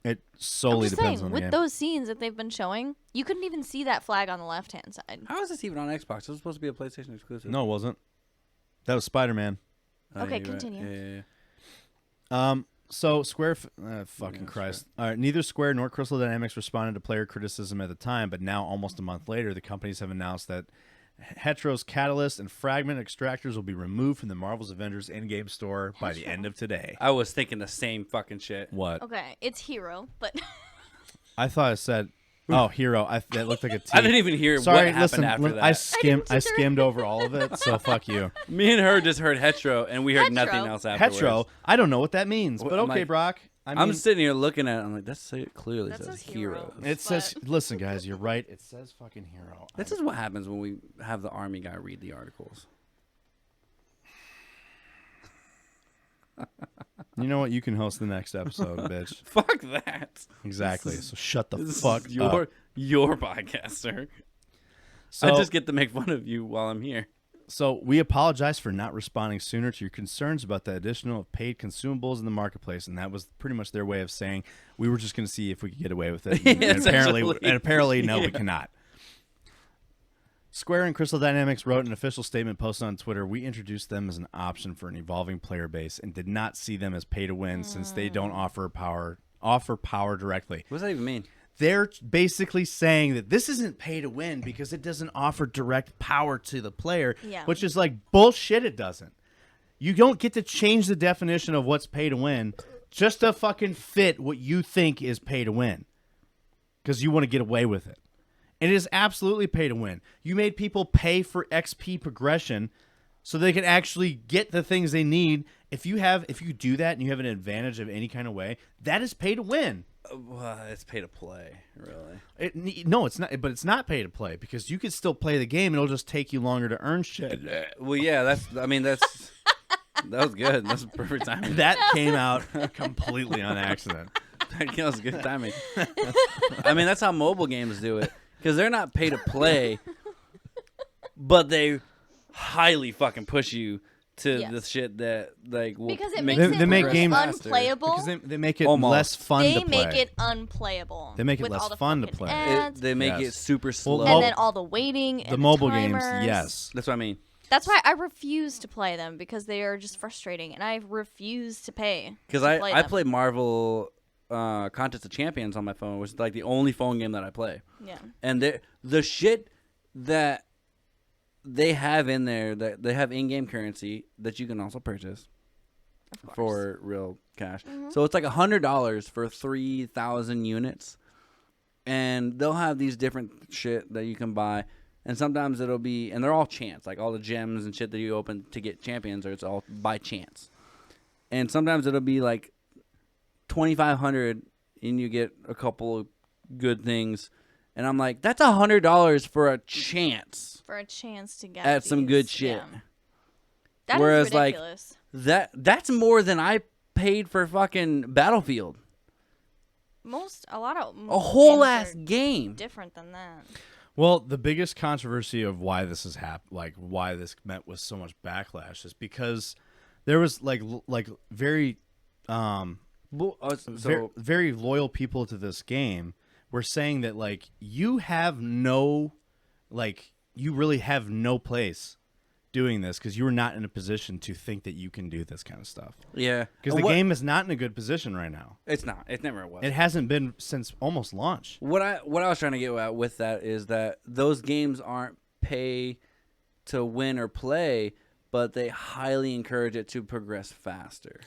It solely depends on the with game. those scenes that they've been showing, you couldn't even see that flag on the left-hand side. How is this even on Xbox? It was supposed to be a PlayStation exclusive. No, it wasn't. That was Spider-Man. Oh, Okay, yeah, you're right. continue. Yeah. So Square, fucking Christ. All right, neither Square nor Crystal Dynamics responded to player criticism at the time, but now, almost a month later, the companies have announced that Hetero's Catalyst and Fragment extractors will be removed from the Marvel's Avengers in-game store by the end of today. I was thinking the same fucking shit. What? Okay, it's Hero, but... I thought it said, oh, Hero. That looked like a T. I didn't even hear Sorry, what happened after that. I skimmed over all of it, so fuck you. Me and her just heard hetero, and we heard Hetero. nothing else afterwards. Hetero. I don't know what that means, but I'm okay, like- Brock. I'm sitting here looking at it. I'm like, that's clearly That says says hero. hero. It says, listen, guys, you're right. It says fucking Hero. This is what happens when we have the army guy read the articles. You know what? You can host the next episode, bitch. Fuck that. Exactly. So shut the This fuck is up. your podcast, sir. So, I just get to make fun of you while I'm here. so we apologize for not responding sooner to your concerns about the additional paid consumables in the marketplace, and that was pretty much their way of saying we were just going to see if we could get away with it. And apparently, no, we cannot. Square and Crystal Dynamics wrote an official statement posted on Twitter. We introduced them as an option for an evolving player base and did not see them as pay to win since they don't offer power directly. What does that even mean? They're basically saying that this isn't pay to win because it doesn't offer direct power to the player, which is like bullshit. It doesn't. You don't get to change the definition of what's pay to win just to fucking fit what you think is pay to win because you want to get away with it. And it is absolutely pay to win. You made people pay for XP progression so they can actually get the things they need. If you do that and you have an advantage of any kind of way, that is pay to win. Well, it's pay to play, really. No, it's not. But it's not pay to play because you could still play the game. It'll just take you longer to earn shit. Well, yeah, that was good. That's perfect timing. That came out completely on accident. That was good timing. I mean, that's how mobile games do it because they're not pay to play, but they highly fucking push you to the shit that like will because it make makes they make games unplayable. Because they make it Almost. less fun They to play. make it unplayable. They make it with less all the fun to fucking play. ads, they make Yes. it super slow. Well, and then all the waiting. And the mobile games, timers. yes. That's what I mean. That's why I refuse to play them because they are just frustrating, and I refuse to pay. Because I play Marvel Contest of Champions on my phone, which is like the only phone game that I play. Yeah. And the shit that they have in there, that they have in-game currency that you can also purchase for real cash. Mm-hmm. So it's like $100 for 3,000 units, and they'll have these different shit that you can buy. And sometimes it'll be, and they're all chance, like all the gems and shit that you open to get champions, or it's all by chance. And sometimes it'll be like 2,500, and you get a couple of good things. And I'm like, that's $100 for a chance. For a chance to get At some good these, shit. Yeah. That Whereas, is like, ridiculous. That's more than I paid for fucking Battlefield. A lot of A whole games ass are game. different than that. Well, the biggest controversy of why this has why this met with so much backlash is because there was like very Well, very loyal people to this game were saying that like you really have no place doing this because you're not in a position to think that you can do this kind of stuff. Yeah, Because the game is not in a good position right now. It's not. It never was. It hasn't been since almost launch. What I was trying to get at with that is that those games aren't pay to win or play, but they highly encourage it to progress faster.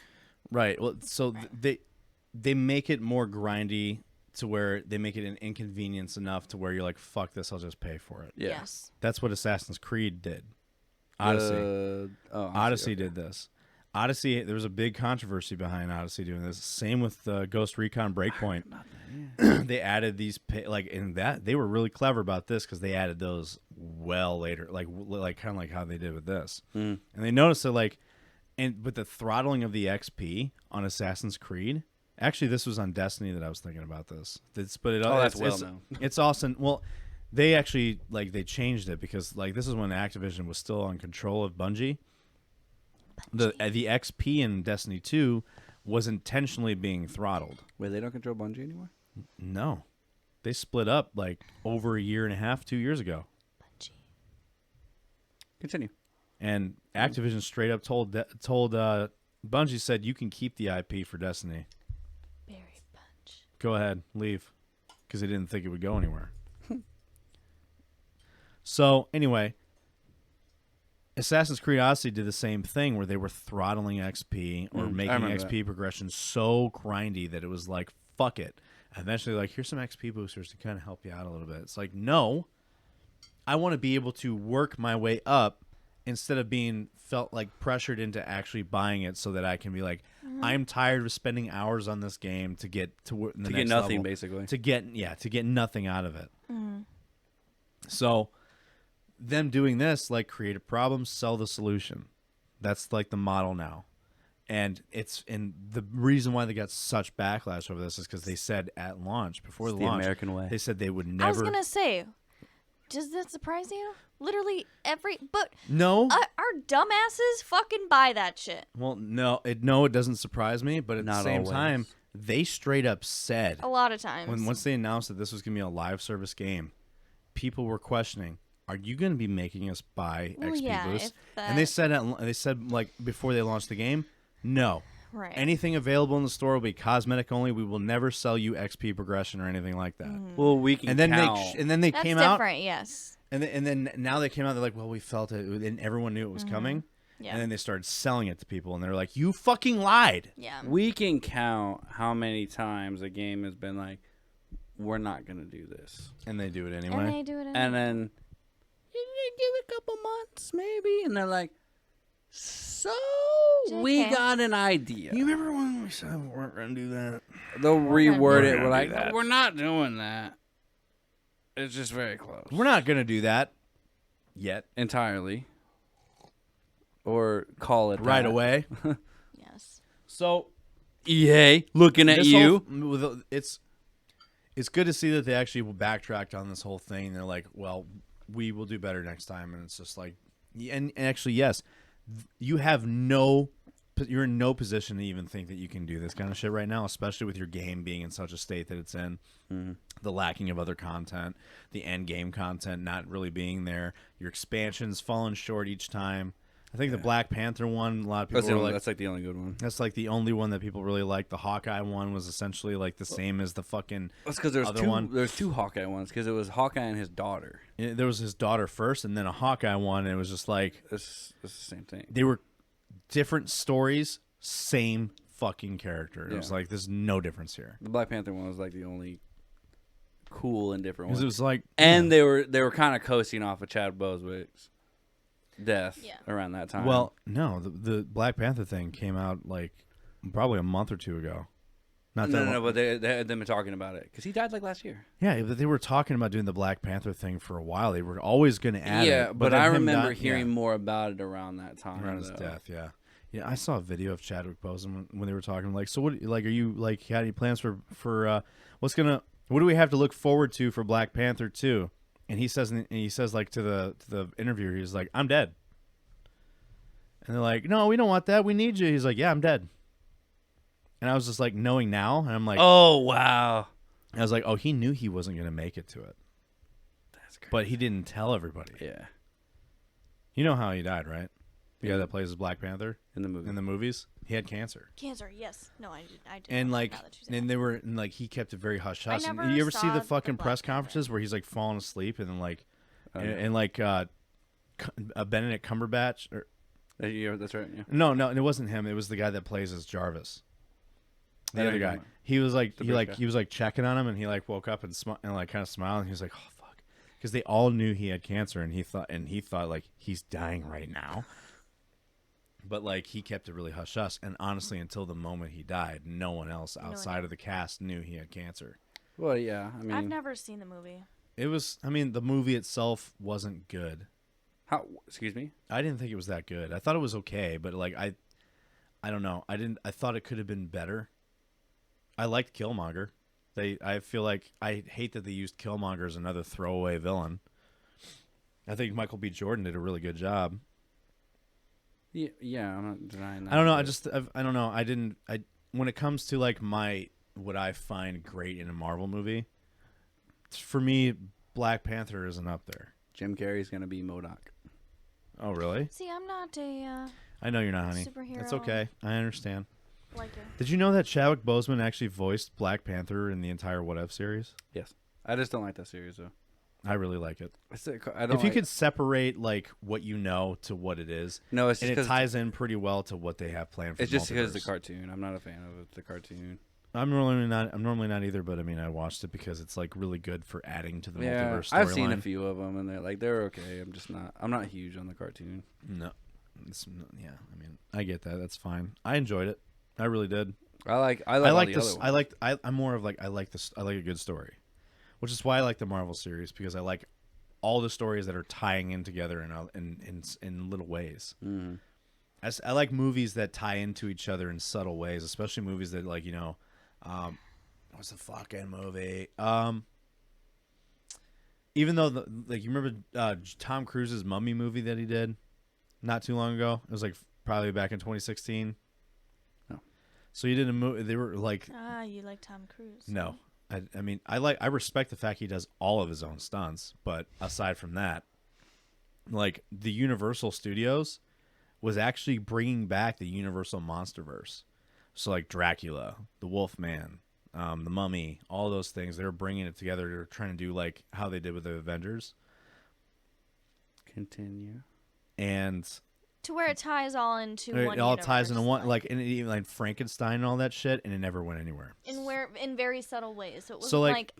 Right. Well, so they make it more grindy to where they make it an inconvenience enough to where you're like, fuck this, I'll just pay for it. Yeah. Yes. That's what Assassin's Creed did. Odyssey. Odyssey did this. Odyssey, there was a big controversy behind Odyssey doing this. Same with Ghost Recon Breakpoint. They added these they were really clever about this because they added those well later, like kind of like how they did with this. And they noticed that and with the throttling of the XP on Assassin's Creed. Actually, this was on Destiny that I was thinking about this. That's well known. It's awesome. Well, they actually they changed it because this is when Activision was still in control of Bungie. The XP in Destiny 2 was intentionally being throttled. Wait, they don't control Bungie anymore? No, they split up over a year and a half, 2 years ago. Bungie. Continue. And Activision straight up told Bungie said you can keep the IP for Destiny. Berry punch. Go ahead, leave, because they didn't think it would go anywhere. So anyway, Assassin's Creed Odyssey did the same thing where they were throttling XP or making XP progression so grindy that it was like, fuck it. Eventually, here's some XP boosters to kind of help you out a little bit. It's like, no, I want to be able to work my way up instead of being felt pressured into actually buying it so that I can be like, I'm tired of spending hours on this game to get to the next get nothing, level, basically. To get nothing out of it. So them doing this, create a problem, sell the solution. That's the model now. And the reason why they got such backlash over this is because they said at launch, before the launch, American way. they said they would never. I was gonna say, does that surprise you? Literally no, our dumbasses fucking buy that shit. Well, no, it doesn't surprise me, but at the same time, they straight up said A lot of times. once they announced that this was gonna be a live service game, people were questioning, are you going to be making us buy XP boosts? And they said before they launched the game, no. Right. Anything available in the store will be cosmetic only. We will never sell you XP progression or anything like that. Well, we can. And then they That's came out. different, yes. And then now they came out. They're like, well, we felt it, and everyone knew it was coming. Yeah. And then they started selling it to people, and they're like, you fucking lied. Yeah. We can count how many times a game has been like, we're not gonna do this, And they do it anyway. And they do it anyway. and then give it a couple months maybe, and they're like, so we JK. got an idea. You remember when we said we weren't going to do that? They'll reword We're it. gonna We're do like, that. we're not doing that. It's just very close. We're not going to do that yet. Entirely. Or call it Right that. away. Yes. So EA looking at this you. It's good to see that they actually backtracked on this whole thing. They're like, well, we will do better next time. And it's just like, and actually, yes, you're in no position to even think that you can do this kind of shit right now, especially with your game being in such a state that it's in. The lacking of other content, the end game content not really being there, your expansions falling short each time. I think the Black Panther one, a lot of people That's like the only good one. That's the only one that people really like. The Hawkeye one was essentially the same as the fucking That's because there's other two. one. There's two Hawkeye ones because it was Hawkeye and his daughter. There was his daughter first, and then a Hawkeye one. And it was just It's the same thing. they were different stories, same fucking character. It was Yeah. there's no difference here. The Black Panther one was the only cool and different one. Because it was and they were kind of coasting off of Chad Boswick's death around that time. well, no, the Black Panther thing came out probably a month or two ago. Not that long. No, but they had been talking about it because he died last year. Yeah, but they were talking about doing the Black Panther thing for a while. They were always going to add it. Yeah, but then I him remember dying- hearing more about it around that time. around his though. death. Yeah, yeah. I saw a video of Chadwick Boseman when they were talking. So what? Are you had any plans for what do we have to look forward to for Black Panther 2? And he says to the interviewer, he's like, I'm dead. And they're like, no, we don't want that. We need you. He's like, yeah, I'm dead. And I was just like, knowing now, and I'm like, Oh wow. I was like, oh, he knew he wasn't gonna make it to it, That's crazy. but he didn't tell everybody. Yeah. You know how he died, right? The guy that plays Black Panther In the movie. in the movies, he had cancer. Cancer, yes. No, I did. And not like, know that you said and that. they were, and like, he kept it very hush hush. never You ever see saw the the fucking Black press Panther. conferences where he's like falling asleep and then like, Oh, yeah. and like, Benedict Cumberbatch or Yeah, that's right. Yeah. no, it wasn't him. It was the guy that plays as Jarvis. I The know other who you're guy. talking about. He was like, The he British like, guy. he was like checking on him, and he like woke up and and like kind of smiled, and he was like, oh fuck, because they all knew he had cancer, and he thought like he's dying right now. But like he kept it really hush hush, and honestly, until the moment he died, no one else outside of the cast knew he had cancer. Well, yeah. I mean, I've never seen the movie. It was, I mean, the movie itself wasn't good. how? Excuse me. I didn't think it was that good. I thought it was okay, but like I don't know. I thought it could have been better. I liked Killmonger. I feel like I hate that they used Killmonger as another throwaway villain. I think Michael B. Jordan did a really good job. Yeah, I'm not denying that. I don't know. but- I don't know. When it comes to like what I find great in a Marvel movie, for me, Black Panther isn't up there. Jim Carrey's gonna be MODOK. Oh, really? See, I'm not a I know you're not, honey. superhero. It's okay. I understand. liker. Did you know that Chadwick Boseman actually voiced Black Panther in the entire What If series? Yes, I just don't like that series though. I really like it. I don't. If you could separate like what you know to what it is, no, it's and just it 'cause ties in pretty well to what they have planned for it's just because multiverse. the cartoon. I'm not a fan of the cartoon. I'm normally not either, but I mean I watched it because it's like really good for adding to the Yeah, multiverse storyline. I've seen a few of them, and they're okay. I'm not huge on the cartoon. No, yeah. I mean I get that. That's fine. I enjoyed it. I really did. I like I all like the this. other ones. I'm more of like I like a good story, which is why I like the Marvel series because I like all the stories that are tying in together in little ways. Mm-hmm. I like movies that tie into each other in subtle ways, especially movies that like what's the fucking movie? Even though you remember Tom Cruise's Mummy movie that he did not too long ago? It was like probably back in 2016. No. So he did a movie. They were like, You like Tom Cruise? no. I mean, I respect the fact he does all of his own stunts, but aside from that, like the Universal Studios was actually bringing back the Universal Monsterverse. So like Dracula, the Wolfman, the Mummy, all those things, they were bringing it together. They're trying to do like how they did with the Avengers. Continue. And To where it ties all into it one all ties into universe, one, like, and even like Frankenstein and all that shit, and it never went anywhere. in very subtle ways. So it wasn't So, like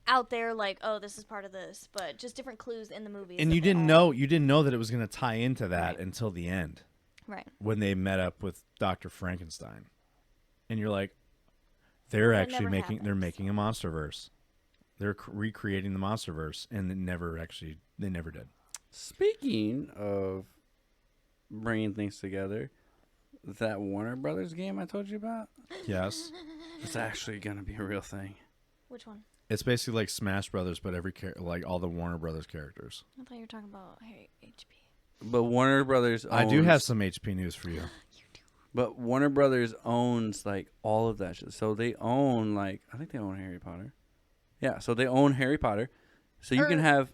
out there like, oh, this is part of this, but just different clues in the movies. And that you they didn't all- know that it was going to tie into that Right. until the end. Right. When they met up with Dr. Frankenstein. And you're like, they're But it actually never making happens. making a monsterverse. They're recreating the monsterverse, and they never did. Speaking of bringing things together, that Warner Brothers game I told you about, Yes. it's actually gonna be a real thing. Which one? It's basically like Smash Brothers, but like all the Warner Brothers characters. I thought you were talking about HP. But Warner Brothers owns, I do have some HP news for you. But Warner Brothers owns like all of that shit. So they own I think they own Harry Potter. Yeah, so they own Harry Potter. So you can have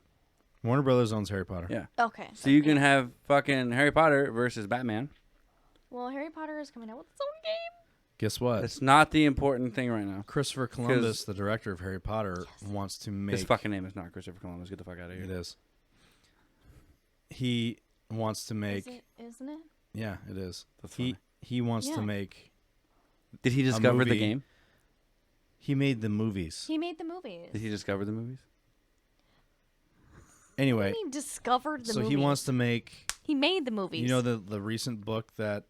Warner Brothers owns Harry Potter. yeah. Okay. So you can have fucking Harry Potter versus Batman. Well, Harry Potter is coming out with its own game. Guess what? That's not the important thing right now. Christopher Columbus, the director of Harry Potter, wants to make... His fucking name is not Christopher Columbus. Get the fuck out of here. It is. He wants to make... Isn't it? Yeah, it is. That's funny. He wants to Yeah. make... Did he discover the movie. game? He made the movies. He made the movies. Did he discover the movies? Anyway, He discovered the so movies. he wants to make... He made the movies. You know the recent book that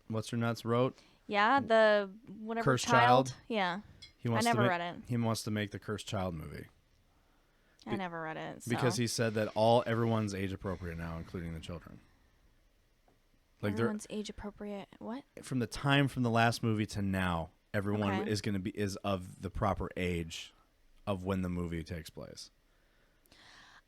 What's Her Nuts wrote? Yeah, the whatever Cursed Child? Yeah, He wants never to read it. He wants to make the Cursed Child movie. I never read it. So. Because he said that everyone's age appropriate now, including the children. Like they're everyone's age appropriate. What? from the last movie to now, everyone Okay. is of the proper age of when the movie takes place.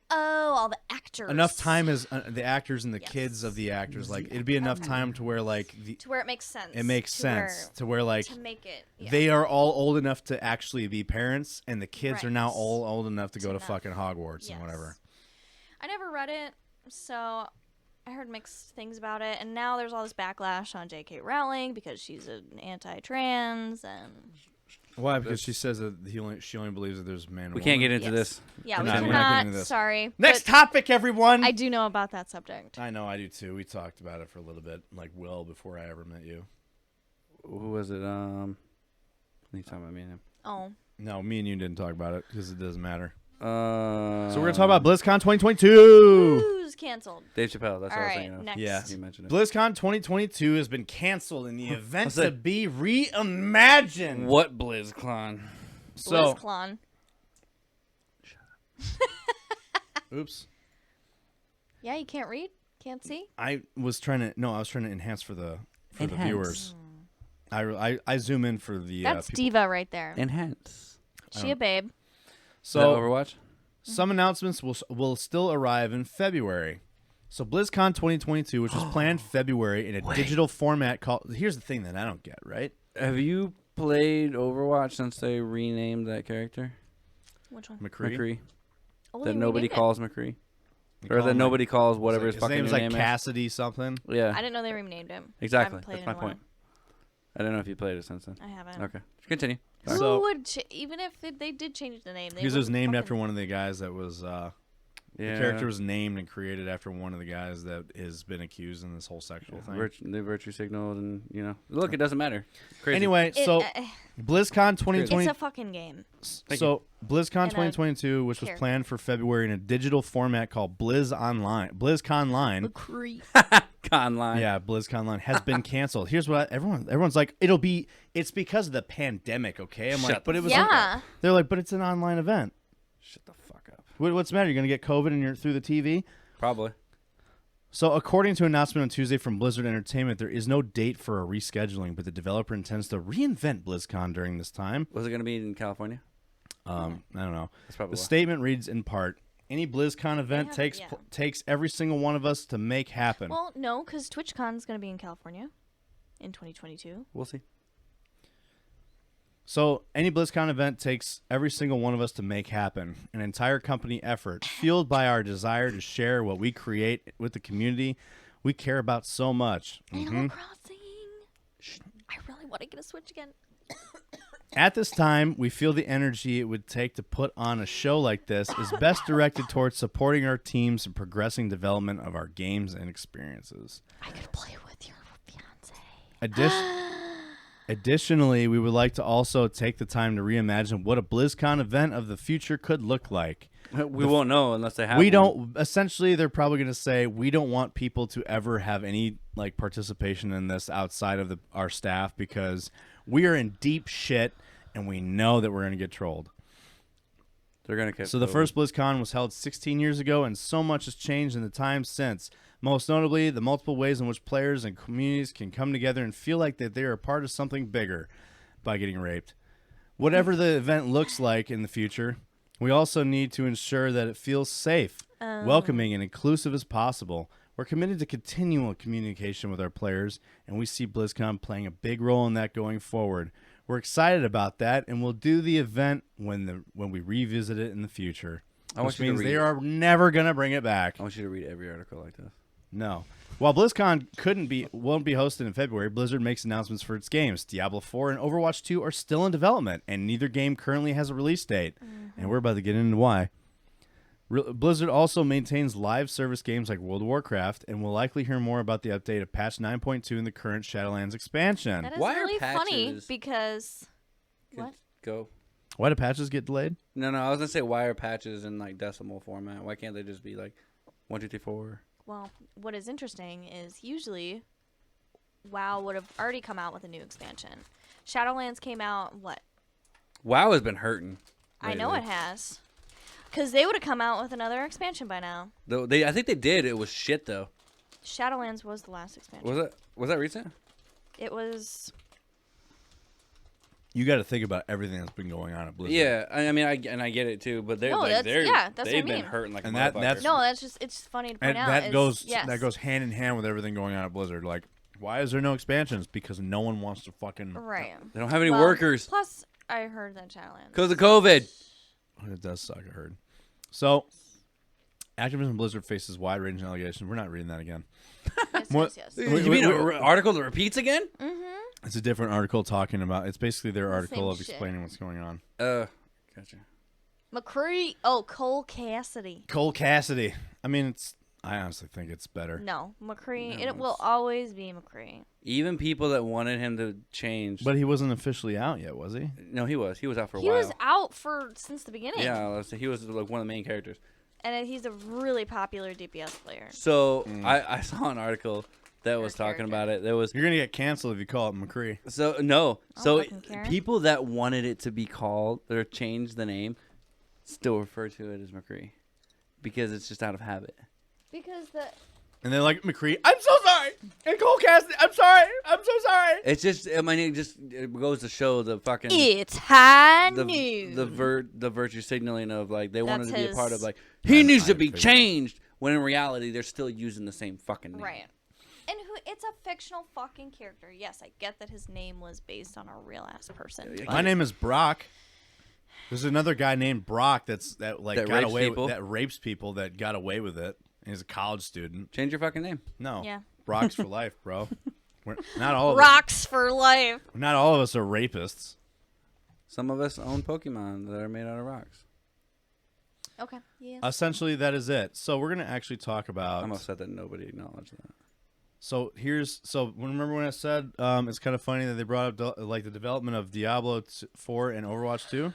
Oh, all the actors. Enough time as the actors and the Yes. kids of the actors. Like it'd be enough time to where like to where it makes sense. it makes sense to where like to make it. Yeah. they are all old enough to actually be parents, and the kids are now Right. all old enough to go to Enough. fucking Hogwarts and Yes. whatever. I never read it, so I heard mixed things about it, and now there's all this backlash on J.K. Rowling because she's an anti-trans and. Why? Because she says that she only believes that there's man. And We can't woman. get into this. Yeah, We're we not- we're not cannot. getting into this. Sorry. Next but topic, everyone. I do know about that subject. I know, I do too. We talked about it for a little bit, like well before I ever met you. Who was it? Anytime I mean him. Oh. No, me and you didn't talk about it because it doesn't matter. So So we're gonna talk about BlizzCon 2022. Who's canceled? Dave Chappelle. That's what All I was right, thinking of. next. Yeah. You mentioned it. BlizzCon 2022 has been canceled in the event What's to that? be reimagined. What Blizzcon? So, BlizzCon. oops. Yeah, you can't read? Can't see? I was trying to enhance for the Enhance. viewers. I zoom in for the That's people. Diva right there. Enhance. She a babe. So So Overwatch. some announcements will still arrive in February. So BlizzCon 2022, which was planned February in a digital format called. Here's the thing that I don't get, right? Have you played Overwatch since they renamed that character? Which one? McCree. Oh, That they nobody renamed it. calls McCree. They Or call that him, nobody calls like- whatever his his fucking name is new like name Cassidy something. is. Yeah. I didn't know they renamed him. Exactly. I haven't played That's it my in a while. point. I don't know if you played it since then. I haven't. Okay. Continue. Who So- would even if they did change the name? They Because it was wouldn't named fucking- after one of the guys that was. Yeah. The character was named and created after one of the guys that has been accused in this whole sexual thing. They virtue signaled, and look, it doesn't matter. Crazy. Anyway, It- so uh, BlizzCon 2020. it's a fucking game. So BlizzCon And a 2022, which was character. planned for February in a digital format called BlizzCon Line. Conline. Yeah, BlizzCon Line has been canceled. Here's what everyone's like. It's because of the pandemic. Okay, I'm Shut like, but it was. Yeah. They're like, but it's an online event. Shut the fuck up. What's the matter? You're gonna get COVID and you're through the TV. Probably. So, according to an announcement on Tuesday from Blizzard Entertainment, there is no date for a rescheduling, but the developer intends to reinvent BlizzCon during this time. Was it going to be in California? I don't know. That's probably The why. statement reads in part: "Any BlizzCon event takes every single one of us to make happen." Well, no, because TwitchCon is going to be in California in 2022. We'll see. So, any BlizzCon event takes every single one of us to make happen. An entire company effort, fueled by our desire to share what we create with the community we care about so much. Animal Crossing. I really want to get a Switch again. At this time, we feel the energy it would take to put on a show like this is best directed towards supporting our teams and progressing development of our games and experiences. I could play with your fiance. Additionally, we would like to also take the time to reimagine what a BlizzCon event of the future could look like. We won't know unless they have We one. don't. Essentially, they're probably going to say we don't want people to ever have any like participation in this outside of our staff because we are in deep shit and we know that we're going to get trolled. They're going to catch So the COVID. first BlizzCon was held 16 years ago, and so much has changed in the time since. Most notably, the multiple ways in which players and communities can come together and feel like that they are a part of something bigger by getting raped. Whatever the event looks like in the future, we also need to ensure that it feels safe, welcoming, and inclusive as possible. We're committed to continual communication with our players, and we see BlizzCon playing a big role in that going forward. We're excited about that, and we'll do the event when we revisit it in the future. Which means they are never going to bring it back. I want you to read every article like this. No. While BlizzCon won't be hosted in February, Blizzard makes announcements for its games. Diablo 4 and Overwatch 2 are still in development, and neither game currently has a release date. And we're about to get into why. Blizzard also maintains live service games like World of Warcraft, and we'll likely hear more about the update of patch 9.2 in the current Shadowlands expansion. That is Why are really funny patches- because what? Go. Why do patches get delayed? No, I was going to say why are patches in like decimal format? Why can't they just be like 1, 2, 3, 4? Well, what is interesting is usually WoW would have already come out with a new expansion. Shadowlands came out what? WoW has been hurting. I know lately. it has. Because they would have come out with another expansion by now. Though I think they did. It was shit though. Shadowlands was the last expansion. Was that recent? It was. You got to think about everything that's been going on at Blizzard. Yeah, I mean, I get it too, but they're No, like that's what I they've mean. been hurting like And a that- motherfucker. that's- No, that's just it's funny to point And out. that goes yes. that goes hand in hand with everything going on at Blizzard. Like, why is there no expansions? Because no one wants to fucking. right. They don't have any Well, workers Plus, I heard that challenge. because of COVID. It does suck. I heard. So, Activision Blizzard faces wide-ranging allegations. We're not reading that again. Yes, More- yes, yes. Wait, You mean wait, an article that repeats again? It's a different article talking about. It's basically their article same of shit. explaining what's going on. Gotcha. McCree. Oh, Cole Cassidy. Cole Cassidy. I mean, I honestly think it's better. No, McCree. No, It will always be McCree. Even people that wanted him to change. But he wasn't officially out yet, was he? no, he was. He was out for a He while. was out since the beginning. Yeah, let's say he was like one of the main characters. And he's a really popular DPS player. So I saw an article that was talking character. about it. There was You're gonna get canceled if you call it McCree. so no. I So don't fucking care. people that wanted it to be called or change the name still refer to it as McCree because it's just out of habit. Because the And they're like, McCree, I'm so sorry. And Cole Cassidy, I'm sorry. I'm so sorry. It's just I mean it goes to show the fucking it's high the noon. the virtue signaling of like they wanted That's to be a part his- of like he needs to I be figured. changed when in reality they're still using the same fucking name. Right. And it's a fictional fucking character. Yes, I get that his name was based on a real ass person. Yeah, but- My name is Brock. There's another guy named Brock that That got rapes away people. that rapes people that got away with it. And he's a college student. Change your fucking name. No. Yeah. Brock's for life, bro. Not all of Rocks for life. not all of us are rapists. Some of us own Pokemon that are made out of rocks. Okay. Yes. Essentially, that is it. So we're gonna actually talk about. I'm upset that nobody acknowledged that. So remember when I said it's kind of funny that they brought up like the development of Diablo 4 and Overwatch 2.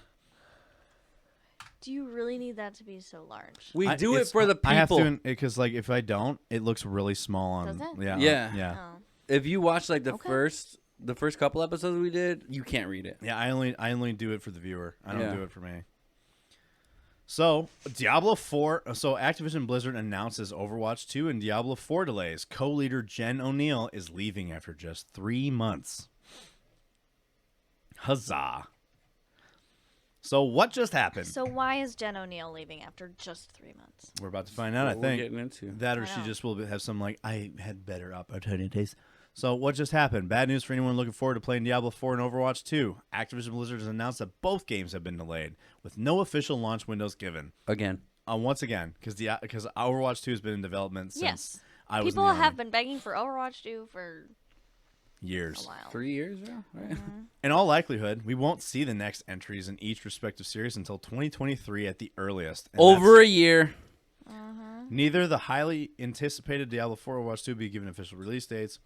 Do you really need that to be so large? We do it for the people. I have to because like if I don't, it looks really small on. Does it? Yeah. Yeah. Yeah. Oh. If you watch like the Okay. first couple episodes we did, you can't read it. Yeah. I only do it for the viewer. I don't Yeah. do it for me. So Diablo 4. So Activision Blizzard announces Overwatch 2 and Diablo 4 delays. Co-leader Jen O'Neill is leaving after just 3 months. Huzzah! So what just happened? So why is Jen O'Neill leaving after just 3 months? We're about to find out. I What we're think getting into. that, or I she know. just will have some like I had better opportunities. So what just happened? Bad news for anyone looking forward to playing Diablo 4 and Overwatch 2. Activision Blizzard has announced that both games have been delayed, with no official launch windows given. Again. Once again, because Overwatch 2 has been in development since Yes. I was People in the have army. been begging for Overwatch 2 for a years. while. 3 years now, right? In all likelihood, we won't see the next entries in each respective series until 2023 at the earliest. And Over a year. neither the highly anticipated Diablo 4 or Overwatch 2 will be given official release dates.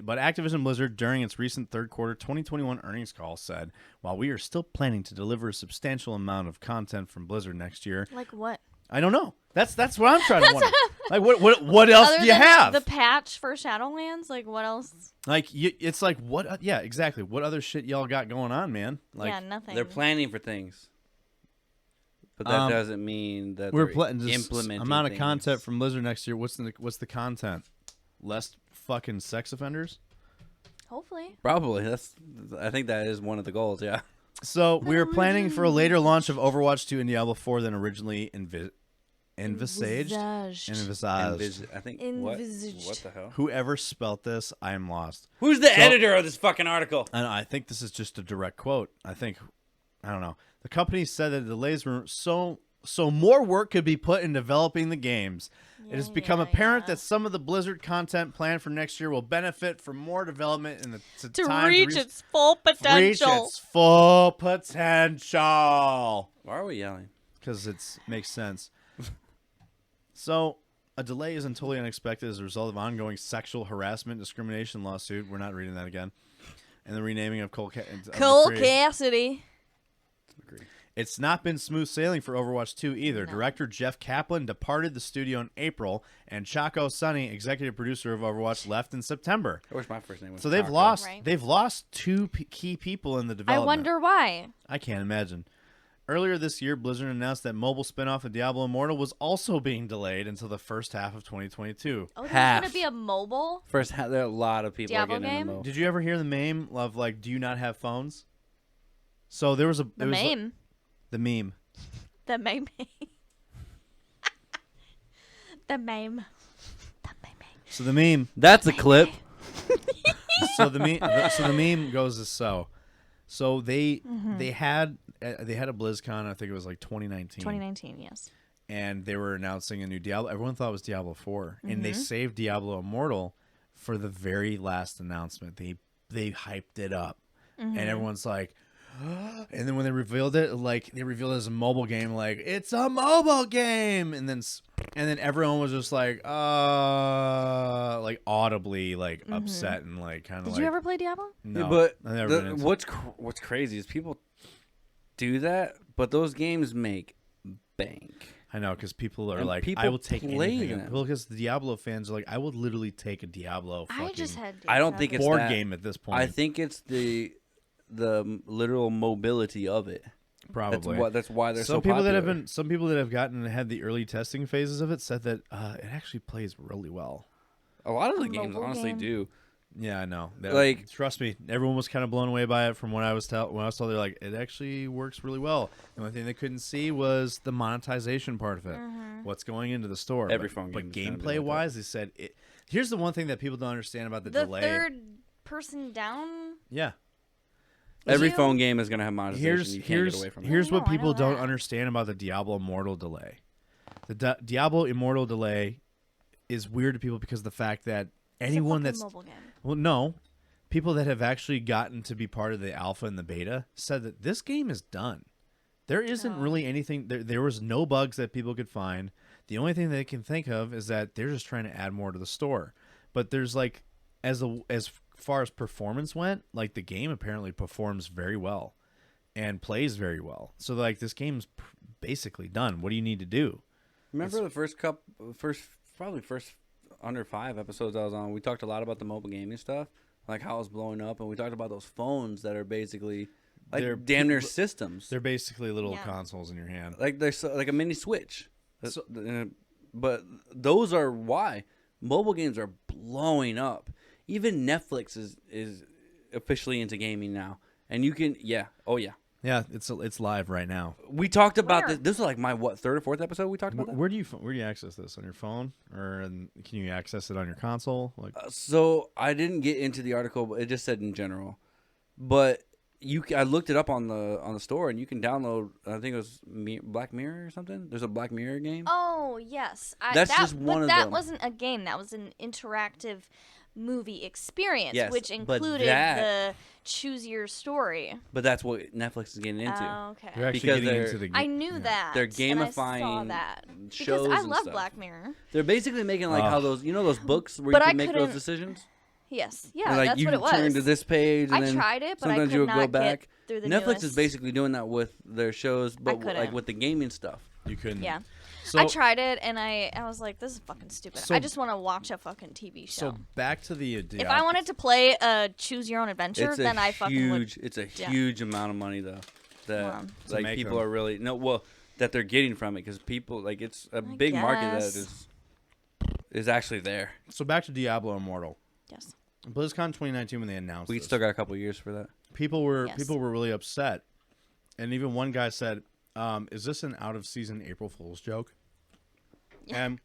But Activision Blizzard, during its recent third quarter 2021 earnings call, said, while we are still planning to deliver a substantial amount of content from Blizzard next year, Like what? I don't know. That's what I'm trying to wonder. Like, what else Other do you than have? the patch for Shadowlands? Like what else? Like, it's like, what? Yeah, exactly. What other shit y'all got going on, man? Like, yeah, nothing. They're planning for things. But that doesn't mean that we're they're just implementing amount of things. content from Blizzard next year. What's the content? Less fucking sex offenders. Hopefully. Probably. I think that is one of the goals, yeah. So we are planning for a later launch of Overwatch 2 and Diablo 4 than originally envisaged. Envisaged. I think what Envisaged. the hell? Whoever spelt this, I am lost. Who's the editor of this fucking article? And I think this is just a direct quote. I don't know. The company said that the delays were so more work could be put in developing the games. It has become apparent that some of the Blizzard content planned for next year will benefit from more development in the To time reach its full reach potential. its full potential. Why are we yelling? Because it makes sense. So, a delay isn't totally unexpected as a result of ongoing sexual harassment discrimination lawsuit. We're not reading that again. And the renaming of Cole Cassidy. Agree. It's not been smooth sailing for Overwatch 2 either. Director Jeff Kaplan departed the studio in April, and Chaco Sonny, executive producer of Overwatch, left in September. I wish my first name was So they've Taco. lost Right. they've lost two key people in the I development. wonder why. I can't imagine. Earlier this year, Blizzard announced that mobile spinoff of Diablo Immortal was also being delayed until the first half of 2022. Oh, there's Half. going to be a mobile? There are a lot of people Diablo are getting game? in the Did you ever hear the meme of like, do you not have phones? So there was a The meme. The meme. The meme. The meme. The meme. So the meme. That's a clip. So the meme goes as so. So they had a BlizzCon. I think it was like 2019. 2019, yes. And they were announcing a new Diablo. Everyone thought it was Diablo 4, and they saved Diablo Immortal for the very last announcement. They hyped it up, and everyone's like, and then when they revealed it, like they revealed it as a mobile game, like it's a mobile game, and then everyone was just like audibly like upset and like kind of. Did like, you ever play Diablo? No, Yeah, but I've never been into it. what's crazy is people do that, but those games make bank. I know, because people are And like, people I will take play anything. them. Well, because the Diablo fans are like, I would literally take a Diablo I just had. I don't think it's board that. game at this point. I think it's the literal mobility of it. Probably. That's why they're some so people popular. some people that have gotten and had the early testing phases of it said that it actually plays really well. A lot of the A games mobile honestly game. do. Yeah, I know. Like- trust me, everyone was kind of blown away by it from when I was told. They're like, it actually works really well. The only thing they couldn't see was the monetization part of it. What's going into the store? Every phone but game is gonna be gameplay like wise, they said it. Here's the one thing that people don't understand about the delay. third person down. Yeah. Every You- phone game is going to have monetization. You can't get away from it. Here's No, what I know people don't that. understand about the Diablo Immortal delay. The Diablo Immortal delay is weird to people because of the fact that anyone it's a that's fucking mobile game. well, no, people that have actually gotten to be part of the alpha and the beta said that this game is done. There isn't really anything. There was no bugs that people could find. The only thing they can think of is that they're just trying to add more to the store. But there's like, as far as performance went, like the game apparently performs very well and plays very well. So like this game's basically done. What do you need to do? Remember the first under 5 episodes I was on, we talked a lot about the mobile gaming stuff, like how it's blowing up, and we talked about those phones that are basically like They're damn near systems. They're basically little Yeah. consoles in your hand. Like they're like a mini Switch. So- But those are why mobile games are blowing up. Even Netflix is officially into gaming now, and you can yeah. Yeah, it's live right now. We talked about Where? this. This was like my third or fourth episode. We talked about that. Where do you access this, on your phone, or can you access it on your console? Like, So I didn't get into the article, but it just said in general. But I looked it up on the store, and you can download. I think it was Black Mirror or something. There's a Black Mirror game. Oh yes, That's just one of that them. wasn't a game. That was an interactive movie experience, Yes, which but included that- the choose your story. But that's what Netflix is getting into. Oh, okay. you're actually Because getting they're- into the. I knew that. They're and I saw gamifying that shows because I and love stuff. Black Mirror. They're basically making like how those those books where But you I can make those couldn't- decisions. Yes, And, yeah, like that's you what it was. turn to this page. And I then tried it, but I sometimes could you'll not go back. get through the Netflix newest. is basically doing that with their shows, but like couldn't. with the gaming stuff. You couldn't. Yeah. So, I tried it, and I was like, this is fucking stupid. So- I just want to watch a fucking TV show. So back to the. If I wanted to play a choose your own adventure, It's then a I fucking would. huge. It's a yeah. huge amount of money though. That Wow. To like make people them. are really that they're getting from it because people like it's a big market that guess. is actually there. So back to Diablo Immortal. Yes. BlizzCon 2019 when they announced We this, still got a couple years for that. people were Yes. really upset, and even one guy said, "Is this an out of season April Fool's joke?" Yeah. And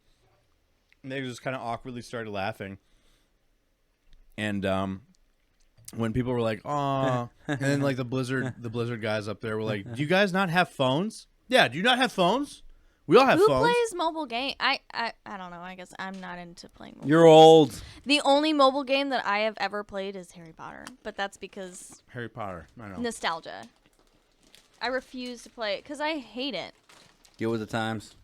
they just kind of awkwardly started laughing. And when people were like, "Aw," and then like the Blizzard guys up there were like, "Do you guys not have phones?" Yeah, do you not have phones? We all have Who phones. plays mobile game? I don't know. I guess I'm not into playing mobile. You're old. The only mobile game that I have ever played is Harry Potter, but that's because Harry Potter. I know. nostalgia. I refuse to play it because I hate it. Get with the times.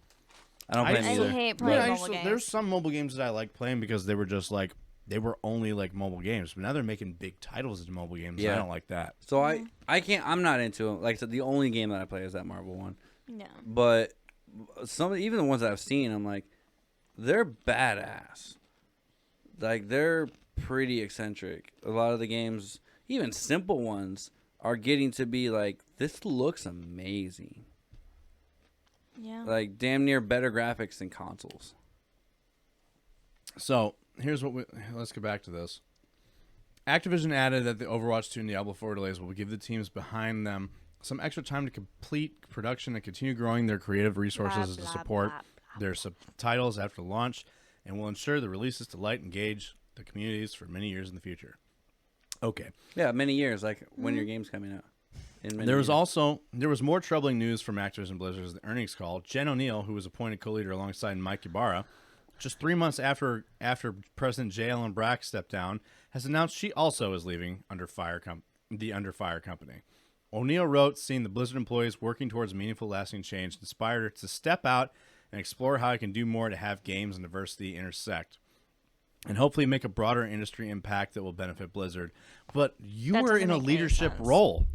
I don't play them I either. hate Yeah, playing I mobile used to- games. there's some mobile games that I like playing because they were just like they were only like mobile games. But now they're making big titles into mobile games. And I Yeah. don't like that. So I can't. I'm not into them. Like I said, the only game that I play is that Marvel one. No. But even the ones that I've seen, I'm like, they're badass. Like they're pretty eccentric. A lot of the games, even simple ones, are getting to be like, this looks amazing. Yeah. Like damn near better graphics than consoles. So here's let's get back to this. Activision added that the Overwatch 2 and Diablo 4 delays will give the teams behind them some extra time to complete production and continue growing their creative resources to support their subtitles after launch, and will ensure the releases delight and engage the communities for many years in the future. Okay. Yeah, many years, like when your game's coming out. There was more troubling news from Activision Blizzard's earnings call. Jen O'Neill, who was appointed co-leader alongside Mike Ibarra, just 3 months after President J. Allen Brack stepped down, has announced she also is leaving the Under Fire company. O'Neill wrote, seeing the Blizzard employees working towards meaningful, lasting change inspired her to step out and explore how I can do more to have games and diversity intersect, and hopefully make a broader industry impact that will benefit Blizzard. But you were in a leadership role.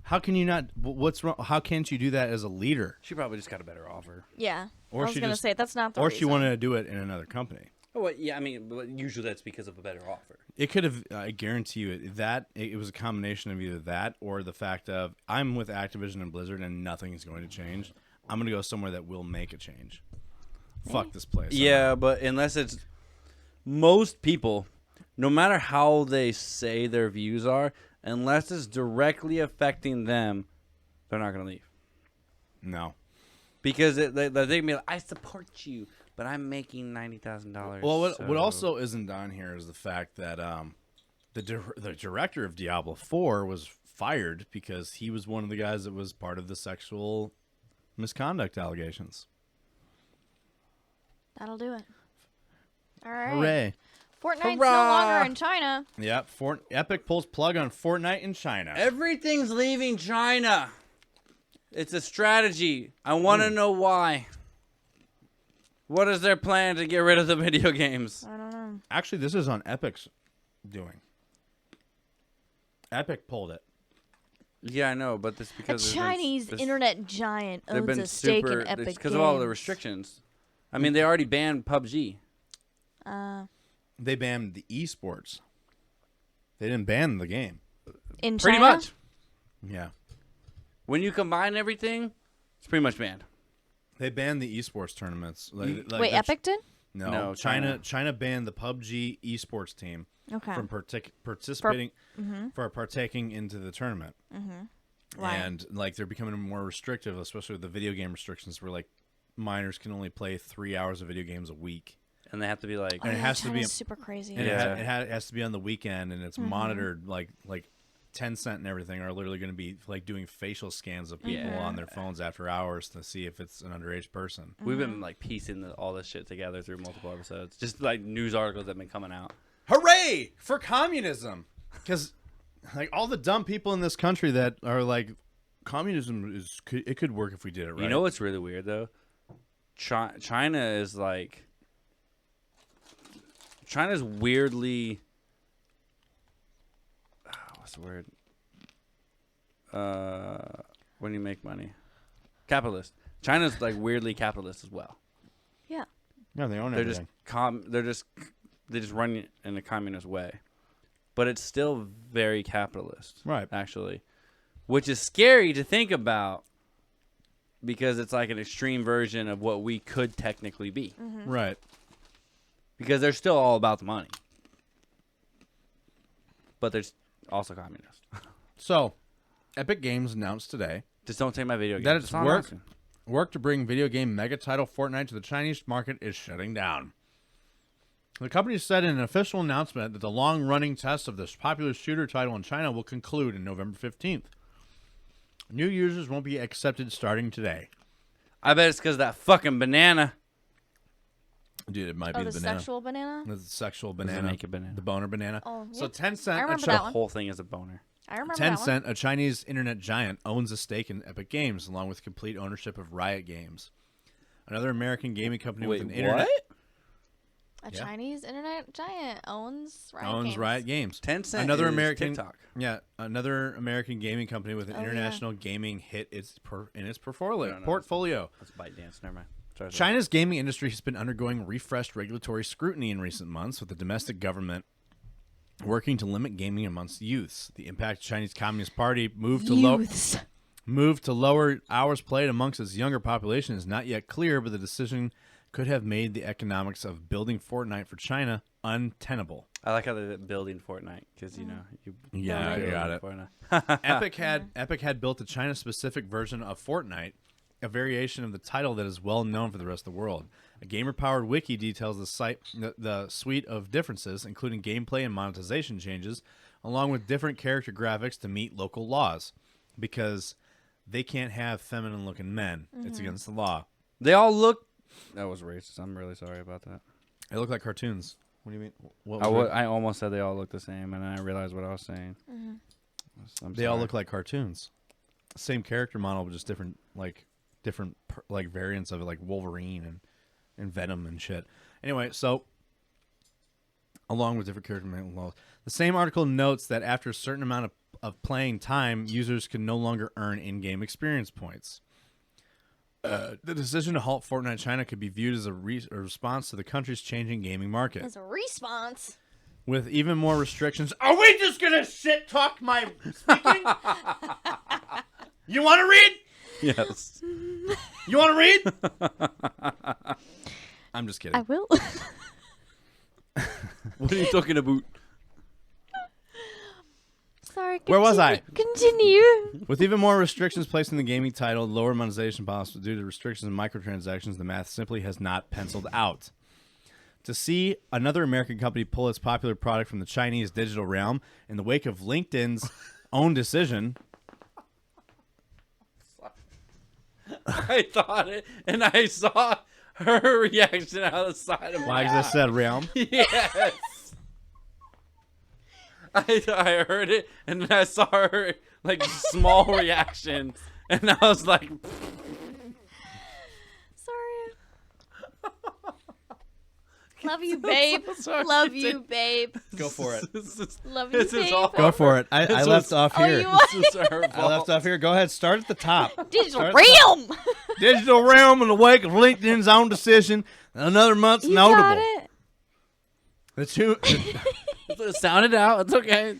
How can you not? What's wrong? How can't you do that as a leader? She probably just got a better offer. Yeah. Or I was going to say, that's not the reason. Or she wanted to do it in another company. Oh, well, yeah, I mean, usually that's because of a better offer. It could have, I guarantee you, it was a combination of either that or the fact of, I'm with Activision and Blizzard and nothing is going to change. I'm going to go somewhere that will make a change. Fuck this place. Yeah, but unless it's... Most people, no matter how they say their views are, unless it's directly affecting them, they're not going to leave. No. Because they be like, I support you, but I'm making $90,000. Well, what also isn't on here is the fact that the director of Diablo 4 was fired because he was one of the guys that was part of the sexual misconduct allegations. That'll do it. All right. Hooray. Fortnite's no longer in China. Yep. Epic pulls plug on Fortnite in China. Everything's leaving China. It's a strategy. I want to know why. What is their plan to get rid of the video games? I don't know. Actually, this is on Epic's doing. Epic pulled it. Yeah, I know, but this because a Chinese internet giant owns a stake in Epic Games. Because of all the restrictions. I mean, they already banned PUBG. They banned the esports. They didn't ban the game. In China? Pretty much. Yeah. When you combine everything, it's pretty much banned. They banned the esports tournaments. Wait, Epic did? No, China banned the PUBG esports team from participating for partaking into the tournament. Why? And they're becoming more restrictive, especially with the video game restrictions, where minors can only play 3 hours of video games a week. And they have to be and it has to be super crazy. And it has to be on the weekend, and it's monitored. Like Tencent and everything are literally going to be doing facial scans of people on their phones after hours to see if it's an underage person. We've been piecing all this shit together through multiple episodes, just news articles that have been coming out. Hooray for communism! Because all the dumb people in this country that are communism it could work if we did it right. You know what's really weird though? China is China's weirdly, what's the word? When you make money, capitalist. China's weirdly capitalist as well. Yeah. Yeah, they own everything. They just run it in a communist way, but it's still very capitalist, right? Actually, which is scary to think about because it's an extreme version of what we could technically be, right? Because they're still all about the money. But they're also communist. So, Epic Games announced today... Just don't take my video game. ...that its work to bring video game mega title Fortnite to the Chinese market is shutting down. The company said in an official announcement that the long-running test of this popular shooter title in China will conclude on November 15th. New users won't be accepted starting today. I bet it's because of that fucking banana. Dude, it might be the banana. Sexual banana? The sexual banana. Make a banana. The boner banana. Oh, so yep. Tencent, I remember that one. The whole thing is a boner. I remember that one. Tencent, a Chinese internet giant, owns a stake in Epic Games, along with complete ownership of Riot Games, another American gaming company with an internet. A Chinese internet giant owns Riot Games. Tencent another is American TikTok. Yeah, another American gaming company with an international gaming hit in its portfolio. That's ByteDance. Never mind. Sorry. China's gaming industry has been undergoing refreshed regulatory scrutiny in recent months, with the domestic government working to limit gaming amongst youths. The impact Chinese Communist Party moved to lower hours played amongst its younger population is not yet clear, but the decision could have made the economics of building Fortnite for China untenable. I like how they're building Fortnite because you Yeah, build you got it. Fortnite. Epic had built a China-specific version of Fortnite, a variation of the title that is well known for the rest of the world. A gamer-powered wiki details the suite of differences, including gameplay and monetization changes, along with different character graphics to meet local laws, because they can't have feminine-looking men. It's against the law. They all look. That was racist. I'm really sorry about that. They look like cartoons. What do you mean? I almost said they all look the same, and then I realized what I was saying. They all look like cartoons. Same character model, but just different variants of it, like Wolverine and Venom and shit. Anyway, so along with different character models, the same article notes that after a certain amount of playing time, users can no longer earn in-game experience points. The decision to halt Fortnite China could be viewed as a response to the country's changing gaming market. As a response. With even more restrictions. Are we just going to shit talk my speaking? You want to read? Yes. You want to read? I'm just kidding. I will. What are you talking about? Sorry. Where was I? Continue. With even more restrictions placed in the gaming title, lower monetization possible due to restrictions and microtransactions, the math simply has not penciled out. To see another American company pull its popular product from the Chinese digital realm in the wake of LinkedIn's own decision. I thought it, and I saw her reaction out of the side of my Why? eye. Because I said realm. Yes. I heard it, and then I saw her like small reaction, and I was like, Sorry. Love you, babe. sorry. Love you, babe. Go for it. Love you, This is babe. all- Go for it. I This left was- off Oh, here. you want This is her I fault. left off here. Go ahead. Start at the top. digital Start at the top. realm? Digital realm in the wake of LinkedIn's own decision. Another month's You notable. got it. The two. Sound it out. It's okay.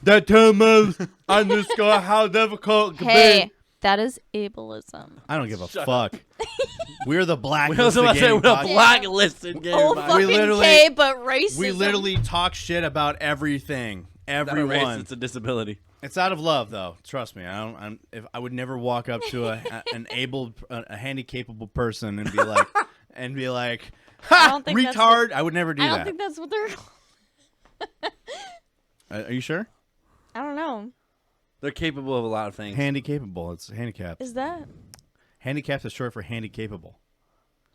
The two moves underscore how difficult it can Hey, be. that is ableism. I don't give a fuck. We're the black. We also about to say we're a blacklisted game. Oh, podcast. fucking literally- K, but racism. We literally talk shit about everything. Not a race, Everyone. it's a disability. It's out of love, though. Trust me. I would never walk up to a handy-capable person and be like, ha, don't think that's retard. I would never do I don't that. think that's what they're. Are you sure? I don't know. They're capable of a lot of things. Handy-capable. It's handicapped. Is that? Handicapped is short for handy-capable.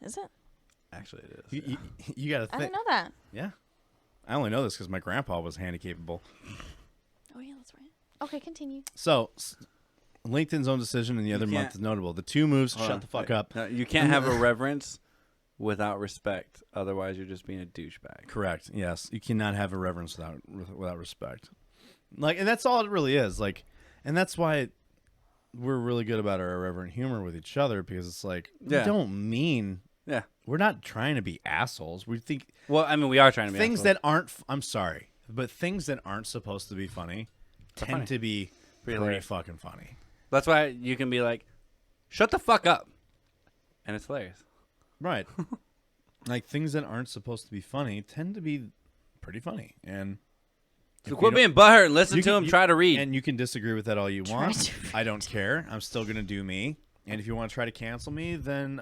Is it? Actually, it is. You got to I think. didn't know that. Yeah. I only know this because my grandpa was handy-capable. Oh yeah, that's right. Okay, continue. So, LinkedIn's own decision and the other month can't- is notable. The two moves, Hold shut on, the fuck wait. up. No, you can't have a reverence without respect. Otherwise, you're just being a douchebag. Correct. Yes, you cannot have a reverence without respect. Like, and that's all it really is. Like, and that's why we're really good about our irreverent humor with each other, because it's like we Yeah. don't mean. Yeah. We're not trying to be assholes. We think Well, I mean, we are trying to be things assholes. that aren't. I'm sorry, but things that aren't supposed to be funny tend funny. to be pretty hilarious. fucking funny. That's why you can be like, "Shut the fuck up," and it's hilarious. Right. Like, things that aren't supposed to be funny tend to be pretty funny. And So if you quit don't- being butthurt and listen you to can- him you- try to read. And you can disagree with that all you Try want. to read. I don't care. I'm still going to do me. And if you want to try to cancel me, then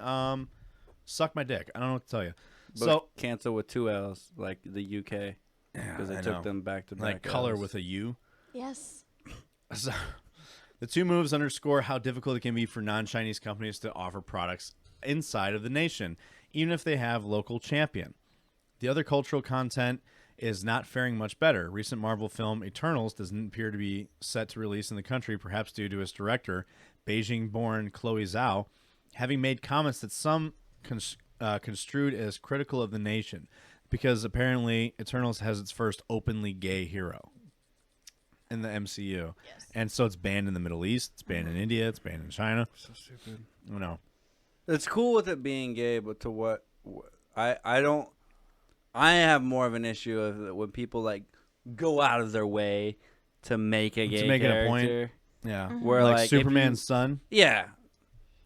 suck my dick. I don't know what to tell you. But So, cancel with 2 L's, like the UK, because I they know. took them back to back. Like color L's. with a U. Yes. So, the two moves underscore how difficult it can be for non-Chinese companies to offer products inside of the nation, even if they have local champion. The other cultural content is not faring much better. Recent Marvel film Eternals doesn't appear to be set to release in the country, perhaps due to its director, Beijing-born Chloe Zhao, having made comments that some construed as critical of the nation, because apparently Eternals has its first openly gay hero in the MCU. Yes. And so it's banned in the Middle East, it's banned in India, it's banned in China. So stupid. No. It's cool with it being gay, but to what I don't. I have more of an issue of when people like go out of their way to make a gay make it a point. character. Yeah. Where like if Superman's you- son. Yeah,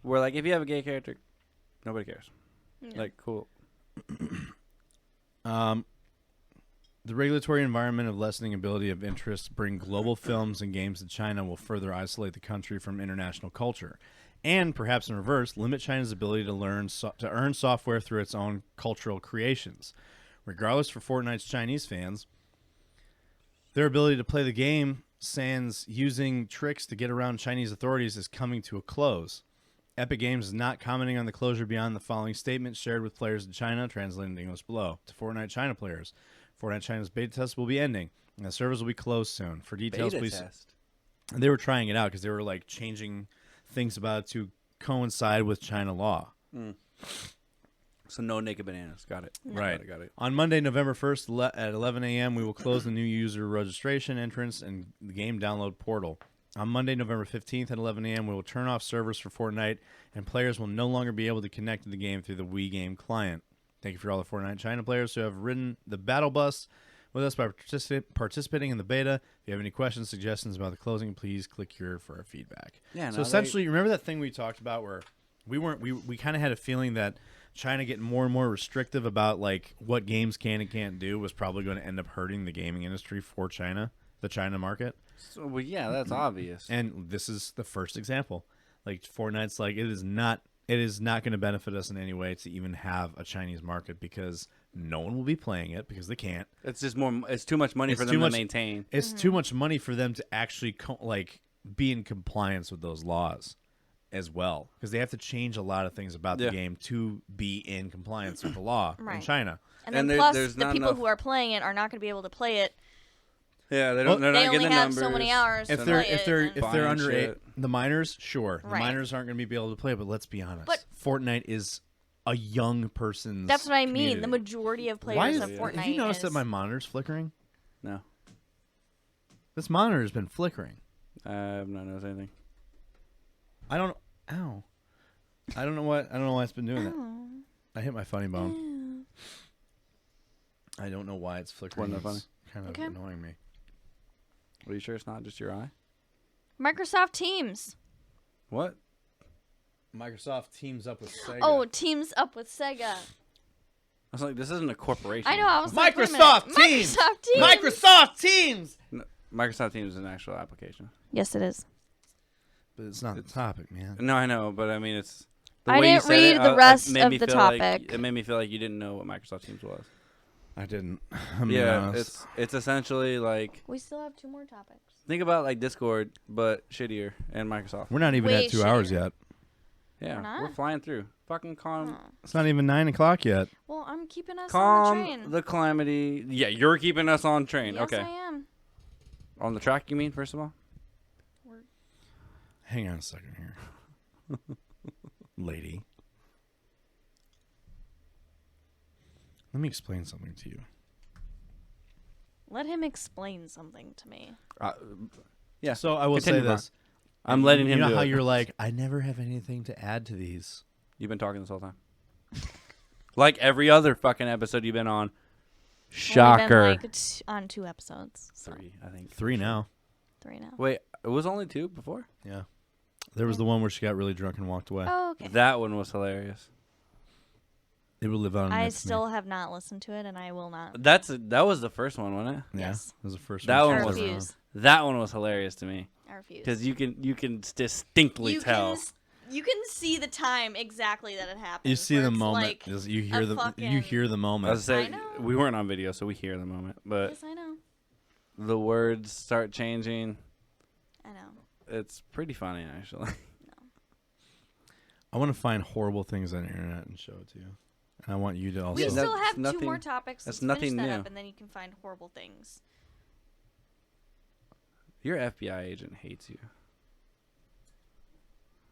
where like if you have a gay character, nobody cares. Yeah. Like cool. The regulatory environment of lessening ability of interest to bring global films and games to China will further isolate the country from international culture, and perhaps in reverse, limit China's ability to earn software through its own cultural creations. Regardless, for Fortnite's Chinese fans, their ability to play the game, sans using tricks to get around Chinese authorities, is coming to a close. Epic Games is not commenting on the closure beyond the following statement shared with players in China, translated into English below. To Fortnite China players, Fortnite China's beta test will be ending, and the servers will be closed soon. For details, Beta please. test. They were trying it out because they were like changing things about it to coincide with China law. So no naked bananas. Got it. Right. Got it. On Monday, November 1st at 11 a.m., we will close the new user registration entrance and the game download portal. On Monday, November 15th at 11 a.m., we will turn off servers for Fortnite, and players will no longer be able to connect to the game through the Wii Game client. Thank you for all the Fortnite China players who have ridden the battle bus with us by participating in the beta. If you have any questions, suggestions about the closing, please click here for our feedback. Yeah. So essentially, remember that thing we talked about where we kind of had a feeling that China getting more and more restrictive about like what games can and can't do was probably going to end up hurting the gaming industry for China, the China market. So, well, yeah, that's obvious. And this is the first example. Like Fortnite's like it is not going to benefit us in any way to even have a Chinese market because no one will be playing it because they can't. It's just more. It's too much money for them to maintain. It's too much money for them to actually be in compliance with those laws as well because they have to change a lot of things about the game to be in compliance with the law in China. And then plus the people who are playing it are not going to be able to play it. Yeah, they're not getting the numbers. They only have so many hours if to they're play if they're under shit. 8, the minors, sure, Right. the minors aren't going to be able to play. But let's be honest, But- Fortnite is a young person's. That's what I mean. community. The majority of Why players is of Fortnite. Have you noticed is, that my monitor's flickering? No, This monitor has been flickering. I've not noticed anything. I don't. Ow. I don't know why it's been doing that. I hit my funny bone. I don't know why it's flickering. Wasn't that funny? It's kind of Okay. annoying me. Are you sure it's not just your eye? Microsoft Teams. What? Microsoft teams up with Sega. Oh, teams up with Sega. I was like, this isn't a corporation. I know. I was like, wait a Microsoft minute. Teams! Microsoft Teams. Microsoft Teams. No, Microsoft Teams is an actual application. Yes, it is. But it's not the topic, man. No, I know, but I mean, it's. The I way you didn't said read it, the it rest made of me the feel like- topic. it made me feel like you didn't know what Microsoft Teams was. I didn't. I'm being Yeah, honest. it's essentially like We still have 2 more topics. think about like Discord, but shittier, and Microsoft. We're not even Way at 2 hours shittier. yet. Yeah, We're not? we're flying through. Fucking calm, Oh. It's not even 9 o'clock yet. Well, I'm keeping us on the train. calm the calamity. Yeah, you're keeping us on train. Yes, Okay, I am. on the track. You mean first of all? Hang on a second here. Lady. Let me explain something to you. Let him explain something to me. Yeah. So I will Continue, say Mark. this. I'm letting him You know do how it. you're like, I never have anything to add to these. You've been talking this whole time. Like every other fucking episode you've been on. Shocker. Only been, like, on 2 episodes. So 3, I think. 3 now. 3 now. Wait, it was only 2 before? Yeah. There was the one where she got really drunk and walked away. Oh, okay. That one was hilarious. It will live on. I amidst me. still have not listened to it, and I will not. That was the first one, wasn't it? Yeah, Yes. that was the first That one. one I was- refuse. That one was hilarious to me I refuse. because you can distinctly You tell. you can see the time exactly that it happened. You see where the it's moment. Like, Just- you hear a the fucking- you hear the I moment. was saying I know. we weren't on video, so we hear the moment, but yes, I know. the words start changing. I know. It's pretty funny, actually. I want to find horrible things on the internet and show it to you. And I want you to also. We Yeah, still that's have 2 nothing- more topics. that's Let's nothing finish that new. up, and then you can find horrible things. Your FBI agent hates you.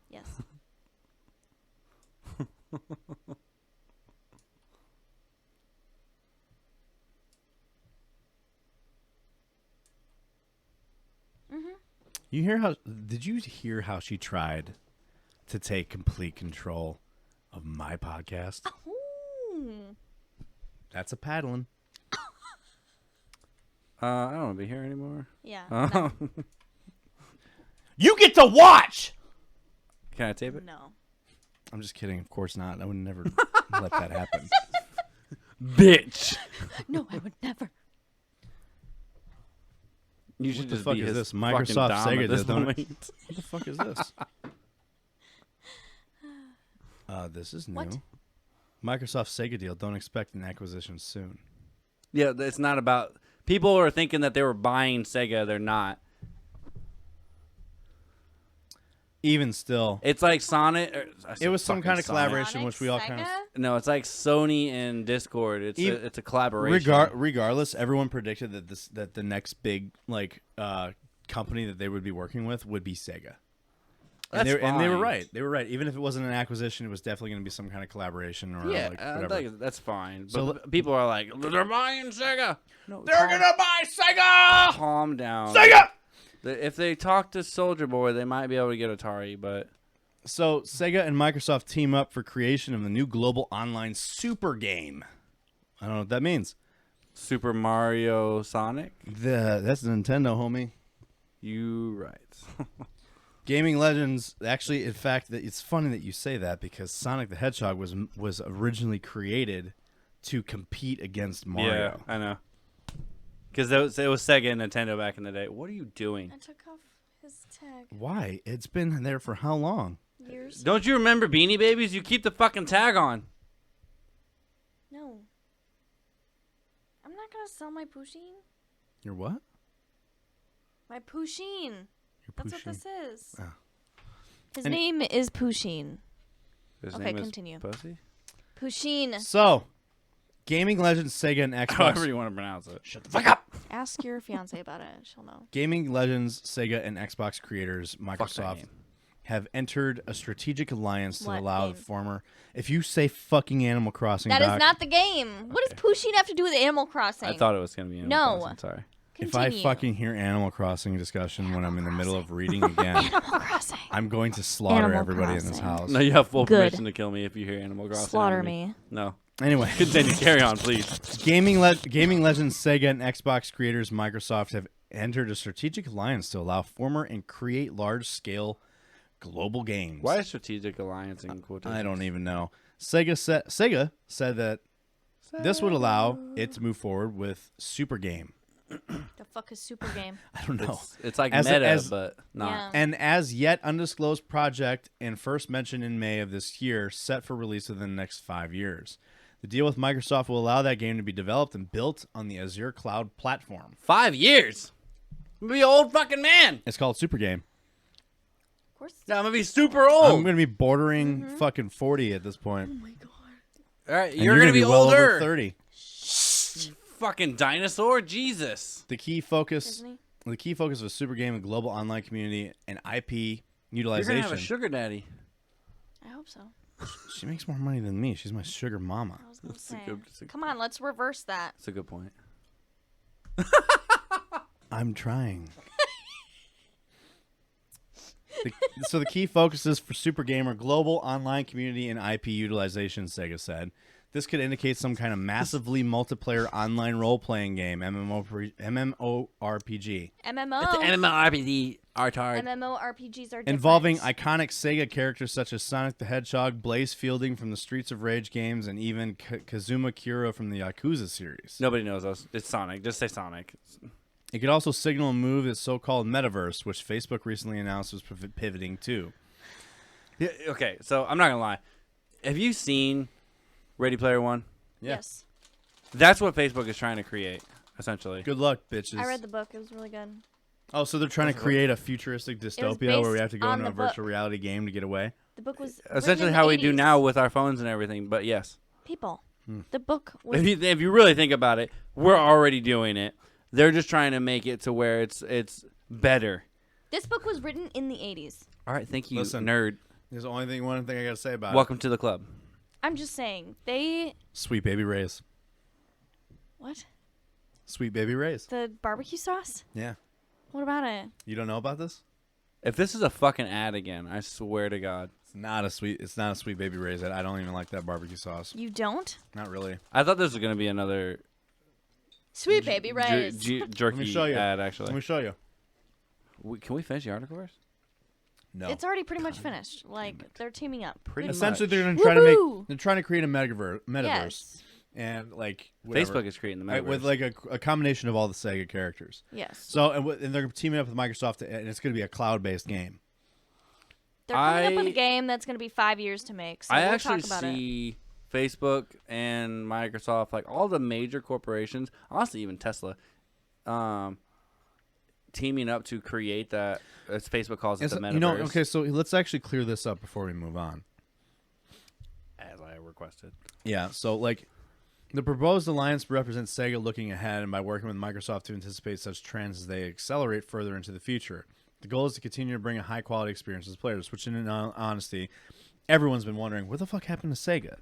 Yes. You hear how? Did you hear how she tried to take complete control of my podcast? Ooh. That's a paddling. I don't want to be here anymore. Yeah. No. You get to watch. Can I tape it? No. I'm just kidding. Of course not. I would never let that happen. bitch. No, I would never. You should What the just fuck be is his this? fucking Microsoft dom Sega at this did, don't it? moment. What the fuck is this? This is new. What? Microsoft Sega deal. Don't expect an acquisition soon. Yeah, it's not about. People are thinking that they were buying Sega. They're not. Even still, It's like Sonic. it was some kind of Sonic. collaboration, which we all kind of. No, it's like Sony and Discord. It's a collaboration. Regardless, everyone predicted that the next big company that they would be working with would be Sega. And That's they were fine. right. They were right. Even if it wasn't an acquisition, it was definitely going to be some kind of collaboration or Yeah, whatever. that's fine. But So people are like, they're buying Sega. No, They're gonna buy Sega. calm down. Sega. If they talk to Soldier Boy, they might be able to get Atari, but So Sega and Microsoft team up for creation of the new global online super game. I don't know what that means. Super Mario Sonic, That's Nintendo, homie. you right. Gaming Legends, actually, in fact, it's funny that you say that because Sonic the Hedgehog was originally created to compete against Mario. Yeah, I know. Because it was Sega and Nintendo back in the day. What are you doing? I took off his tag. Why? It's been there for how long? Years. Don't you remember Beanie Babies? You keep the fucking tag on. No. I'm not gonna sell my Pusheen. Your what? My Pusheen. Your That's Pusheen. what this is. Oh. His And- name is Pusheen. His Okay, name is continue. Pussy? Pusheen. So, Gaming Legends, Sega, and Xbox. However you want to pronounce it. Shut the fuck up. Ask your fiance about it. She'll know. Gaming Legends, Sega, and Xbox creators, Fuck that Microsoft, game. have entered a strategic alliance to What allow game? the former. If you say fucking Animal Crossing, That is Doc, not the game. What does Pusheen have to do with Animal Crossing? I thought it was going to be No. Animal Crossing, sorry. if I Continue. fucking hear Animal Crossing discussion when I'm in the middle of reading again, Animal Crossing. I'm going to slaughter Animal everybody in this Crossing. house. No, you have full Good. permission to kill me if you hear Animal Crossing. Slaughter under me. No. Anyway, Continue. Carry on, please. Gaming Legends, Sega, and Xbox creators, Microsoft, have entered a strategic alliance to allow former and create large-scale global games. Why is strategic alliance in quotations? I don't even know. Sega said that this would allow it to move forward with Super Game. The fuck is Super Game? I don't know. It's like As- meta, as- but not. Yeah. And as yet undisclosed project and first mentioned in May of this year, set for release within the next 5 years. The deal with Microsoft will allow that game to be developed and built on the Azure cloud platform. 5 years? I'm going to be an old fucking man. It's called Super Game. Of course. Yeah, I'm going to be super old. I'm going to be bordering fucking 40 at this point. Oh my god. All right, And you're going to be well older. over 30. Fucking dinosaur? Jesus. The key focus Isn't of Super Game, a global online community, and IP You're utilization. going to have a sugar daddy. I hope so. She makes more money than me. She's my sugar mama. I was gonna That's a say. good- Come on, let's reverse that. That's a good point. I'm trying. So the key focuses for Super Game are global online community and IP utilization, Sega said. This could indicate some kind of massively multiplayer online role-playing game, MMORPG. MMO. MMORPG retard. MMORPGs are different. Involving iconic Sega characters such as Sonic the Hedgehog, Blaze Fielding from the Streets of Rage games, and even Kazuma Kiro from the Yakuza series. Nobody knows us. It's Sonic. Just say Sonic. It could also signal a move its so-called metaverse, which Facebook recently announced was pivoting to. Yeah, okay, so I'm not going to lie. Have you seen Ready Player One? Yeah. Yes. That's what Facebook is trying to create, essentially. Good luck, bitches. I read the book. It was really good. Oh, so they're trying to create a futuristic dystopia where we based have to go on into a the book. virtual reality game to get away? The book was Essentially written in how the we do 80s. now with our phones and everything, but yes. People. The book was. If you really think about it, we're already doing it. They're just trying to make it to where it's better. This book was written in the 80s. All right, thank you, Listen. nerd. There's one thing I got to say about Welcome to the club. I'm just saying they. it. Sweet Baby Ray's. What? Sweet Baby Ray's. The barbecue sauce? Yeah. What about it? You don't know about this? If this is a fucking ad again, I swear to God. It's not a Sweet Baby Ray's. I don't even like that barbecue sauce. You don't? Not really. I thought this was going to be another Sweet baby Ray's. jerky show you. ad, Let actually. me show you. Can we finish the article first? No. It's already pretty much finished. Like they're teaming up. Pretty Good much. Essentially, they're going to try to Woohoo! They're trying to create a metaverse. Yes. and like whatever. Facebook is creating the Right, metaverse. with like a combination of all the Sega characters. Yes. So and they're teaming up with Microsoft, and it's going to be a cloud-based game. They're coming up with a game that's going to be 5 years to make. So I we'll actually talk about it. see Facebook and Microsoft, like all the major corporations, honestly, even Tesla, teaming up to create that. As Facebook calls it, the metaverse. Okay, so let's actually clear this up before we move on. As I requested. Yeah, so like the proposed alliance represents Sega looking ahead and by working with Microsoft to anticipate such trends as they accelerate further into the future. The goal is to continue to bring a high-quality experience to players, which in honesty, everyone's been wondering, what the fuck happened to Sega?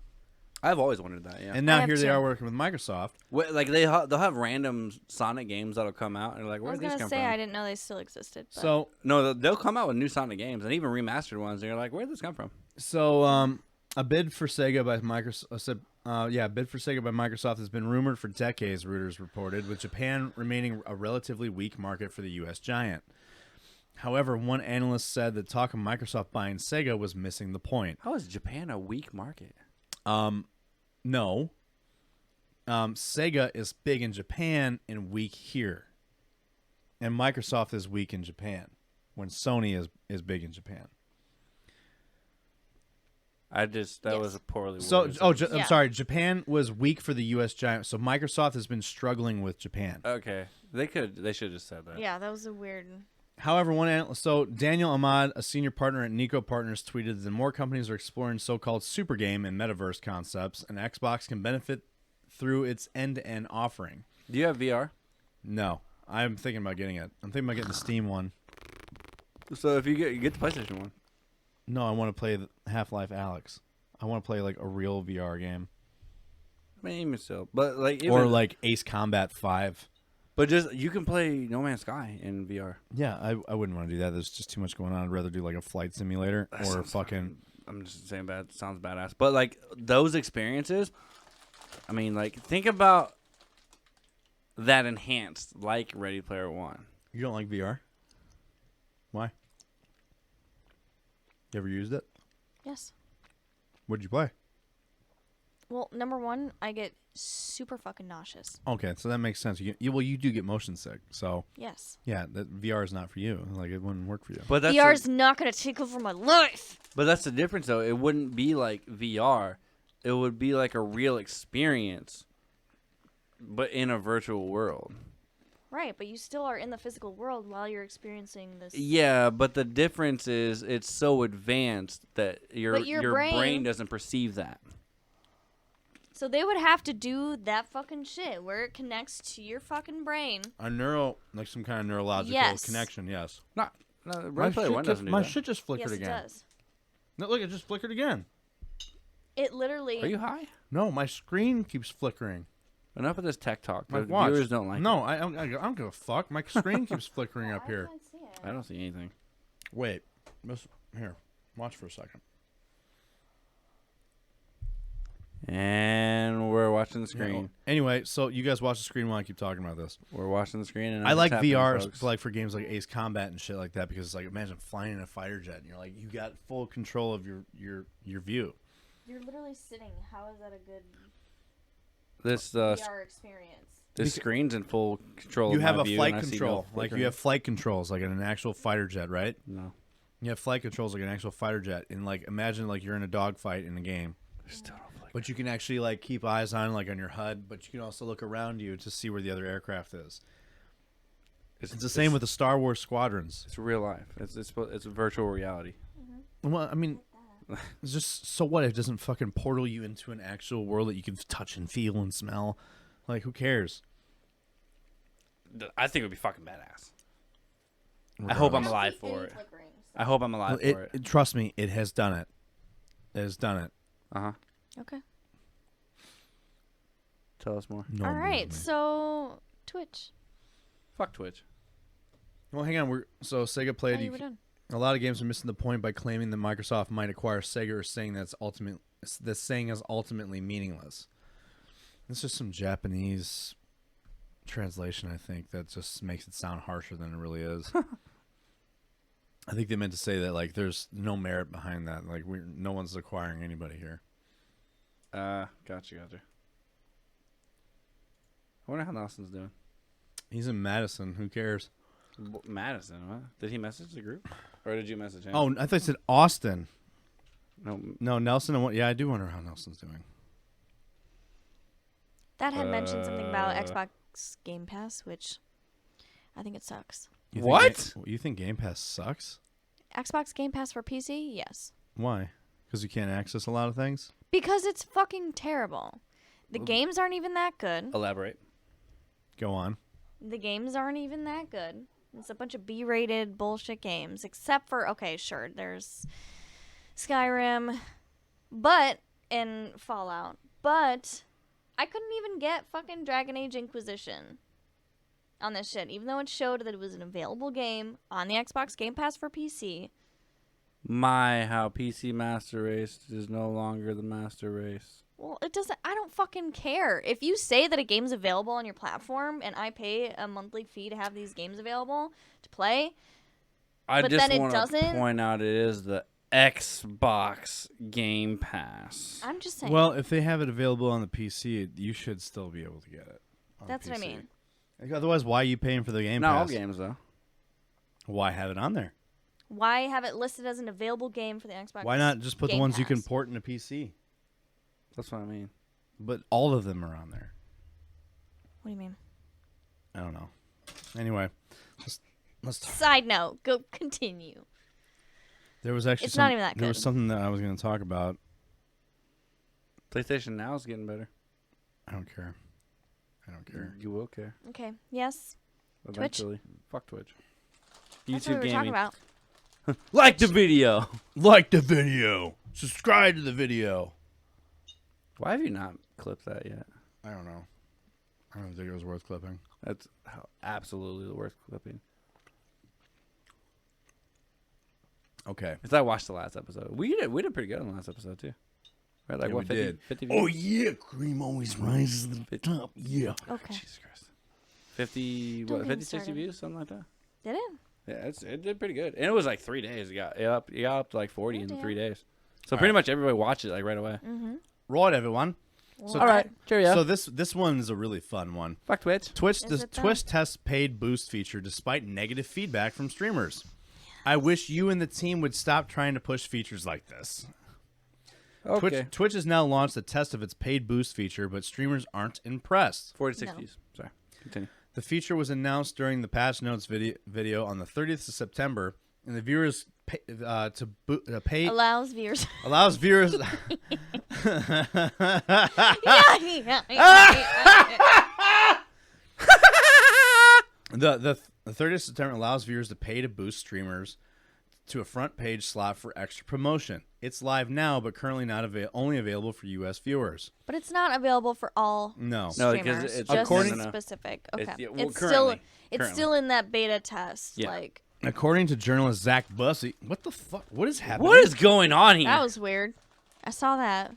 I've always wondered that, yeah. And now have here they too. are working with Microsoft. Like they'll have random Sonic games that'll come out, and you're like, I where was did these going to come say, from? I didn't know they still existed. But So No, they'll come out with new Sonic games, and even remastered ones, and you're like, where did this come from? A bid for Sega by Microsoft. Bid for Sega by Microsoft has been rumored for decades. Reuters reported, with Japan remaining a relatively weak market for the U.S. giant. However, one analyst said that talk of Microsoft buying Sega was missing the point. How is Japan a weak market? No. Sega is big in Japan and weak here, and Microsoft is weak in Japan when Sony is big in Japan. That Yes. was a poorly worded. So, sentence. I'm Yeah. sorry. Japan was weak for the U.S. giant, so Microsoft has been struggling with Japan. Okay, they should have just said that. yeah, that was a weird. However, so Daniel Ahmad, a senior partner at Nico Partners, tweeted that more companies are exploring so-called super game and metaverse concepts, and Xbox can benefit through its end-to-end offering. Do you have VR? No, I'm thinking about getting it. I'm thinking about getting the Steam one. So if you get the PlayStation one. No, I want to play Half-Life Alyx. I want to play like a real VR game, I mean, even still, but like, or like Ace Combat 5. but just you can play No Man's Sky in VR. Yeah, I wouldn't want to do that. There's just too much going on. I'd rather do like a flight simulator That or sounds fucking. I'm just saying sounds badass. But like those experiences, I mean, like think about that enhanced like Ready Player One. You don't like VR? Why? You ever used it? Yes. What'd you play? Well, number one, I get super fucking nauseous. Okay, so that makes sense. You do get motion sick, so Yes. yeah, that VR is not for you. Like it wouldn't work for you. But that's VR's not going to take over my life. but that's the difference though. It wouldn't be like VR. It would be like a real experience, but in a virtual world. Right, but you still are in the physical world while you're experiencing this. Yeah, but the difference is it's so advanced that your But your brain brain doesn't perceive that. So they would have to do that fucking shit where it connects to your fucking brain. Like some kind of neurological Yes. connection. Yes. No, Ready Player One doesn't do my that. shit just flickered Yes, it again. does. No, look, it just flickered again. It literally. Are you high? No, my screen keeps flickering. Enough of this tech talk. My The watch. viewers don't like No, I don't give a fuck. My screen keeps flickering up here. can't see it. it. I don't see anything. Wait, here, watch for a second. And we're watching the screen. Anyway, so you guys watch the screen while I keep talking about this. We're watching the screen. And I like nothing's VR happening, folks. for, like for games like Ace Combat and shit like that because it's like imagine flying in a fighter jet and you're like you got full control of your view. You're literally sitting. How is that a good This VR experience? this screen's in full control. You of have my a view, flight and I see control, no like flickering. you have flight controls like in an actual fighter jet, right? no. You have flight controls like an actual fighter jet, and like imagine like you're in a dogfight in a game, There's still no flicker. but you can actually like keep eyes on like on your HUD, but you can also look around you to see where the other aircraft is. It's the same with the Star Wars squadrons. It's real life. It's a virtual reality. Well, I mean, it's just so what? It doesn't fucking portal you into an actual world that you can touch and feel and smell. Like, who cares? I think it would be fucking badass. I hope I'm alive for it. I hope I'm alive for it. Trust me, it has done it. It has done it. Uh-huh. Okay. Tell us more. No All one right. believes me. So Twitch. Fuck Twitch. Well, hang on. So Sega Oh, played. you were done. A lot of games are missing the point by claiming that Microsoft might acquire Sega or saying that's saying is ultimately meaningless. This is some Japanese translation, I think, that just makes it sound harsher than it really is. I think they meant to say that like there's no merit behind that. Like no one's acquiring anybody here. Gotcha. wonder how Nelson's doing. He's in Madison. Who cares? Madison, what? Did he message the group? Or did you message him? Oh, I thought you said Austin. No. Nelson. Yeah, I do wonder how Nelson's doing. That had mentioned something about Xbox Game Pass, which I think it sucks. You think Game Pass sucks? Xbox Game Pass for PC? Yes. Why? Because you can't access a lot of things? Because it's fucking terrible. The games aren't even that good. Elaborate. Go on. The games aren't even that good. It's a bunch of B-rated bullshit games, except for, okay, sure, there's Skyrim, and Fallout, but I couldn't even get fucking Dragon Age Inquisition on this shit, even though it showed that it was an available game on the Xbox Game Pass for PC. How PC Master Race is no longer the Master Race. Well, it doesn't. I don't fucking care. If you say that a game's available on your platform and I pay a monthly fee to have these games available to play, I but just then it want to doesn't? point out it is the Xbox Game Pass. I'm just saying. Well, if they have it available on the PC, you should still be able to get it. That's what I PC. mean. Otherwise, why are you paying for the Game Not all Pass? games, though. Why have it on there? Why have it listed as an available game for the Xbox? Why not just put the Game ones you can Pass? port into PC? That's what I mean. But all of them are on there. What do you mean? I don't know. Anyway, let's talk. Side note, go continue. There was actually It's not even that There was good. something that I was going to talk about. PlayStation Now is getting better. I don't care. You will care. Okay. Yes. Eventually. Fuck Twitch. That's what YouTube we were talking gaming. about. Like the video. Like the video. Subscribe to the video. Why have you not clipped that yet? I don't know. I don't think it was worth clipping. That's absolutely the worst clipping. Okay. Because I watched the last episode. We did pretty good on the last episode too. Right, like Yeah, what, we 50, did. 50 views? Oh yeah, cream always rises to the top. Yeah. Okay. Jesus Christ. 50 Don't what, get 50 me 60 started. views, something like that. Did it? Yeah, it did pretty good. And it was like 3 days. It got up to like 40 in damn. 3 days. So All pretty right. much everybody watched it like right away. Mm-hmm. Right, everyone. So, All right. Cheerio. So this one is a really fun one. Fuck Twitch. Twitch Is it though? Twitch tests paid boost feature despite negative feedback from streamers. I wish you and the team would stop trying to push features like this. Okay. Twitch has now launched a test of its paid boost feature, but streamers aren't impressed. 46 No. views. Sorry. Continue. The feature was announced during the patch notes video on the 30th of September, and the viewers pay Allows viewers. allows viewers the 30th of September allows viewers to pay to boost streamers to a front page slot for extra promotion. It's live now, but currently not only available for U.S. viewers. But it's not available for all No. No, streamers. because it's just according- specific. Okay. It's- yeah, well, it's still currently. it's still in that beta test. Yeah. Like According to journalist Zach Bussey, what the fuck? What is happening? What is going on here? that was weird. I saw that.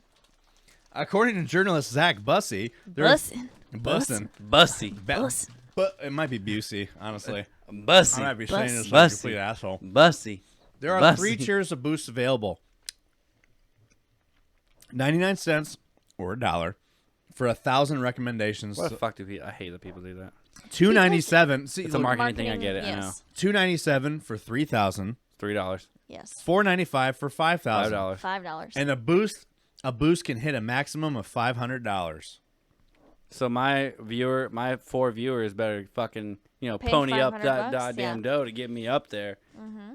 According to journalist Zach Bussey, there's Bussin'. Bussy. Bussin'. But it might be Busey, honestly. Bussy. I might be saying this like a Bussy. complete asshole. Bussy. There are Bussy. 3 tiers of boosts available. 99 cents or $1 for 1,000 recommendations. What the fuck do people? I hate that people do that. $2.97. See, It's a look, marketing thing. I get it. I know. Yes. $2.97 for 3,000. $3. Yes. $4.95 for 5,000. $5. $5. And a boost can hit a maximum of $500. So my 4 viewers better fucking Pay pony up $500 that bucks, goddamn yeah. dough to get me up there. Mm-hmm.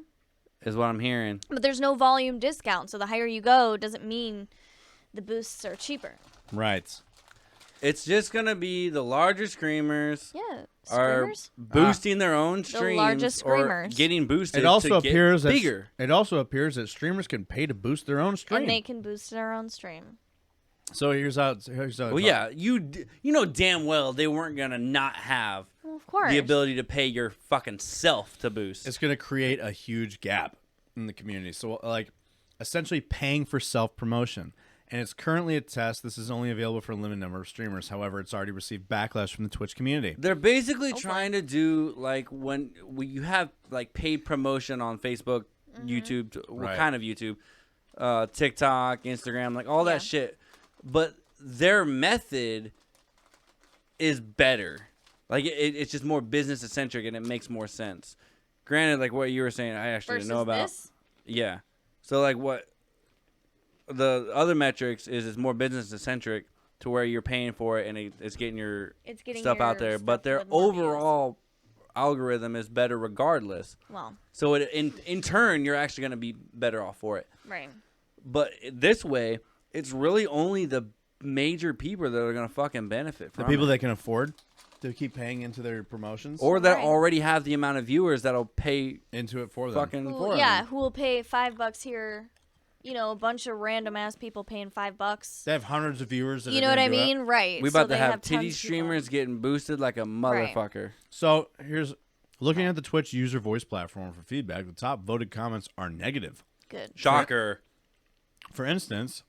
Is what I'm hearing. But there's no volume discount, so the higher you go doesn't mean the boosts are cheaper. Right. It's just gonna be the larger screamers Yeah. are Screamers? boosting their own streams largest or screamers. getting boosted. It also to appears get that bigger. It also appears that streamers can pay to boost their own stream. And they can boost their own stream. So here's how. Well, yeah, you know damn well they weren't gonna not have Well, of course. the ability to pay your fucking self to boost. It's going to create a huge gap in the community. So, like, essentially paying for self-promotion. And it's currently a test. This is only available for a limited number of streamers. However, it's already received backlash from the Twitch community. They're basically trying to do like when you have like paid promotion on Facebook, YouTube, Right. kind of YouTube, TikTok, Instagram, like all Yeah. that shit. But their method is better. Like it's just more business centric and it makes more sense. Granted, like what you were saying, I actually didn't know about. This? Yeah. So like what the other metrics is it's more business centric to where you're paying for it and it's getting your stuff out there. But their overall algorithm is better regardless. Well. So in turn, you're actually going to be better off for it. Right. But this way, it's really only the major people that are going to fucking benefit from The people it. that can afford to keep paying into their promotions. Or that Right. already have the amount of viewers that'll pay into it for them. fucking for Yeah, them. who will pay $5 here? You know, a bunch of random ass people paying $5. They have hundreds of viewers. That You are know what gonna I do it. mean? Right. We So about to they have tons titty of people. streamers getting boosted like a motherfucker. So here's looking at the Twitch user voice platform for feedback. The top voted comments are negative. Good. Shocker. For instance,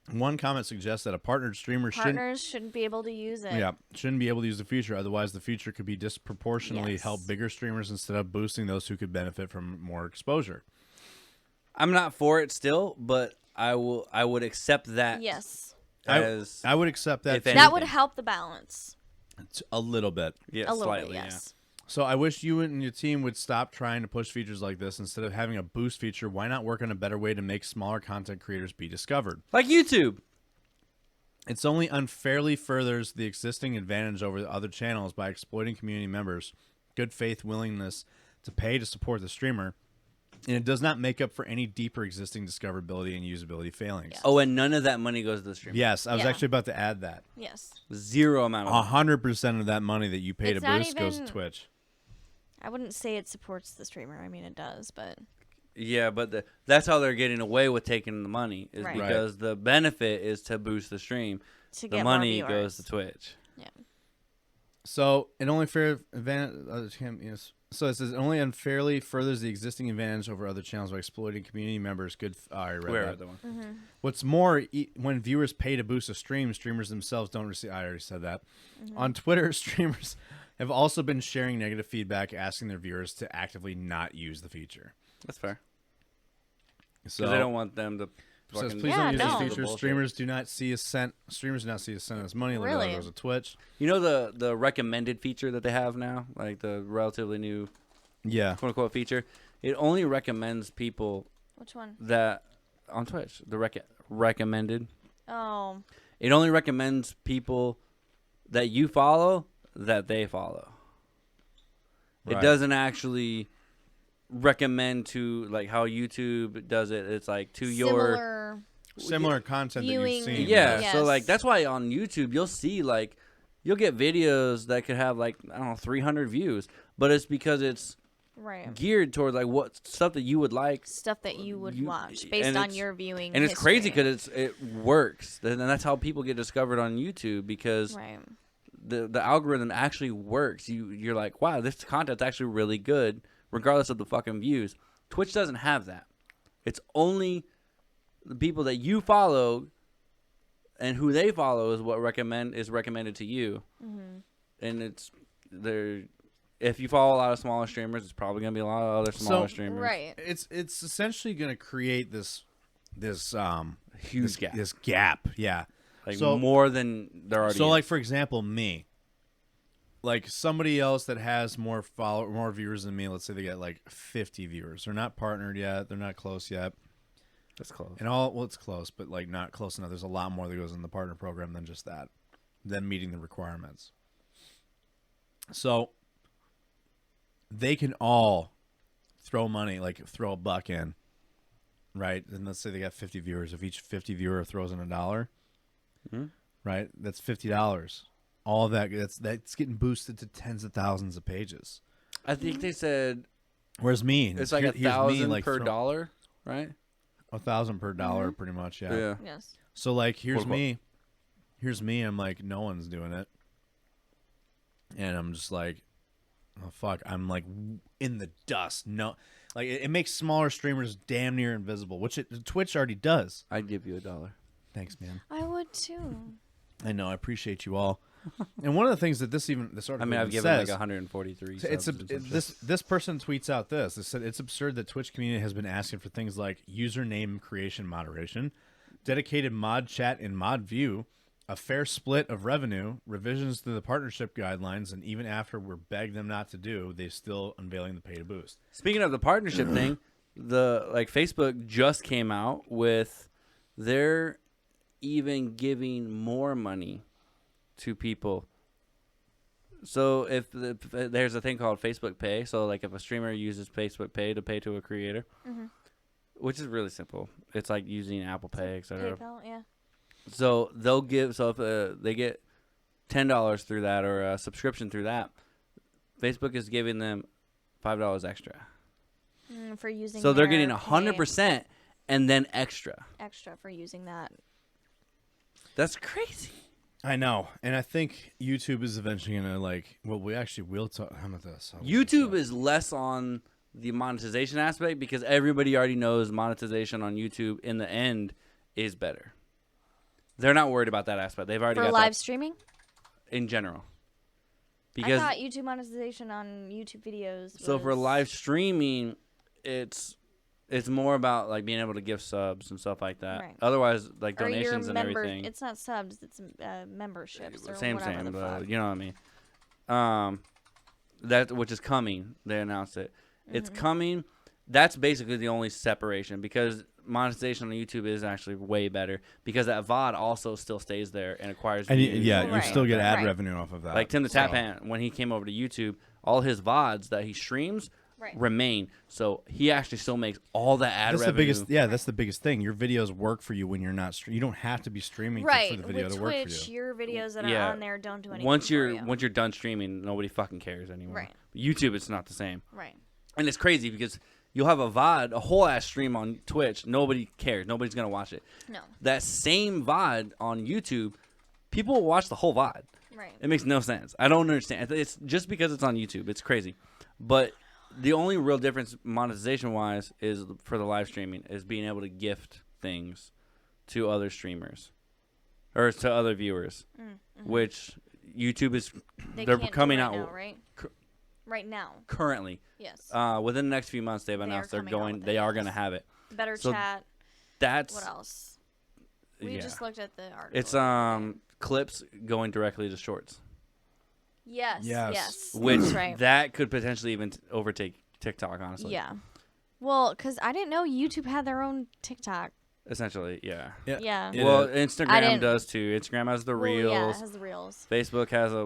one comment suggests that a partnered streamer Partners shouldn't be able to use it. shouldn't be able to use the feature. Otherwise, the feature could be disproportionately Yes. help bigger streamers instead of boosting those who could benefit from more exposure. I'm not for it still, but I would accept that Yes. as I would accept that If too, anything. That would help the balance. a little bit. yeah, A little slightly, bit, yes. So I wish you and your team would stop trying to push features like this. Instead of having a boost feature, why not work on a better way to make smaller content creators be discovered? Like YouTube. It's only unfairly furthers the existing advantage over the other channels by exploiting community members' good faith willingness to pay to support the streamer, and it does not make up for any deeper existing discoverability and usability failings. Yeah. Oh, and none of that money goes to the streamer. Yes, I was Yeah. actually about to add that. Yes. Zero amount of money. 100% of that money that you pay It's to not boost goes to even- Twitch. I wouldn't say it supports the streamer. I mean, it does, but Yeah, but that's how they're getting away with taking the money is Right. because the benefit is to boost the stream. to The get money more goes viewers. to Twitch. Yeah. So an only fair advantage. Yes. So it says it only unfairly furthers the existing advantage over other channels by exploiting community members. Good. I read Where that. the one? Mm-hmm. What's more, when viewers pay to boost a stream, streamers themselves don't receive. I already said that. Mm-hmm. On Twitter, streamers have also been sharing negative feedback, asking their viewers to actively not use the feature. That's fair. So Because they don't want them to. it says, fucking please Yeah, don't use no. this the feature. bullshit. Streamers do not see a cent. Streamers do not see a cent of this money. Really? Really? Goes to Twitch. You know the recommended feature that they have now, like the relatively new Yeah. quote unquote feature. It only recommends people Which one? that on Twitch. The recommended. Oh, It only recommends people that you follow that they follow. It Right. doesn't actually recommend to like how YouTube does it. It's like to your Similar content that Viewing- you've seen. yeah. Yes. So like that's why on YouTube you'll see like you'll get videos that could have like I don't know 300 views, but it's because it's right. geared toward like what stuff that you would like. Stuff that you would You- watch and based on it's- your viewing. And it's crazy history. because it works, and that's how people get discovered on YouTube because Right. the algorithm actually works. You're like, wow, this content's actually really good, regardless of the fucking views. Twitch doesn't have that. It's only the people that you follow and who they follow is what recommended to you. Mm-hmm. And it's there. If you follow a lot of smaller streamers, it's probably gonna be a lot of other smaller streamers. Right. It's essentially going to create this Huge gap. This gap. Yeah. Like So- more than there already. So, is. like for example, me, like somebody else that has more viewers than me. Let's say they get like 50 viewers. They're not partnered yet. They're not close yet. that's close. And well, it's close, but like not close enough. There's a lot more that goes in the partner program than just that, than meeting the requirements. So they can all throw money, like throw a buck in, right? And let's say they got 50 viewers. If each 50 viewer throws in $1, Mhm. right? That's $50. All of that that's getting boosted to tens of thousands of pages. I think they said Whereas me, it's like here's me, $1,000 like, per dollar, right? $1,000 per dollar, pretty much. Yeah. Yes. So like here's Quote, unquote. me. Here's me. I'm like, no one's doing it. And I'm just like, oh fuck. I'm like in the dust. No, like it makes smaller streamers damn near invisible, which Twitch already does. I'd give you $1. Thanks, man. I would too. I know. I appreciate you all. And one of the things that this article I mean, I've even given says, like 143. it's subs and some shit. this person tweets out this. It said it's absurd that Twitch community has been asking for things like username creation moderation, dedicated mod chat and mod view, a fair split of revenue, revisions to the partnership guidelines, and even after we're begged them not to do, they're still unveiling the pay to boost. Speaking of the partnership thing, Facebook just came out with they're even giving more money to people. So if there's a thing called Facebook Pay, so like if a streamer uses Facebook Pay to pay to a creator, which is really simple. It's like using Apple Pay, etc. PayPal, yeah. So they'll give. So if they get $10 through that or a subscription through that, Facebook is giving them $5 extra. For using. So they're getting their 100% and then extra. extra for using that. That's crazy. I know, and I think YouTube is eventually gonna we actually will talk. How about this? YouTube is less on the monetization aspect because everybody already knows monetization on YouTube in the end is better. They're not worried about that aspect. They've already For got live that streaming? in general. I Because thought YouTube monetization on YouTube videos was... so for live streaming, it's more about like being able to give subs and stuff like that. Right. Otherwise, like or donations your and everything. It's not subs, it's memberships or Same, whatever the fuck. you know what I mean. That which is coming. They announced it. It's coming. That's basically the only separation because monetization on YouTube is actually way better because that VOD also still stays there and acquires And views. you Right. still get ad Right. revenue off of that. Like Tim the Tap Ant, when he came over to YouTube, all his VODs that he streams Right. remain. So he actually still makes all the ad that's revenue. the biggest. Yeah, that's the biggest thing. Your videos work for you when you're not. You don't have to be streaming Right. for the video With to work Twitch, for you. your videos that Yeah. are on there don't do anything Once for you're you. done streaming, nobody fucking cares anymore. Right. YouTube, it's not the same. Right. And it's crazy because you'll have a VOD, a whole ass stream on Twitch. Nobody cares. Nobody's going to watch it. No. That same VOD on YouTube, people will watch the whole VOD. Right. It makes no sense. I don't understand. It's just because it's on YouTube. It's crazy. But the only real difference monetization-wise is for the live streaming is being able to gift things to other streamers or to other viewers, which YouTube is They they're can't do coming right out now, right? Right now. currently. Yes. Within the next few months, they've They are announced they're coming out going. with it, They are yes. going to have it. Better so chat. That's What else? We yeah. just looked at the article. It's clips going directly to shorts, Yes. Yes. Yes. which That's right. that could potentially even overtake TikTok. Honestly, Yeah. Well, because I didn't know YouTube had their own TikTok. essentially, yeah. Yeah. It Well, is. I Instagram didn't- does too. Instagram has the Well, reels. yeah, it has the reels. Facebook has a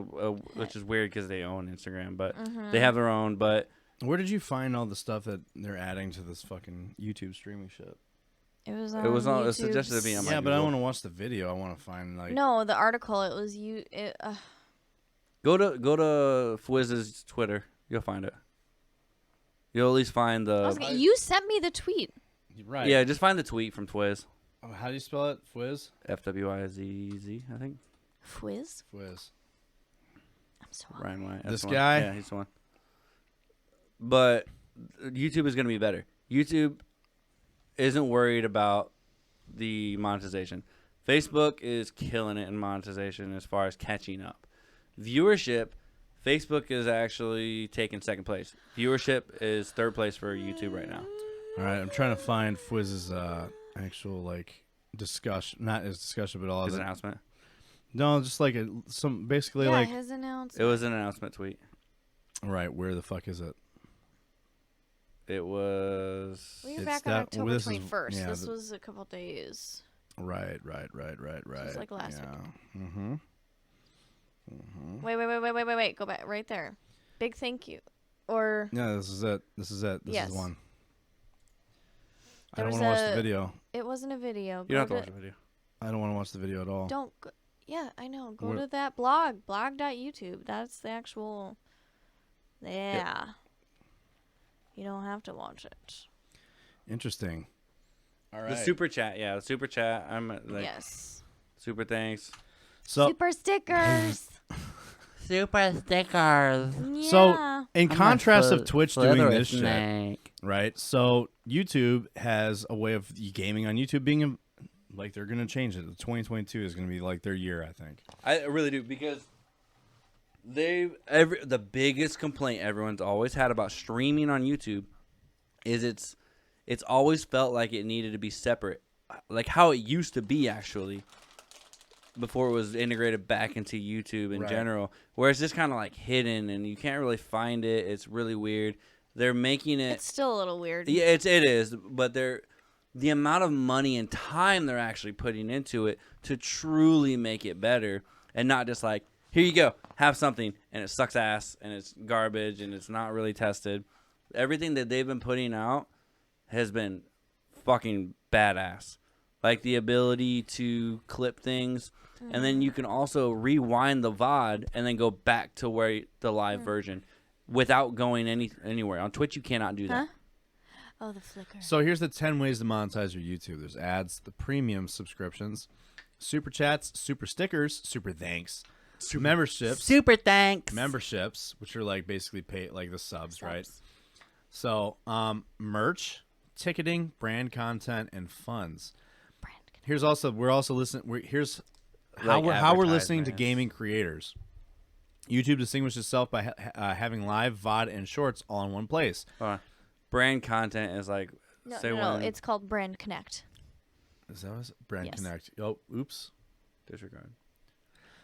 which is weird because they own Instagram, but Mm-hmm. they have their own. But Where did you find all the stuff that they're adding to this fucking YouTube streaming shit? It was It was on- it was YouTube's- suggested to be on my Yeah, but I Google. want to watch the video. I want to find like. No, the article. It was you. go to Fwizz's Twitter. You'll find it. You'll at least find You sent me the tweet. Right. yeah. Just find the tweet from Twiz. Oh, how do you spell it? Fwiz. FWIZZ, I think. Fwiz. Fwiz. I'm so hungry. Ryan White. This that's the one. guy? Yeah, he's the one. But YouTube is going to be better. YouTube isn't worried about the monetization. Facebook is killing it in monetization as far as catching up. Viewership, Facebook is actually taking second place. Viewership is third place for YouTube right now. All right, I'm trying to find Fwiz's actual discussion, not his discussion, but all His his announcement. No, just some basically Yeah, his announcement. It was an announcement tweet. Right, where the fuck is it? It was. We were it's back on that- October this is- 21st. yeah, This the- was a couple days. Right. was like last week. Mm-hmm. Wait. Go back right there. Big thank you. Or Yeah, this is it. This Yes. is one. I There don't was want to watch a- the video. it wasn't a video. You don't have to Go watch the video. I don't want to watch the video at all. Don't go. Yeah, I know. Go What- to that blog.youtube. That's the actual. Yeah. You don't have to watch it. Interesting. All right. The super chat, yeah, the super chat. I'm Yes. super thanks. So Super stickers. Super stickers. Yeah. So in contrast of Twitch doing this shit, right? So YouTube has a way of gaming on YouTube being like they're gonna change it. 2022 is gonna be like their year, I think. I really do because the biggest complaint everyone's always had about streaming on YouTube is it's always felt like it needed to be separate, like how it used to be actually. before it was integrated back into YouTube in general, where it's just kind of like hidden and you can't really find it. It's really weird. They're making it. It's still a little weird. Yeah, it is, but the amount of money and time they're actually putting into it to truly make it better, and not just like, here you go, have something, and it sucks ass, and it's garbage, and it's not really tested. Everything that they've been putting out has been fucking badass. Like the ability to clip things, and then you can also rewind the VOD and then go back to where the live version without going anywhere. On Twitch, you cannot do that. Huh? Oh, the flicker. So here's the 10 ways to monetize your YouTube. There's ads, the premium subscriptions, super chats, super stickers, super thanks, memberships, Super thanks. memberships, which are like basically pay like the subs, right? So merch, ticketing, brand content, and funds. Here's also here's how we're listening to gaming creators. YouTube distinguishes itself by having live VOD and shorts all in one place. Brand content is like No, it's called Brand Connect. Is that what Brand Yes. Connect? Oh, oops. disregard.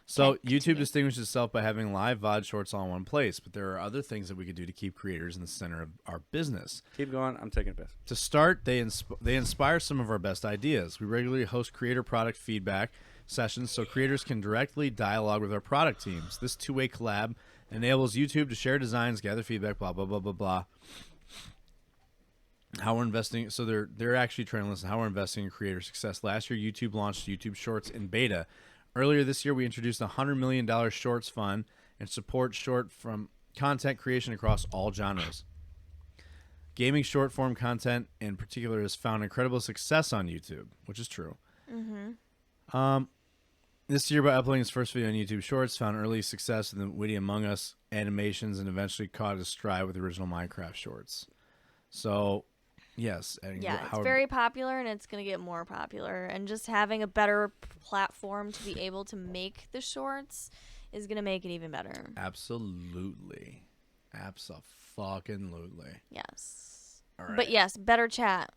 So Okay, YouTube distinguishes itself by having live VOD shorts all in one place, but there are other things that we could do to keep creators in the center of our business. Keep going. I'm taking a piss. To start, they inspire some of our best ideas. We regularly host creator product feedback sessions so creators can directly dialogue with our product teams. This two-way collab enables YouTube to share designs, gather feedback, blah, blah, blah, blah, blah. How we're investing. So they're actually trying to listen how we're investing in creator success. Last year, YouTube launched YouTube Shorts in beta. Earlier this year, we introduced a $100 million Shorts Fund and support short from content creation across all genres. Gaming short form content in particular has found incredible success on YouTube, which is true. This year, by uploading its first video on YouTube Shorts, found early success in the Witty Among Us animations and eventually caught its stride with the original Minecraft Shorts. So, yes. Yeah, it's very popular and it's going to get more popular. And just having a better platform to be able to make the shorts is going to make it even better. Absolutely. Abso-fucking-lutely. Yes. All right. But yes, better chat.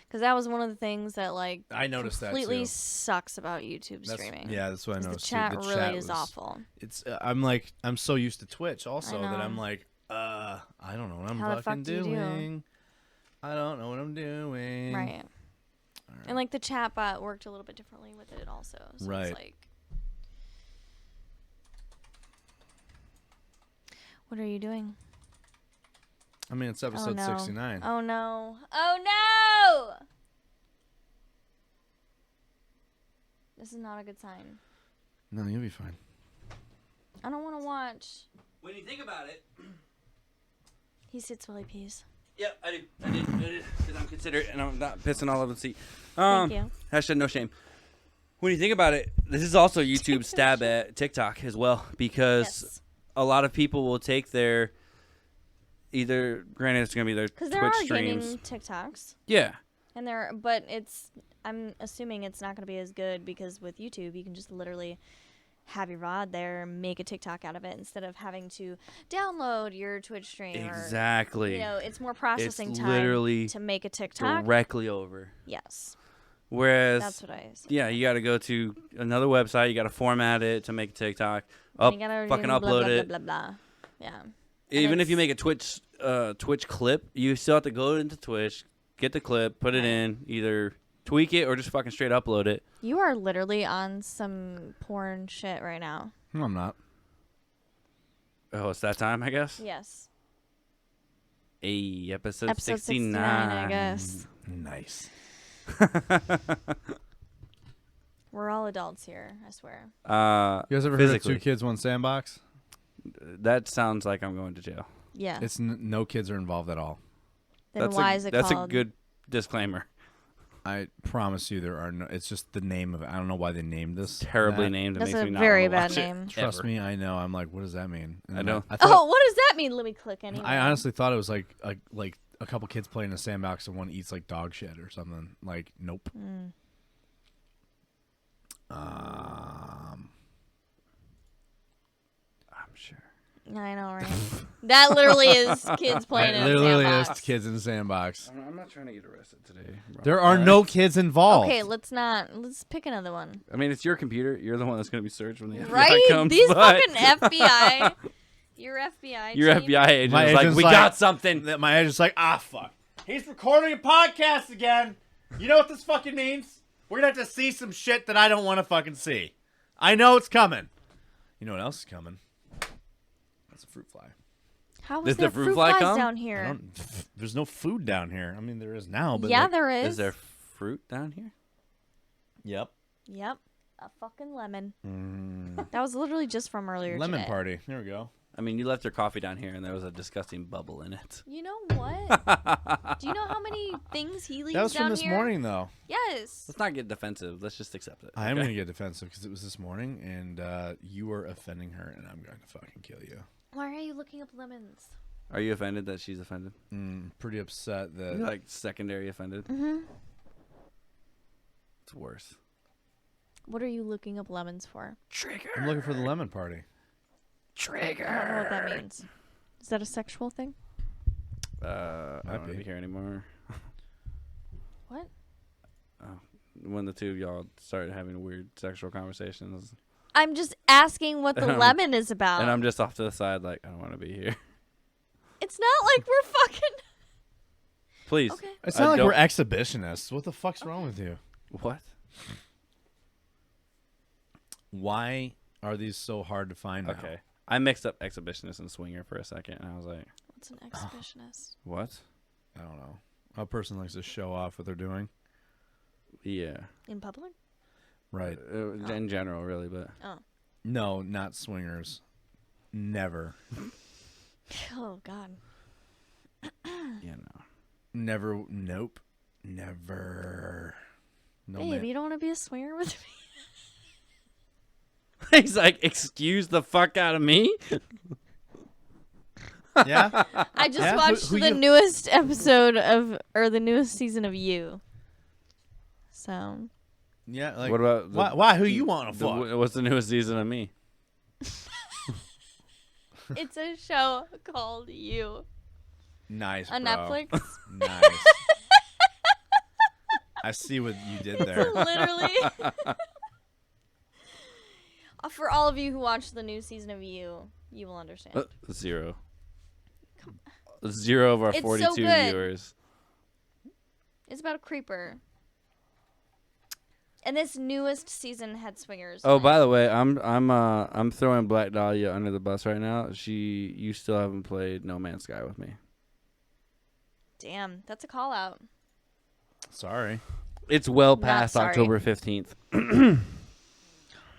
Because that was one of the things that, like, I noticed that, completely too. sucks about YouTube streaming. Yeah, that's what I 'Cause noticed. The chat too. really was is awful. It's I'm so used to Twitch also that I'm like, I don't know what I'm How the fucking fuck do you do? doing. I don't know what I'm doing. Right. And, like, the chat bot worked a little bit differently with it also. So Right. it's like... What are you doing? I mean, it's episode 69. Oh, no. Oh, no! This is not a good sign. No, you'll be fine. I don't want to watch. When you think about it. He sits while he pees. Yep, I do. Because I'm considerate and I'm not pissing all over the seat. Thank you. Hashtag no shame. When you think about it, this is also YouTube's stab at TikTok as well. Because a lot of people will take their... Either, granted, it's going to be their Twitch Because there are streams. gaming TikToks. Yeah. And but I'm assuming it's not going to be as good because with YouTube, you can just literally have your VOD there, make a TikTok out of it instead of having to download your Twitch stream. Exactly. Or, it's more processing It's time literally to make a TikTok. directly over. Yes. Whereas, That's what I assume. yeah, you got to go to another website. You got to format it to make a TikTok. And you gotta Fucking blah, upload blah, it. Blah, blah, blah. Yeah. Even if you it's- make a Twitch clip, you still have to go into Twitch, get the clip, put it in, either tweak it or just fucking straight upload it. You are literally on some porn shit right now. No, I'm not. Oh, it's that time, I guess? Yes. Hey, episode 69, I guess. Nice. We're all adults here, I swear. You guys ever heard of Physically. Two Kids, One Sandbox? That sounds like I'm going to jail. Yeah. It's no kids are involved at all. Then why is it that's called? a good disclaimer. I promise you there are no. It's just the name of it. I don't know why they named this. Terribly that. named. It That's makes a me not very wanna bad watch it name. Trust ever. me, I know. I'm like, what does that mean? And I know. I thought, Oh, what does that mean? Let me click anyway. I honestly thought it was like a couple kids playing in a sandbox and one eats like dog shit or something. Like, nope. I'm sure. I know, right? That literally is kids playing in It a literally sandbox. is kids in the sandbox. I'm not trying to get arrested today. bro. There are no kids involved. Okay, let's pick another one. I mean, it's your computer. You're the one that's going to be searched when the FBI Right? comes. These but fucking FBI. Your FBI. Your team. FBI agent My is like, agent's we like- got something. That my agent's like, fuck. He's recording a podcast again. You know what this fucking means? We're gonna have to see some shit that I don't want to fucking see. I know it's coming. You know what else is coming? That's a fruit fly. How Did was the there fruit fruit fly flies come? down I here? don't, there's no food down here. I mean, there is now, but Yeah, like, there is. Is there fruit down here? Yep. Yep. A fucking lemon. Mm. That was literally just from earlier Lemon today. party. There we go. I mean, you left your coffee down here, and there was a disgusting bubble in it. You know what? Do you know how many things he leaves That was down from this here? morning, though. Yes. Let's not get defensive. Let's just accept it. I am okay? going to get defensive because it was this morning, and you were offending her, and I'm going to fucking kill you. Why are you looking up lemons? Are you offended that she's offended? Pretty upset that... You're like secondary offended? Mm-hmm. It's worse. What are you looking up lemons for? Trigger. I'm looking for the lemon party. Trigger. I don't know what that means. Is that a sexual thing? I Might don't want to be. be here anymore. What? When the two of y'all started having weird sexual conversations, I'm just asking what the lemon is about. and I'm just off to the side, like, I don't want to be here. It's not like we're fucking... Please. Okay. It's I not like don't- we're exhibitionists. What the fuck's wrong with you? What? Why are these so hard to find now? Okay. I mixed up exhibitionist and swinger for a second, and I was like, What's an exhibitionist? what? I don't know. A person likes to show off what they're doing. Yeah. In public? Right. In general, really, but Oh. No, not swingers. Never. Oh, God. yeah, no. Never. Nope. Never. No, Babe, man. you don't want to be a swinger with me? He's like, excuse the fuck out of me? Yeah? I just Yeah? watched Who the you- newest episode of, or the newest season of You. So, Yeah. Like, What about the- why? Who you want to The- fuck? what's the newest season of me? it's a show called You Nice, on bro. Netflix. Nice. I see what you did there. Literally. For all of you who watched the new season of You, you will understand. 0. 0 of our It's so 42 good. viewers. It's about a creeper. And this newest season had swingers. Oh, in it. by the way, I'm throwing Black Dahlia under the bus right now. You still haven't played No Man's Sky with me. Damn, that's a call out. Sorry. It's well Not past sorry. October 15th.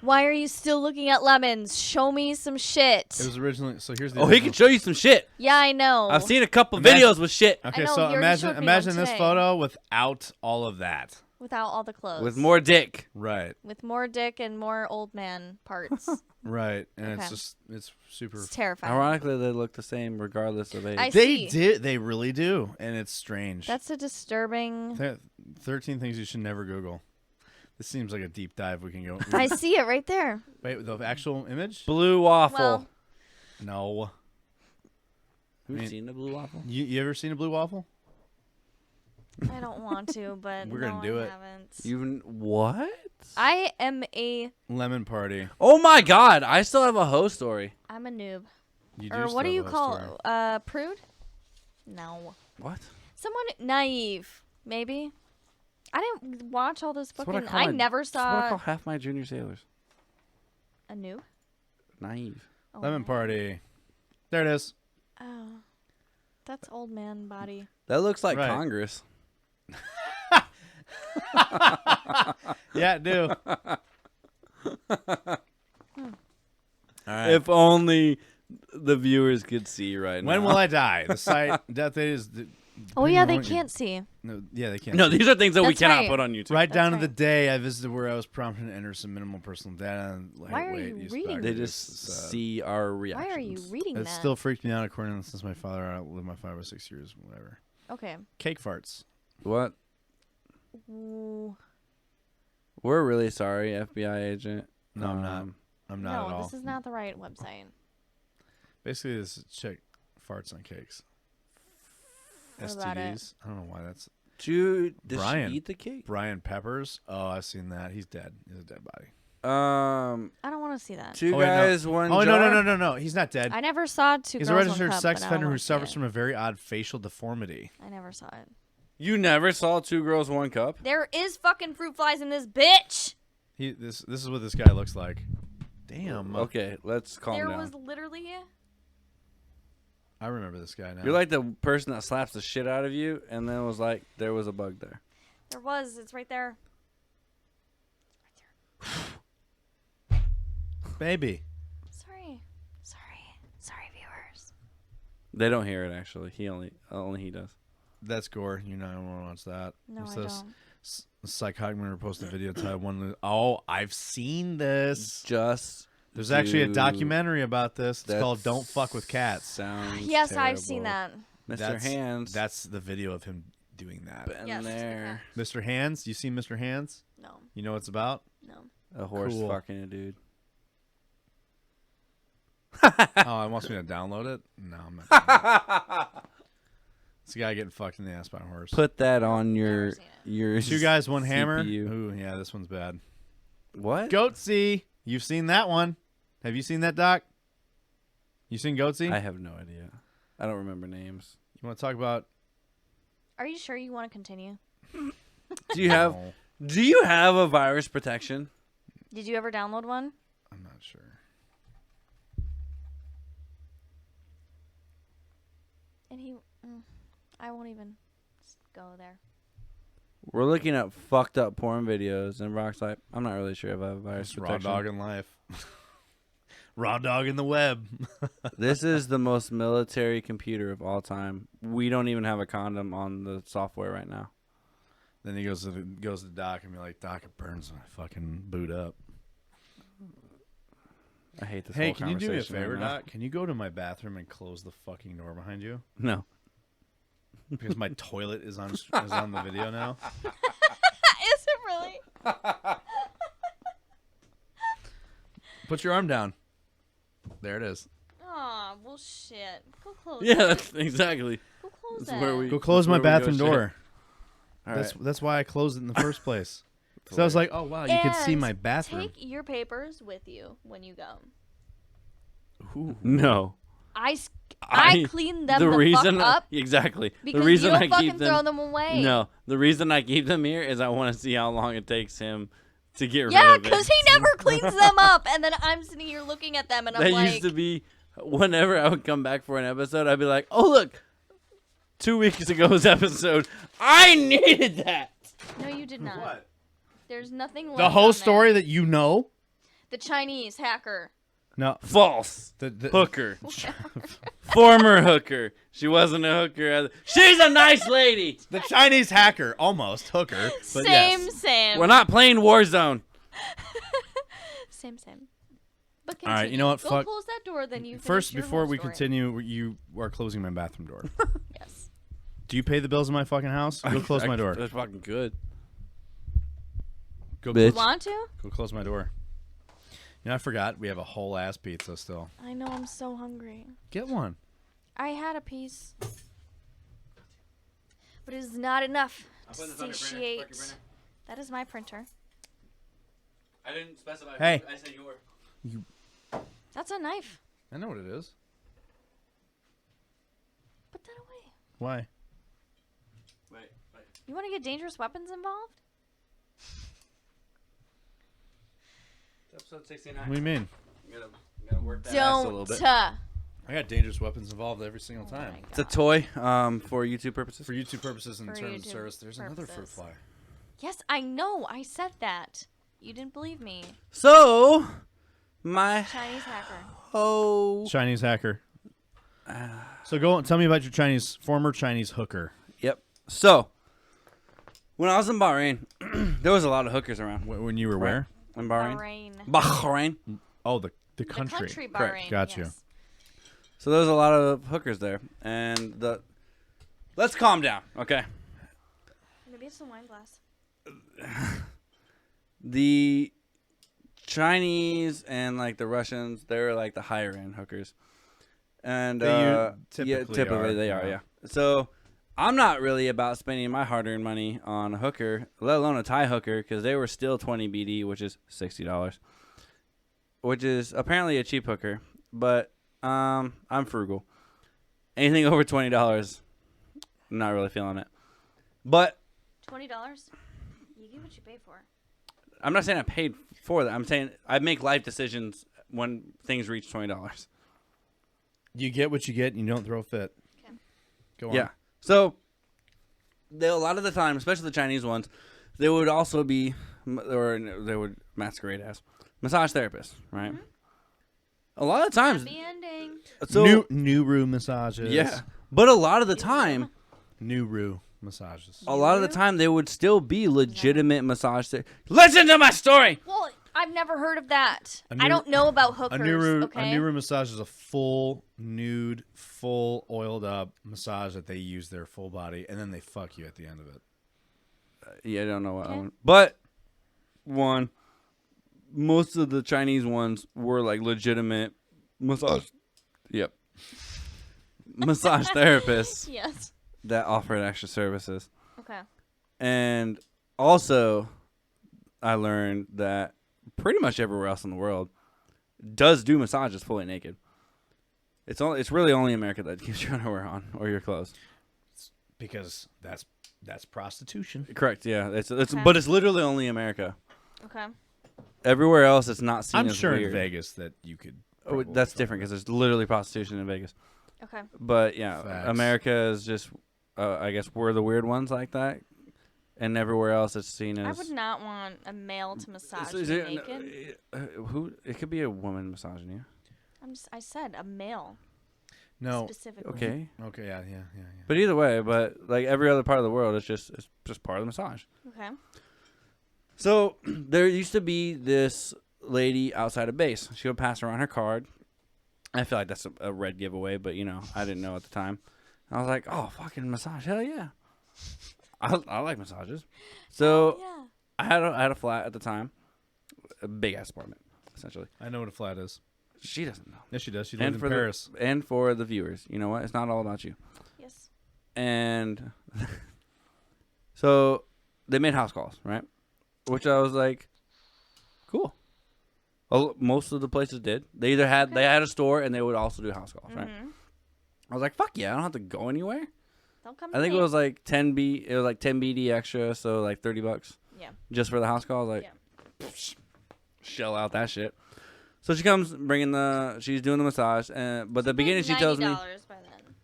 Why are you still looking at lemons? Show me some shit. It was originally. So here's the. Oh, he original- can show you some shit. Yeah, I know. I've seen a couple Imagine- videos with shit. Okay, I know, so you already showed me imagine one this today. photo without all of that. Without all the clothes. With more dick. Right. With more dick and more old man parts. Right. And Okay. it's super. It's terrifying. Ironically, they look the same regardless of age. I They see. did. They really do, and it's strange. That's a disturbing. 13 things you should never Google. This seems like a deep dive. We can go. I see it right there. Wait, the actual image? Blue waffle. Well, No. Who's mean- seen the blue waffle? You ever seen a blue waffle? I don't want to, but We're no, gonna do I it. haven't. What? I am a. Lemon party. Oh my god! I still have a hoe story. I'm a noob. You do Or still what do have you a call story. prude? No. What? Someone naive, maybe. I didn't watch all those That's what fucking. call I my- never That's what I saw call half my junior sailors. a noob. Naive. Oh, Lemon man. party. There it is. Oh, that's old man body. That looks like Right. Congress. Yeah, do. All right. If only the viewers could see right now. When will I die? The site death date is. Oh yeah, depending they on what you- can't see. No, yeah, they can't. No, these are things that we That's cannot right. put on YouTube. Right That's down to the right. day I visited where I was prompted to enter some minimal personal data. And Why are you reading They this? just see our reactions. Why are you reading It that? still freaked me out according to since my father outlived my 5 or 6 years, whatever. Okay. Cake farts. What? Ooh. We're really sorry, FBI agent. No, I'm not. I'm not no, at all. this is not the right website. Basically, this chick farts on cakes. What about it? STDs. I don't know why that's. Dude, did Brian. she eat the cake? Brian Peppers. Oh, I've seen that. He's dead. He's a dead body. I don't want to see that. Two Oh, wait, guys, one Oh, jar. no. He's not dead. I never saw Two He's a Girls, registered One Cup, sex but I offender wanna who see suffers it. from a very odd facial deformity. I never saw it. You never saw Two Girls, One Cup? There is fucking fruit flies in this bitch. This is what this guy looks like. Damn. Okay, let's calm There down. was literally. I remember this guy now. You're like the person that slaps the shit out of you, and then was like, there was a bug there. There was. It's right there. Baby. Sorry, viewers. They don't hear it actually. Only he does. That's gore. You know I don't want to watch that. No, What's I this? don't. Psychotic Mirror posted a video titled "One." Oh, I've seen this. Just There's actually a Dude, documentary about this. It's called that's- "Don't Fuck with Cats." Sounds Yes, I've seen terrible. that. Mr. Hands. That's the video of him doing that. been Yes, there. Mr. Hands. You seen Mr. Hands? No, You know what it's about? no. A horse Cool. fucking a dude. Oh, it wants me to download it? No, I'm not. Doing it. It's a guy getting fucked in the ass by a horse. Put that on your Never seen it. your Two guys, one hammer. CPU. Ooh, yeah, this one's bad. What? Goatsy. You've seen that one. Have you seen that, Doc? You seen Goatsy? I have no idea. I don't remember names. You want to talk about... Are you sure you want to continue? Do you have No, Do you have a virus protection? Did you ever download one? I'm not sure. And I won't even go there. We're looking at fucked up porn videos, and Rock's like, I'm not really sure if I have a virus It's raw protection. dog in life. Raw dog in the web. This is the most military computer of all time. We don't even have a condom on the software right now. Then he goes to Doc and be like, Doc, it burns when I fucking boot up. I hate this Hey, whole can you do me a conversation right favor, now. Doc? Can you go to my bathroom and close the fucking door behind you? No. Because my toilet is on the video now. Is it really? Put your arm down. There it is. Aw, well, shit. Go close Yeah, it. that's exactly. Go close That's it. where we Go close my that's where we bathroom go door. All That's right. that's why I closed it in the first place. So I was like, oh wow, you can see And my bathroom. Take your papers with you when you go. Ooh. No. I I- clean them the the reason fuck up exactly. because The reason you don't I fucking keep them throw them away. No, the reason I keep them here is I want to see how long it takes him to get Yeah, rid of it. because he never cleans them up, and then I'm sitting here looking at them, and I'm That like, used to be whenever I would come back for an episode, I'd be like, "Oh look, 2 weeks ago's episode, I needed that." no, you did not. What? There's nothing left The whole on there. story that you know? The Chinese hacker. No. False. The Hooker. Former hooker. She wasn't a hooker. She's a nice lady. the Chinese hacker, almost hooker, but Same, yes. same. We're not playing Warzone. Same. But All right, continue. you know what, Go fuck- close that door, then you First, finish your before whole we story. continue, you are closing my bathroom door. Yes. Do you pay the bills in my fucking house? Go close my door. That's fucking good. Go Bitch. You want to? Go close my door. You know, I forgot we have a whole ass pizza still. I know, I'm so hungry. Get one. I had a piece. But it is not enough to putting this on your printer. Fuck satiate. your printer. That is my printer. I didn't specify. Hey. I said your. That's a knife. I know what it is. Put that away. Why? Wait. You want to get dangerous weapons involved? Episode 69. What do you mean? You gotta work that ass a little Don't. bit. I got dangerous weapons involved every single Oh time. my It's a God. toy for YouTube purposes. For YouTube purposes and For terms of YouTube service, there's another fruit purposes. fly. Yes, I know. I said that. You didn't believe me. So, my Chinese hacker. Chinese hacker. So go on, tell me about your former Chinese hooker. Yep. So, when I was in Bahrain, there was a lot of hookers around. When you were where? In Bahrain. Bahrain. Oh, the The country. country Correct. Bahrain. Got you. Yes. So there was a lot of hookers there, and let's calm down, okay? Maybe it's a wine glass. The Chinese and like the Russians, they're like the higher end hookers. And typically they are. So I'm not really about spending my hard-earned money on a hooker, let alone a Thai hooker, because they were still 20 BD, which is $60, which is apparently a cheap hooker. But I'm frugal. Anything over $20, I'm not really feeling it. But $20, you get what you pay for. I'm not saying I paid for that. I'm saying I make life decisions when things reach $20. You get what you get, and you don't throw a fit. Okay. Go on. Yeah. So a lot of the time, especially the Chinese ones, they would also be, or they would masquerade as massage therapists, right? Mm-hmm. A lot of times. Happy ending. So Nuru massages. yeah, but a lot of the time, Nuru massages. a lot of the time they would still be legitimate massage therapists. Listen to my story. Well, I've never heard of that. A I don't know about hookers. A okay? Nuru massage is a full nude, full oiled up massage that they use their full body, and then they fuck you at the end of it. Yeah, I don't know what. Okay. But most of the Chinese ones were like legitimate massage. Yep. Massage therapists Yes. that offered extra services. Okay. And also, I learned that pretty much everywhere else in the world does do massages fully naked. It's really only America that keeps your underwear on or your clothes. Because that's prostitution. Correct. Yeah. Okay. But it's literally only America. Okay. Everywhere else, it's not seen I'm as sure weird. in Vegas that you could. Oh, that's different because there's literally prostitution in Vegas. Okay. But yeah, Facts. America is just, I guess we're the weird ones like that, and everywhere else it's seen as. I would not want a male to massage Is me it- naked. who? It could be a woman massaging you. I said a male No. specifically. Okay, Okay. Yeah. but either way, but like every other part of the world, it's just part of the massage. Okay. So there used to be this lady outside of base. She would pass around her card. I feel like that's a red giveaway, but I didn't know at the time. I was like, oh, fucking massage, hell yeah. I like massages. So Yeah. I had a flat at the time, a big ass apartment, essentially. I know what a flat is. She doesn't know. Yes, she does. She lives in Paris. And for the viewers, you know what? It's not all about you. Yes. And so they made house calls, right? Which I was like, cool. Well, most of the places did. They either had they had a store and they would also do house calls, right? Mhm. I was like, fuck yeah, I don't have to go anywhere. Don't come. I think to it me. was like 10 BD extra, so like $30 Yeah. just for the house call. I was like, shell out that shit. So she comes she's doing the massage, but at the beginning she tells me, $90 by then.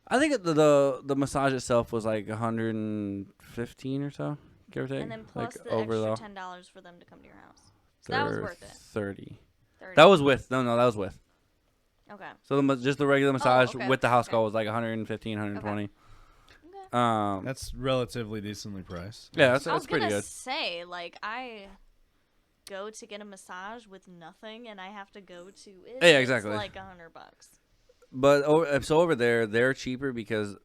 I think the massage itself was like $115 or so, give or take. And then plus like the over extra though. $10 for them to come to your house. So that was worth it. 30. 30. That was with that was with. Okay. So just the regular massage okay, with the house okay. call was like 115, 120. Okay. That's relatively decently priced. Yeah, I that's was pretty gonna good. say, like, I go to get a massage with nothing, and I have to go to it. Yeah, exactly. It's like $100. But over there, they're cheaper because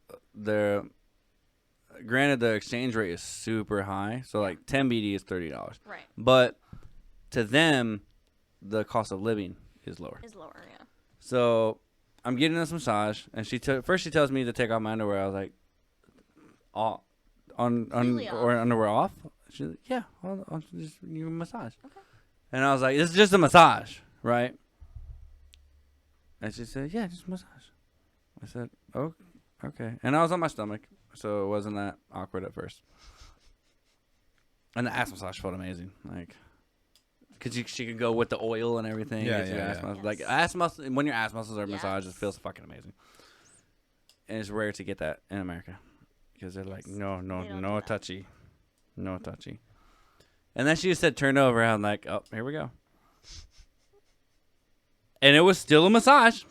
granted the exchange rate is super high. So like 10 BD is $30. Right. But to them, the cost of living is lower. Is lower, yeah. So I'm getting this massage, and first she tells me to take off my underwear. I was like, Completely or off. underwear off? She's like, yeah, I'll just you massage. Okay. And I was like, this is just a massage, right? And she said, yeah, just massage. I said, oh, okay. And I was on my stomach, so it wasn't that awkward at first. And the ass massage felt amazing, like, because she could go with the oil and everything. Yeah, get your yeah, ass yeah. muscles. Yes. Like ass muscle, when your ass muscles are Yes. massaged, it feels fucking amazing. And it's rare to get that in America, because they're like, Yes. no They don't do that. touchy, no touchy. And then she just said, turn over. I'm like, oh, here we go. And it was still a massage,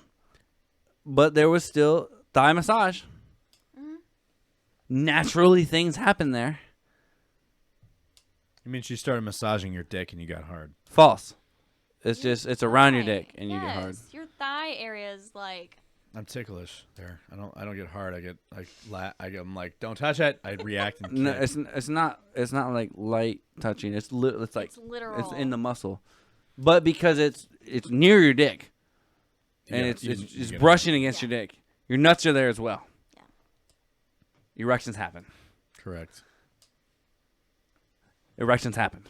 but there was still thigh massage. Mhm. Naturally, things happen there. You mean she started massaging your dick and you got hard? False. It's around your Thigh. dick and you get hard. Yes, your thigh area is like. I'm ticklish there. I don't get hard. I'm like, don't touch it. I react and No, kick. it's not like light touching. It's like It's literal. it's in the muscle, but because it's near your dick, and Yeah, it's you it's get brushing against Yeah. your dick. Your nuts are there as well. Yeah. Erections happen. Correct. Erections happen.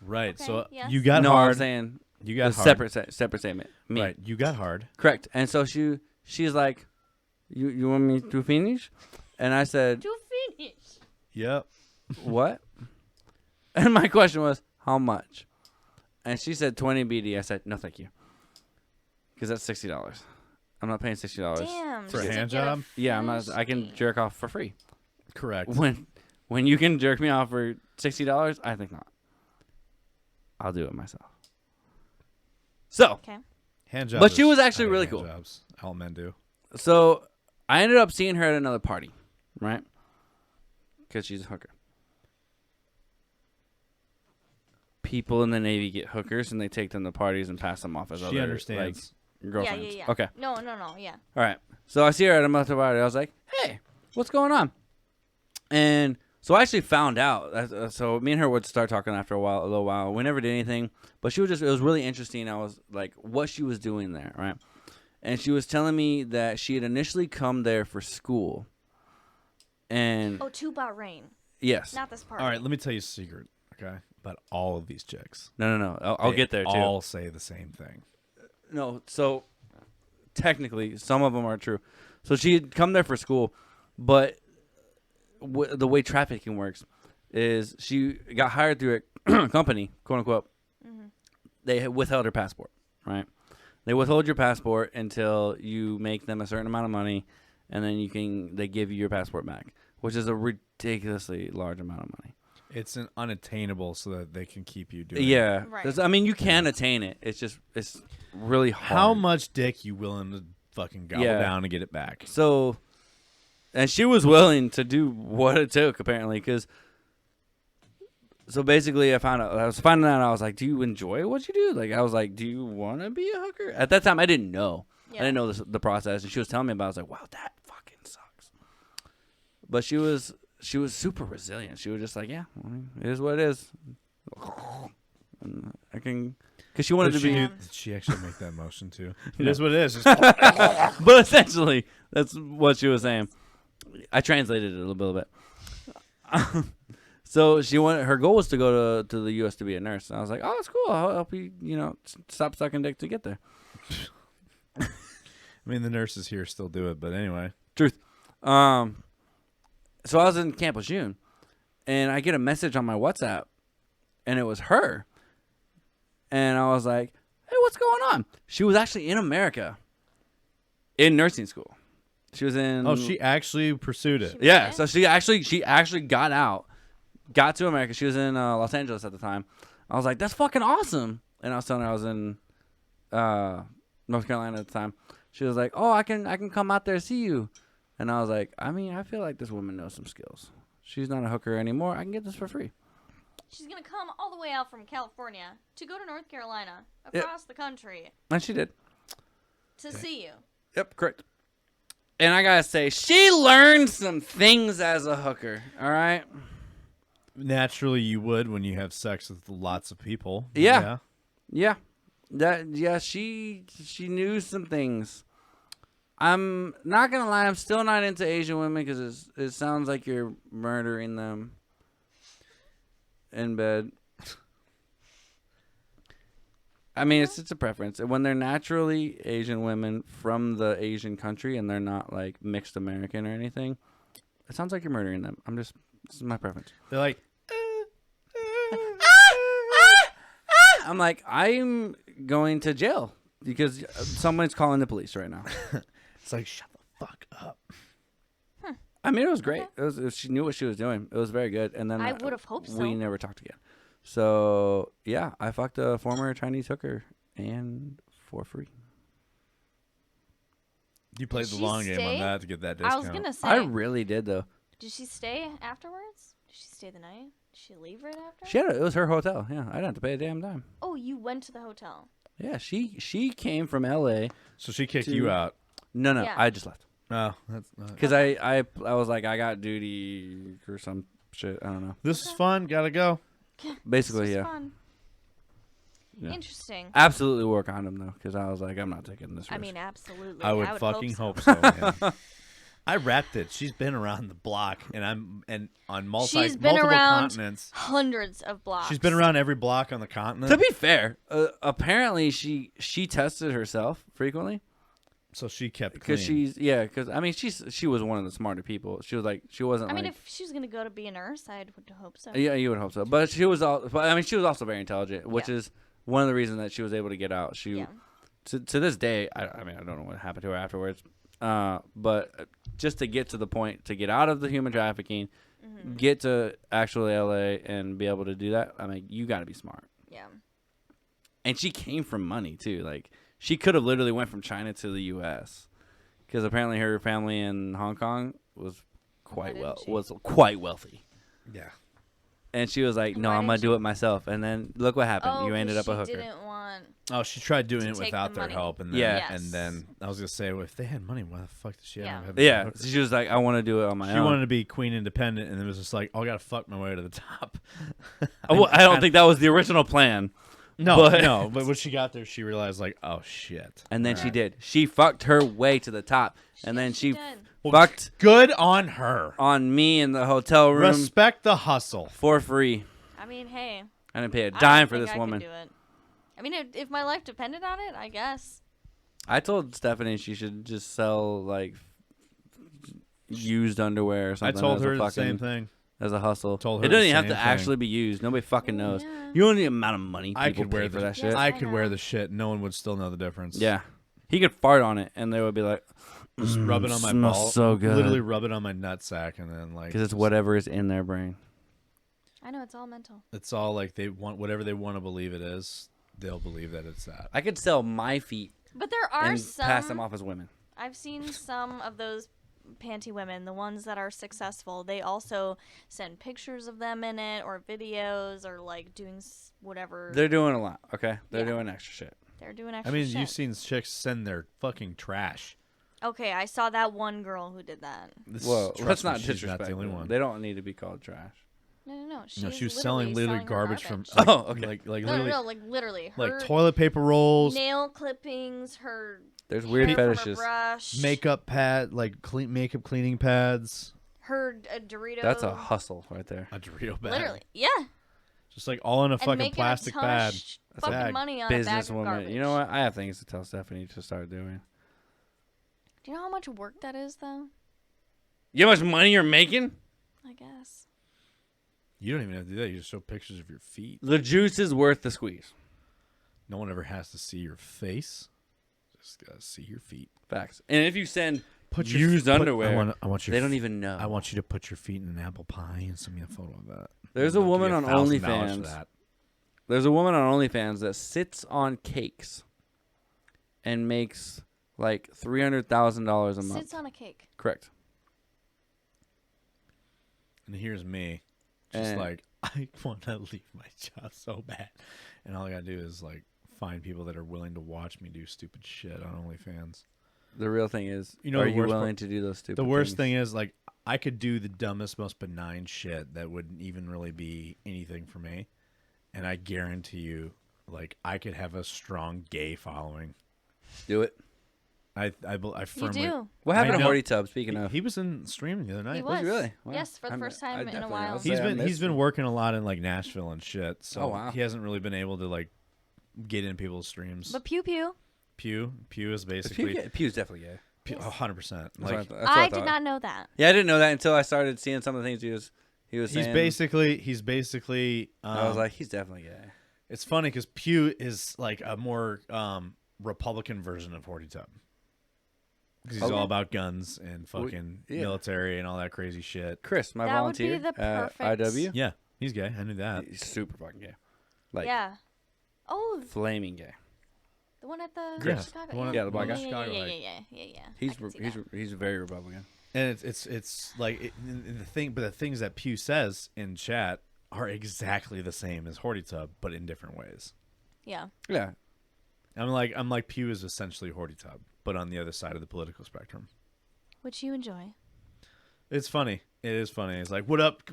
Right. Okay, So yes. you got no, I'm hard. saying You got it's hard. separate statement. Me. Right. You got hard. Correct. And so she's like, you want me to finish? And I said, To finish. Yep. what? And my question was, how much? And she said 20 BD. I said, no, thank you. Because that's $60. I'm not paying $60. Damn. For a just to hand get job? Yeah, I'm not. I can finish. jerk off for free. Correct. When you can jerk me off for $60, I think not. I'll do it myself. So, Okay. Hand jobs. But she are- was actually I hate really hand cool. Jobs. All men do. so I ended up seeing her at another party, right? Because she's a hooker. People in the Navy get hookers and they take them to parties and pass them off as She other understands. like girlfriends. Yeah. Okay. No. Yeah. All right. So I see her at another party. I was like, hey, what's going on? And so I actually found out. So me and her would start talking after a little while. We never did anything, but it was really interesting. I was like, what she was doing there, right? And she was telling me that she had initially come there for school. And Oh, to Bahrain. yes. Not this part. All right. Let me tell you a secret. Okay. About all of these chicks. No. I'll They get there too. All say the same thing. No, so technically, some of them are true. So she had come there for school, but the way trafficking works is she got hired through a company, quote unquote. Mm-hmm. They withheld her passport, right? They withhold your passport until you make them a certain amount of money, and then they give you your passport back, which is a ridiculously large amount of money. It's an unattainable so that they can keep you doing it. Yeah, Right. I mean, you can attain it. It's really hard. How much dick you willing to fucking gobble Yeah. down to get it back? So, and she was willing to do what it took, apparently, because. So basically, I was finding out. I was like, "Do you enjoy what you do?" Like, I was like, "Do you want to be a hooker?" At that time, I didn't know. Yeah. I didn't know the process, and she was telling me about it. I was like, "Wow, that fucking sucks." But she was super resilient. She was just like, "Yeah, I mean, it is what it is." And I can, because she wanted to be. Did she actually make that motion too? It is what it is. But essentially, that's what she was saying. I translated it a little bit. So her goal was to go to the U.S. to be a nurse. And I was like, oh, that's cool. I'll help you, stop sucking dick to get there. I mean, the nurses here still do it, but anyway. Truth. So I was in Camp Lejeune, and I get a message on my WhatsApp, and it was her. And I was like, hey, what's going on? She was actually in America in nursing school. She was in... Oh, she actually pursued it. Yeah, Okay. so she actually got out, got to America. She was in Los Angeles at the time. I was like, that's fucking awesome. And I was telling her I was in North Carolina at the time. She was like, oh, I can come out there and see you. And I was like, I mean, I feel like this woman knows some skills. She's not a hooker anymore. I can get this for free. She's gonna come all the way out from California to go to North Carolina, Yep. across the country, And she did. to see you. Yep, correct. And I gotta say, she learned some things as a hooker. All right. Naturally, you would when you have sex with lots of people. Yeah. Yeah. She knew some things. I'm not gonna lie. I'm still not into Asian women because it sounds like you're murdering them in bed. I mean, it's a preference. When they're naturally Asian women from the Asian country and they're not like mixed American or anything, it sounds like you're murdering them. This is my preference. They're like, I'm like, I'm going to jail because someone's calling the police right now. it's like, shut the fuck up. I mean, it was great. She knew what she was doing. It was very good. And then I would have hoped so. we never talked again. So yeah, I fucked a former Chinese hooker and for free. You played Did the she long game on stay? that to get that I discount. was gonna say. I really did though. Did she stay afterwards? Did she stay the night? Did she leave right after? It was her hotel. Yeah, I didn't have to pay a damn dime. Oh, you went to the hotel. Yeah, she came from L.A. So she kicked to- you out. No, Yeah. I just left Oh, that's not. because I was like I got duty or some shit. I don't know. This is fun. Gotta go. Basically, This yeah. was fun. Yeah. Interesting. Absolutely wore a condom though, because I was like, I'm not taking this risk. I mean, absolutely. I would fucking hope so. Man. I wrapped it. She's been around the block, and on She's been multiple around continents. hundreds of blocks. She's been around every block on the continent. To be fair, apparently she tested herself frequently. So she kept it clean. Because I mean she was one of the smarter people. She was like she wasn't. I mean, like, if she was gonna go to be a nurse, I would hope so. yeah, you would hope so. But she was she was also very intelligent, which Yeah. is one of the reasons that she was able to get out. She Yeah. to this day, I mean I don't know what happened to her afterwards. But just to get to the point, to get out of the human trafficking, get to actually LA and be able to do that, I mean, you got to be smart. Yeah. And she came from money too. Like she could have literally went from China to the U.S. because apparently her family in Hong Kong was quite wealthy. Yeah. And she was like, And "No, why I'm gonna didn't do it myself." And then look what happened. Oh, You ended up a hooker. She didn't want. Oh, she tried doing To it take without the their money. help, and then, Yeah. and then I was gonna say, well, if they had money, why the fuck did she? Yeah. Have a Yeah, hooker? she was like, "I want to do it on my She own." wanted to be queen independent, and it was just like, oh, I gotta fuck my way to the top. Well, I don't think that was the original plan. No, But- but when she got there, she realized like, oh shit. And then she did. She fucked her way to the top, and then she did. fucked Good on her. on me in the hotel room Respect the hustle. for free. I mean, hey. I didn't pay a I don't dime for think this I could woman. do it. I mean, if my life depended on it, I guess. I told Stephanie she should just sell like used underwear or I something. told as her a the fucking, same thing. as a hustle. Told her It doesn't the even have to same thing. actually be used. Nobody fucking knows. Yeah. You know the amount of money people I could pay wear for that Yes, shit. I I could know. wear the shit. No one would still know the difference. Yeah, he could fart on it, and they would be like, Just rub it on my smells ball. so good. Literally rub it on my nutsack, and then like because it's just- whatever is in their brain. I know, it's all mental. It's all like they want whatever they want to believe it is. They'll believe that it's that. I could sell my feet But there are and some. pass them off as women. I've seen some of those panty women, the ones that are successful. They also send pictures of them in it, or videos, or like doing whatever. They're doing a lot. Okay, they're Yeah. doing extra shit. They're doing I extra mean, shit. you've seen chicks send their fucking trash. Okay, I saw that one girl who did that. Wwell, Trust let's me, not she's disrespect not the only them. one. They don't need to be called trash. No. No, she was literally selling her garbage from. garbage. Oh, okay. Like No, literally, like literally. Her like toilet paper rolls, nail clippings, her There's weird hair from her fetishes. brush, makeup pad, like makeup cleaning pads. her Dorito. That's a hustle right there. A Dorito bag. literally, yeah. Just like all in a And fucking making plastic a ton bag. of That's a fucking bag. money on a bag of Businesswoman. garbage. You know what? I have things to tell Stephanie to start doing. Do you know how much work that is, though? You know how much money you're making? I guess. You don't even have to do that. You just show pictures of your feet. The juice is worth the squeeze. No one ever has to see your face. Just gotta see your feet. Facts. And if you send Put your used put- underwear, I want your they don't f- even know. I want you to put your feet in an apple pie and send me a photo of that. There's a I'll give woman you on $1,000 for OnlyFans. that. There's a woman on OnlyFans that sits on cakes and makes like $300,000 a month. Sits on a cake. Correct. And here's me, just And- like I want to leave my job so bad, and all I gotta do is like find people that are willing to watch me do stupid shit on OnlyFans. The real thing is, You know are the you worst willing part- to do those stupid The worst things? thing is like I could do the dumbest, most benign shit that wouldn't even really be anything for me, and I guarantee you, like I could have a strong gay following. Do it. I You firmly. do. What happened I to know. Horty Tub, speaking of? He was in streaming the other night. He Was was. he really? Wow. Yes, for the first time in a definitely- while. I'll say I He's missed been it. working a lot in like Nashville and shit. So Oh, wow. he hasn't really been able to like get in people's streams. But pew pew. Pew is Is basically Pew's definitely gay. 100%. That's Like what I I thought. did not know that. Yeah, I didn't know that until I started seeing some of the things he was he's saying. basically. I was like, he's definitely gay. it's funny because Pew is like a more Republican version of Horty Tub. Because he's Okay. all about guns and Well, fucking yeah. military and all that crazy shit. Chris, my That would be volunteer the at perfect- IW, Yeah, he's gay. I knew that. he's super fucking gay. Like, Yeah. Oh, flaming gay. the one at the Chris, Chicago. the one at- Yeah, the black yeah, guy. yeah, Chicago, yeah, like- yeah. He's I can see that. he's very Republican. And it's like the things that Pew says in chat are exactly the same as Horty Tub, but in different ways. Yeah. Yeah, I'm like Pew is essentially Horty Tub, but on the other side of the political spectrum. Which you enjoy. It's funny. It is funny. It's like, what up,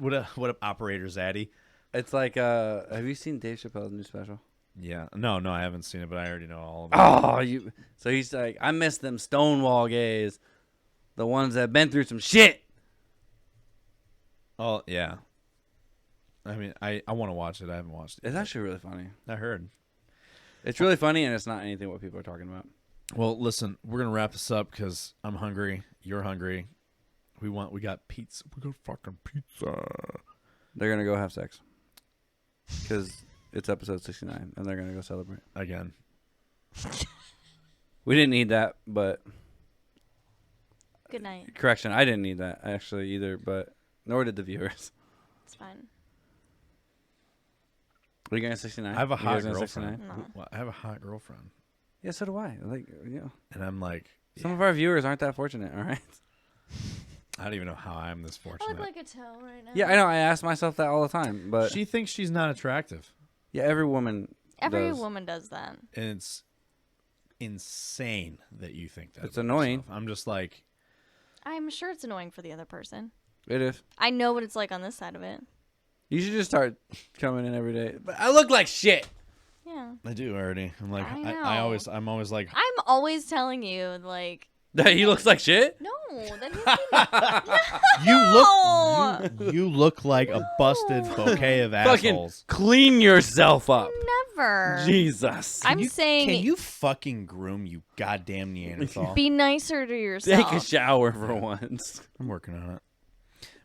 operator Zaddy? it's like have you seen Dave Chappelle's new special? Yeah. No, I haven't seen it, but I already know all about it. Oh, you. So he's like, I miss them Stonewall gays, the ones that been through some shit. Oh, yeah. I mean, I want to watch it. I haven't watched it. It's actually really funny. I heard. It's really funny, and it's not anything what people are talking about. Well, listen, we're gonna wrap this up because I'm hungry. You're hungry. We got pizza. We got fucking pizza. They're gonna go have sex because it's episode 69, and they're gonna go celebrate Again. We didn't need that, but Good night. correction, I didn't need that actually either, but nor did the viewers. It's fine. Are you going to 69? I have a You hot guys going to girlfriend. 69? No. Well, I have a hot girlfriend, Yeah, so do I. Like, and I'm like, some of our viewers aren't that fortunate. All right. I don't even know how I'm this I look fortunate. like a toe right now. Yeah, I know. I ask myself that all the time, but She thinks she's not attractive, yeah, every woman. Every does. woman does that. and it's insane that you think that. It's about annoying. yourself. I'm just like, I'm sure it's annoying for the other person. It is. I know what it's like on this side of it. You should just start coming in every day. But I look like shit. Yeah. I do already. I'm like, I I'm always like, I'm always telling you, like, That he looks like shit. no, that you look like a busted bouquet of Fucking assholes. clean yourself up. never. Jesus. I'm saying, Can you fucking groom, you goddamn Neanderthal? be nicer to yourself. Take a shower for once. I'm working on it.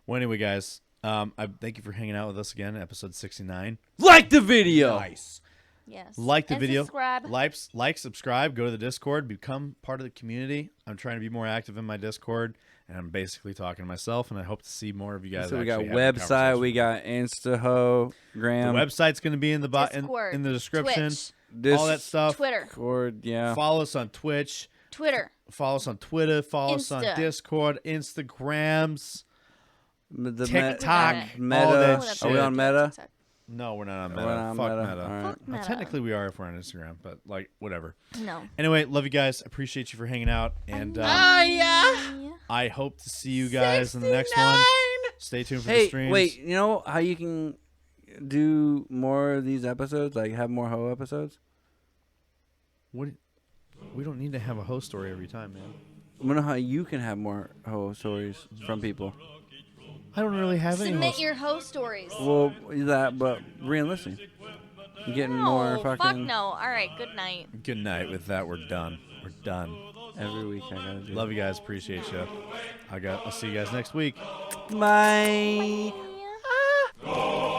Well, anyway, guys, I thank you for hanging out with us again, episode 69. Like the video. Nice. Yes. Like the And video. Subscribe. Like, subscribe, go to the Discord, become part of the community. I'm trying to be more active in my Discord, and I'm basically talking to myself, and I hope to see more of you guys. So we got actually having website, conversations. we got Instaho, The Gram, website's going to be in the Discord, in the description. Twitch, All that stuff. Twitter. Discord, yeah. Follow us on Twitch. Twitter. Follow us on Twitter. Follow us on Insta. Discord, Instagrams. The TikTok, Meta. all that Oh, that's Are we shit. on Meta? TikTok. No, we're not on We're Meta. not on Fuck Meta. Meta. All right. Fuck Well, Meta. technically, we are if we're on Instagram, but like whatever. No. Anyway, love you guys. Appreciate you for hanging out, and Yeah. I hope to see you guys in the next one. Stay tuned for the Hey, streams. wait, you know how you can do more of these episodes? Like have more Ho episodes? What? We don't need to have a host story every time, man. I wonder how you can have more Ho stories from people. I don't really have any. Submit host- your host stories. Well, that, but re-listening. You're getting more fuck fucking... no. All right, good night. Good night. With that, we're done. We're done. Every week I gotta do Love you guys. Appreciate you. I'll see you guys next week. Bye. Yeah.